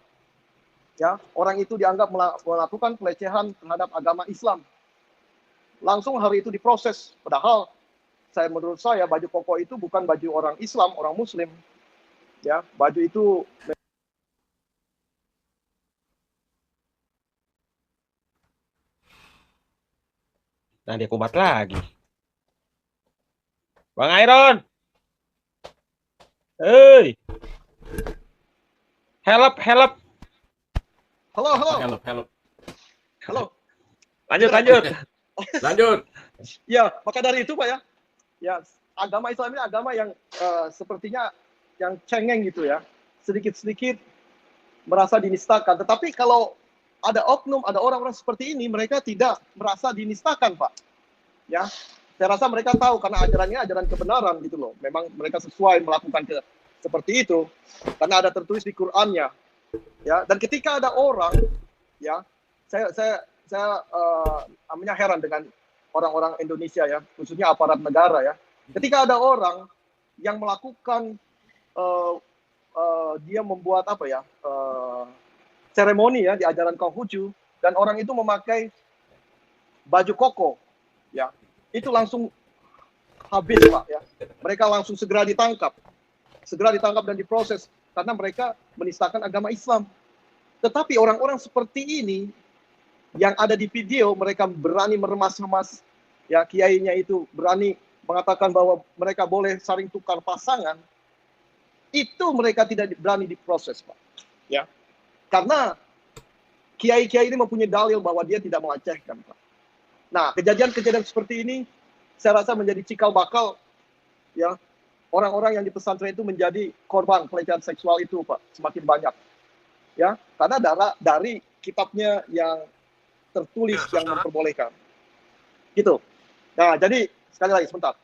Speaker 13: Ya, orang itu dianggap melakukan pelecehan terhadap agama Islam. Langsung hari itu diproses, padahal menurut saya baju koko itu bukan baju orang Islam, orang Muslim. Ya, baju itu
Speaker 9: Nah, dia kumat lagi. Bang Iron. Hei. Help.
Speaker 13: Halo.
Speaker 9: Lanjut.
Speaker 10: Lanjut.
Speaker 13: Ya, maka dari itu Pak ya. Ya, agama Islam ini agama yang sepertinya yang cengeng gitu ya. Sedikit-sedikit merasa dinistakan. Tetapi kalau ada oknum, ada orang-orang seperti ini, mereka tidak merasa dinistakan, Pak. Ya, saya rasa mereka tahu karena ajarannya ajaran kebenaran gitu loh. Memang mereka sesuai melakukan seperti itu karena ada tertulis di Qur'annya. Ya, dan ketika ada orang, ya, saya namanya heran dengan orang-orang Indonesia ya, khususnya aparat negara ya. Ketika ada orang yang melakukan dia membuat apa ya? Seremoni ya di ajaran Konghucu dan orang itu memakai baju koko ya, itu langsung habis Pak ya, mereka langsung segera ditangkap dan diproses karena mereka menistakan agama Islam. Tetapi orang-orang seperti ini yang ada di video, mereka berani meremas-remas ya, kiainya itu berani mengatakan bahwa mereka boleh saling tukar pasangan, itu mereka tidak berani diproses Pak ya. Karena kiai-kiai ini mempunyai dalil bahwa dia tidak melecehkan, Pak. Nah, kejadian-kejadian seperti ini saya rasa menjadi cikal bakal ya orang-orang yang di pesantren itu menjadi korban pelecehan seksual itu, Pak, semakin banyak. Ya, karena dari kitabnya yang tertulis yang memperbolehkan. Gitu. Nah, jadi sekali lagi sebentar.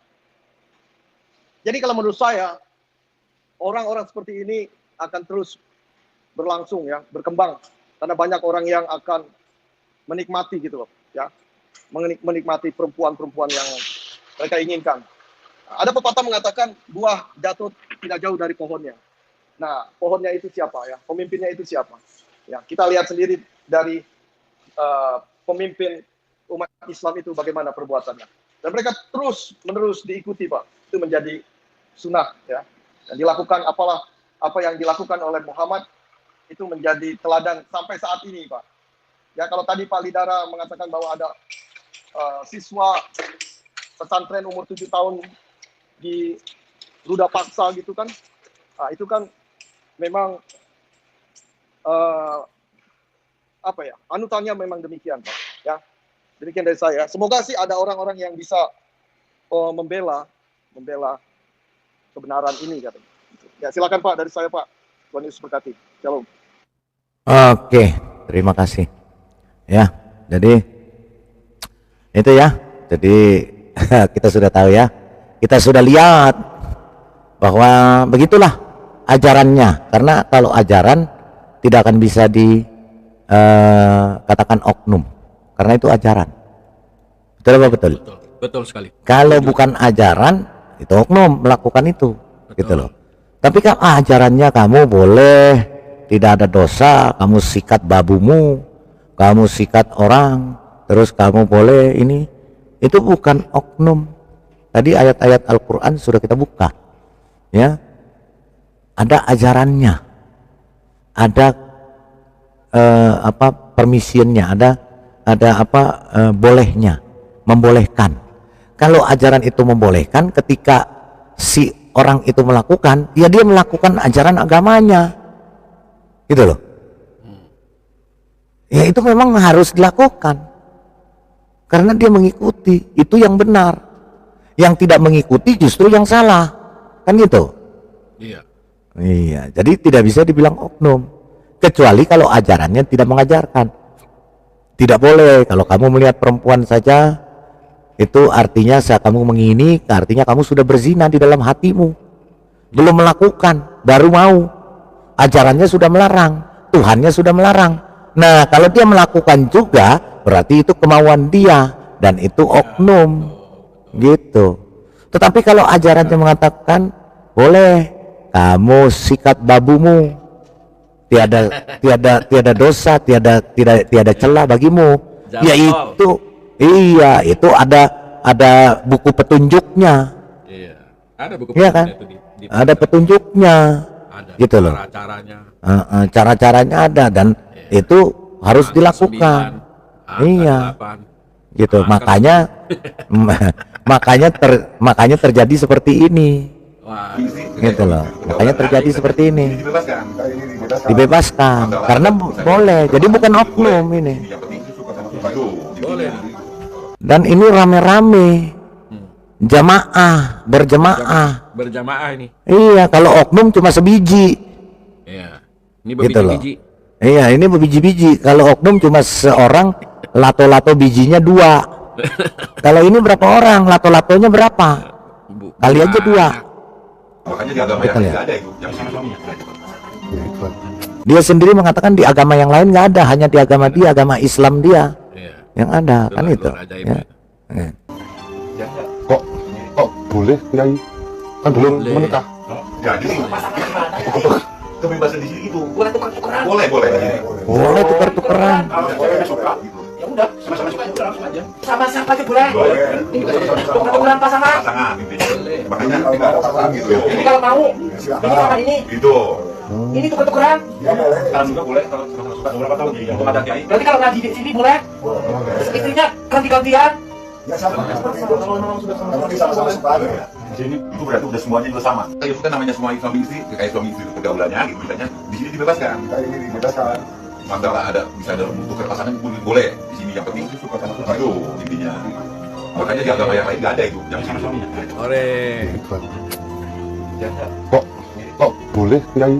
Speaker 13: Jadi kalau menurut saya orang-orang seperti ini akan terus berlangsung ya, berkembang karena banyak orang yang akan menikmati gitu loh, ya. Menikmati perempuan-perempuan yang mereka inginkan. Ada pepatah mengatakan buah jatuh tidak jauh dari pohonnya. Nah, pohonnya itu siapa ya? Pemimpinnya itu siapa? Ya, kita lihat sendiri dari pemimpin umat Islam itu bagaimana perbuatannya. Dan mereka terus-menerus diikuti, Pak. Itu menjadi sunnah ya. Dan dilakukan apa yang dilakukan oleh Muhammad itu menjadi teladan sampai saat ini, Pak. Ya, kalau tadi Pak Lidara mengatakan bahwa ada siswa pesantren umur 7 tahun di ruda paksa gitu kan. Nah, itu kan memang anutannya memang demikian, Pak. Ya, demikian dari saya. Semoga sih ada orang-orang yang bisa membela kebenaran ini, katanya. Ya, silakan Pak, dari saya Pak. Tuhan Yesus berkati. Shalom.
Speaker 4: Oke, terima kasih. Ya, jadi itu ya. Jadi kita sudah tahu ya. Kita sudah lihat bahwa begitulah ajarannya. Karena kalau ajaran tidak akan bisa dikatakan oknum. Karena itu ajaran. Betul apa betul?
Speaker 10: Betul sekali.
Speaker 4: Kalau bukan ajaran, itu oknum melakukan itu. Gitu loh. Tapi kan ajarannya kamu boleh, tidak ada dosa, kamu sikat babumu, kamu sikat orang, terus kamu boleh ini. Itu bukan oknum. Tadi ayat-ayat Al-Quran sudah kita buka. Ya, ada ajarannya, ada permisiannya, ada bolehnya, membolehkan. Kalau ajaran itu membolehkan, ketika si orang itu melakukan, ya dia melakukan ajaran agamanya, gitu loh. Ya itu memang harus dilakukan, karena dia mengikuti, itu yang benar. Yang tidak mengikuti justru yang salah, kan gitu.
Speaker 10: Iya.
Speaker 4: Iya, jadi tidak bisa dibilang oknum, kecuali kalau ajarannya tidak mengajarkan. Tidak boleh kalau kamu melihat perempuan saja, itu artinya saat kamu mengini, artinya kamu sudah berzina di dalam hatimu. Belum melakukan, baru mau. Ajarannya sudah melarang, Tuhannya sudah melarang. Nah, kalau dia melakukan juga, berarti itu kemauan dia, dan itu oknum. Gitu. Tetapi kalau ajarannya mengatakan boleh kamu sikat babumu, tiada dosa, tiada celah bagimu, yaitu iya, itu ada buku petunjuknya.
Speaker 10: Iya. Ada buku
Speaker 4: Iya kan? Ada petunjuknya.
Speaker 10: Ada
Speaker 4: gitu loh.
Speaker 10: Cara-caranya.
Speaker 4: Cara-caranya ada, dan itu harus dilakukan. Iya. Gitu. Makanya terjadi seperti ini.
Speaker 10: Wah,
Speaker 4: gitu loh. Makanya terjadi seperti ini. Dibebaskan karena boleh. Jadi bukan oknum ini.
Speaker 10: Boleh.
Speaker 4: Dan ini rame-rame. Jamaah,
Speaker 10: Berjamaah ini.
Speaker 4: Iya, kalau oknum cuma sebiji.
Speaker 10: Iya. Ini
Speaker 4: Gitu loh.
Speaker 10: berbiji-biji.
Speaker 4: Iya, ini berbiji-biji. Kalau oknum cuma seorang, lato-lato bijinya 2. Kalau ini berapa orang? Lato-latonya berapa? Kali aja 2.
Speaker 1: Makanya di agama yang
Speaker 4: Betul ya?
Speaker 1: nggak ada itu, yang suami-suaminya.
Speaker 4: Dia sendiri mengatakan di agama yang lain nggak ada, hanya di agama dia, agama Islam dia yang ada, kan itu. Ya.
Speaker 2: Kok boleh Kiai? Kan belum menikah.
Speaker 1: Jadi kebebasan di sini itu
Speaker 7: Boleh tukar-tukaran.
Speaker 1: boleh di sini.
Speaker 4: Boleh tukar-tukaran.
Speaker 7: Ya udah, sama-sama suka udah langsung aja. Sama-sama aja boleh.
Speaker 1: Boleh.
Speaker 7: Tukar-tukaran pasangan.
Speaker 1: Pasangan intinya. Makanya tidak ada pasangan gitu.
Speaker 7: Ini kalau mau, ini sama ini.
Speaker 1: Itu.
Speaker 7: Ini tukar-tukaran.
Speaker 1: Kalau suka boleh, kalau suka berapa tahun jadi yang ada Kiai?
Speaker 7: Berarti kalau ngaji di sini boleh. Istrinya ganti-gantian.
Speaker 1: Ya sama. Kalau sudah sama-sama. Di sini itu berarti udah semuanya juga sama. Itu kan namanya semua suami istri, kayak suami istri pergaulannya gitu misalnya. Di sini dibebaskan. Masalah bisa ada tukar pasangan pun boleh. Di sini yang penting suka sama suka itu intinya. Makanya di agama yang lain nggak ada itu, yang sama suaminya.
Speaker 2: Kok boleh Kiai?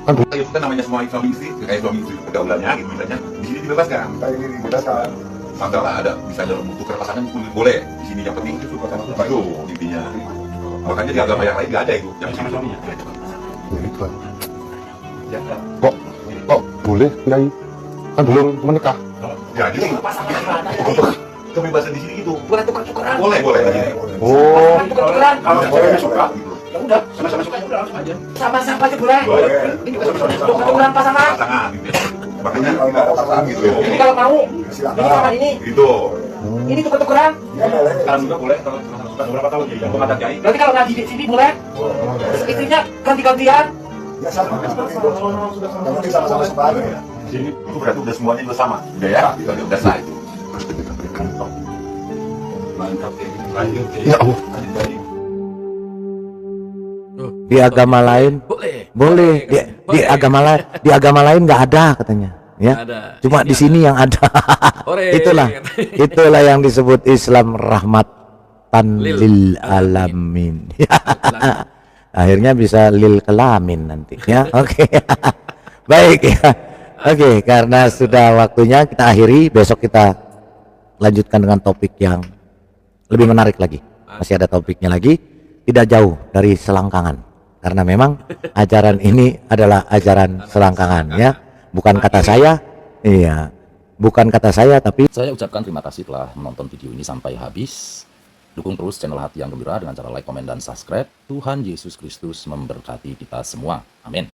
Speaker 2: Kan
Speaker 1: Ya kan namanya suami istri, kayak suami istri pergaulannya gitu misalnya. Di sini dibebaskan. Kayak ini dibebaskan. Masalah ada misalnya tukar pasangan pun boleh. Di sini yang penting itu intinya. Makanya di agama yang lain nggak ada itu, yang sama suaminya.
Speaker 2: Kok boleh Kiai? Kan belum menikah.
Speaker 1: Ya jadi kebebasan di sini itu.
Speaker 7: Boleh tukar-tukaran.
Speaker 1: Boleh di sini.
Speaker 2: Oh.
Speaker 7: Tukar-tukaran.
Speaker 1: Kalau ceweknya suka gitu.
Speaker 7: Ya udah, sama-sama suka ya udah langsung aja. Sama-sama aja boleh. Ini tukar-tukaran pasangan.
Speaker 1: Pasangan gitu. Makanya kita ada pasangan gitu.
Speaker 7: Ini kalau mau, ini sama ini.
Speaker 1: Itu.
Speaker 7: Ini tukar-tukaran.
Speaker 1: Sekarang juga boleh kalau sama-sama suka berapa tahun jadi pengadat kiai.
Speaker 7: Berarti kalau ngaji di sini boleh. Istrinya ganti-gantian.
Speaker 1: Ya sama seperti itu. Yang penting sama-sama suka. Di sini itu berarti udah semuanya juga sama. Udah ya, udah sah itu. Mantap lanjut.
Speaker 2: Ya Allah.
Speaker 4: Di agama lain boleh. Di agama lain nggak ada katanya. Ya, cuma di sini yang ada. Itulah yang disebut Islam rahmatan lil alamin. Akhirnya bisa lil kelamin nanti ya. Oke. Baik ya. Oke, karena sudah waktunya kita akhiri, besok kita lanjutkan dengan topik yang lebih menarik lagi. Masih ada topiknya lagi, tidak jauh dari selangkangan. Karena memang ajaran ini adalah ajaran selangkangan ya. Bukan kata saya, iya. Bukan kata saya tapi
Speaker 3: Saya ucapkan terima kasih telah menonton video ini sampai habis. Dukung terus channel Hati yang Gembira dengan cara like, komen, dan subscribe. Tuhan Yesus Kristus memberkati kita semua. Amin.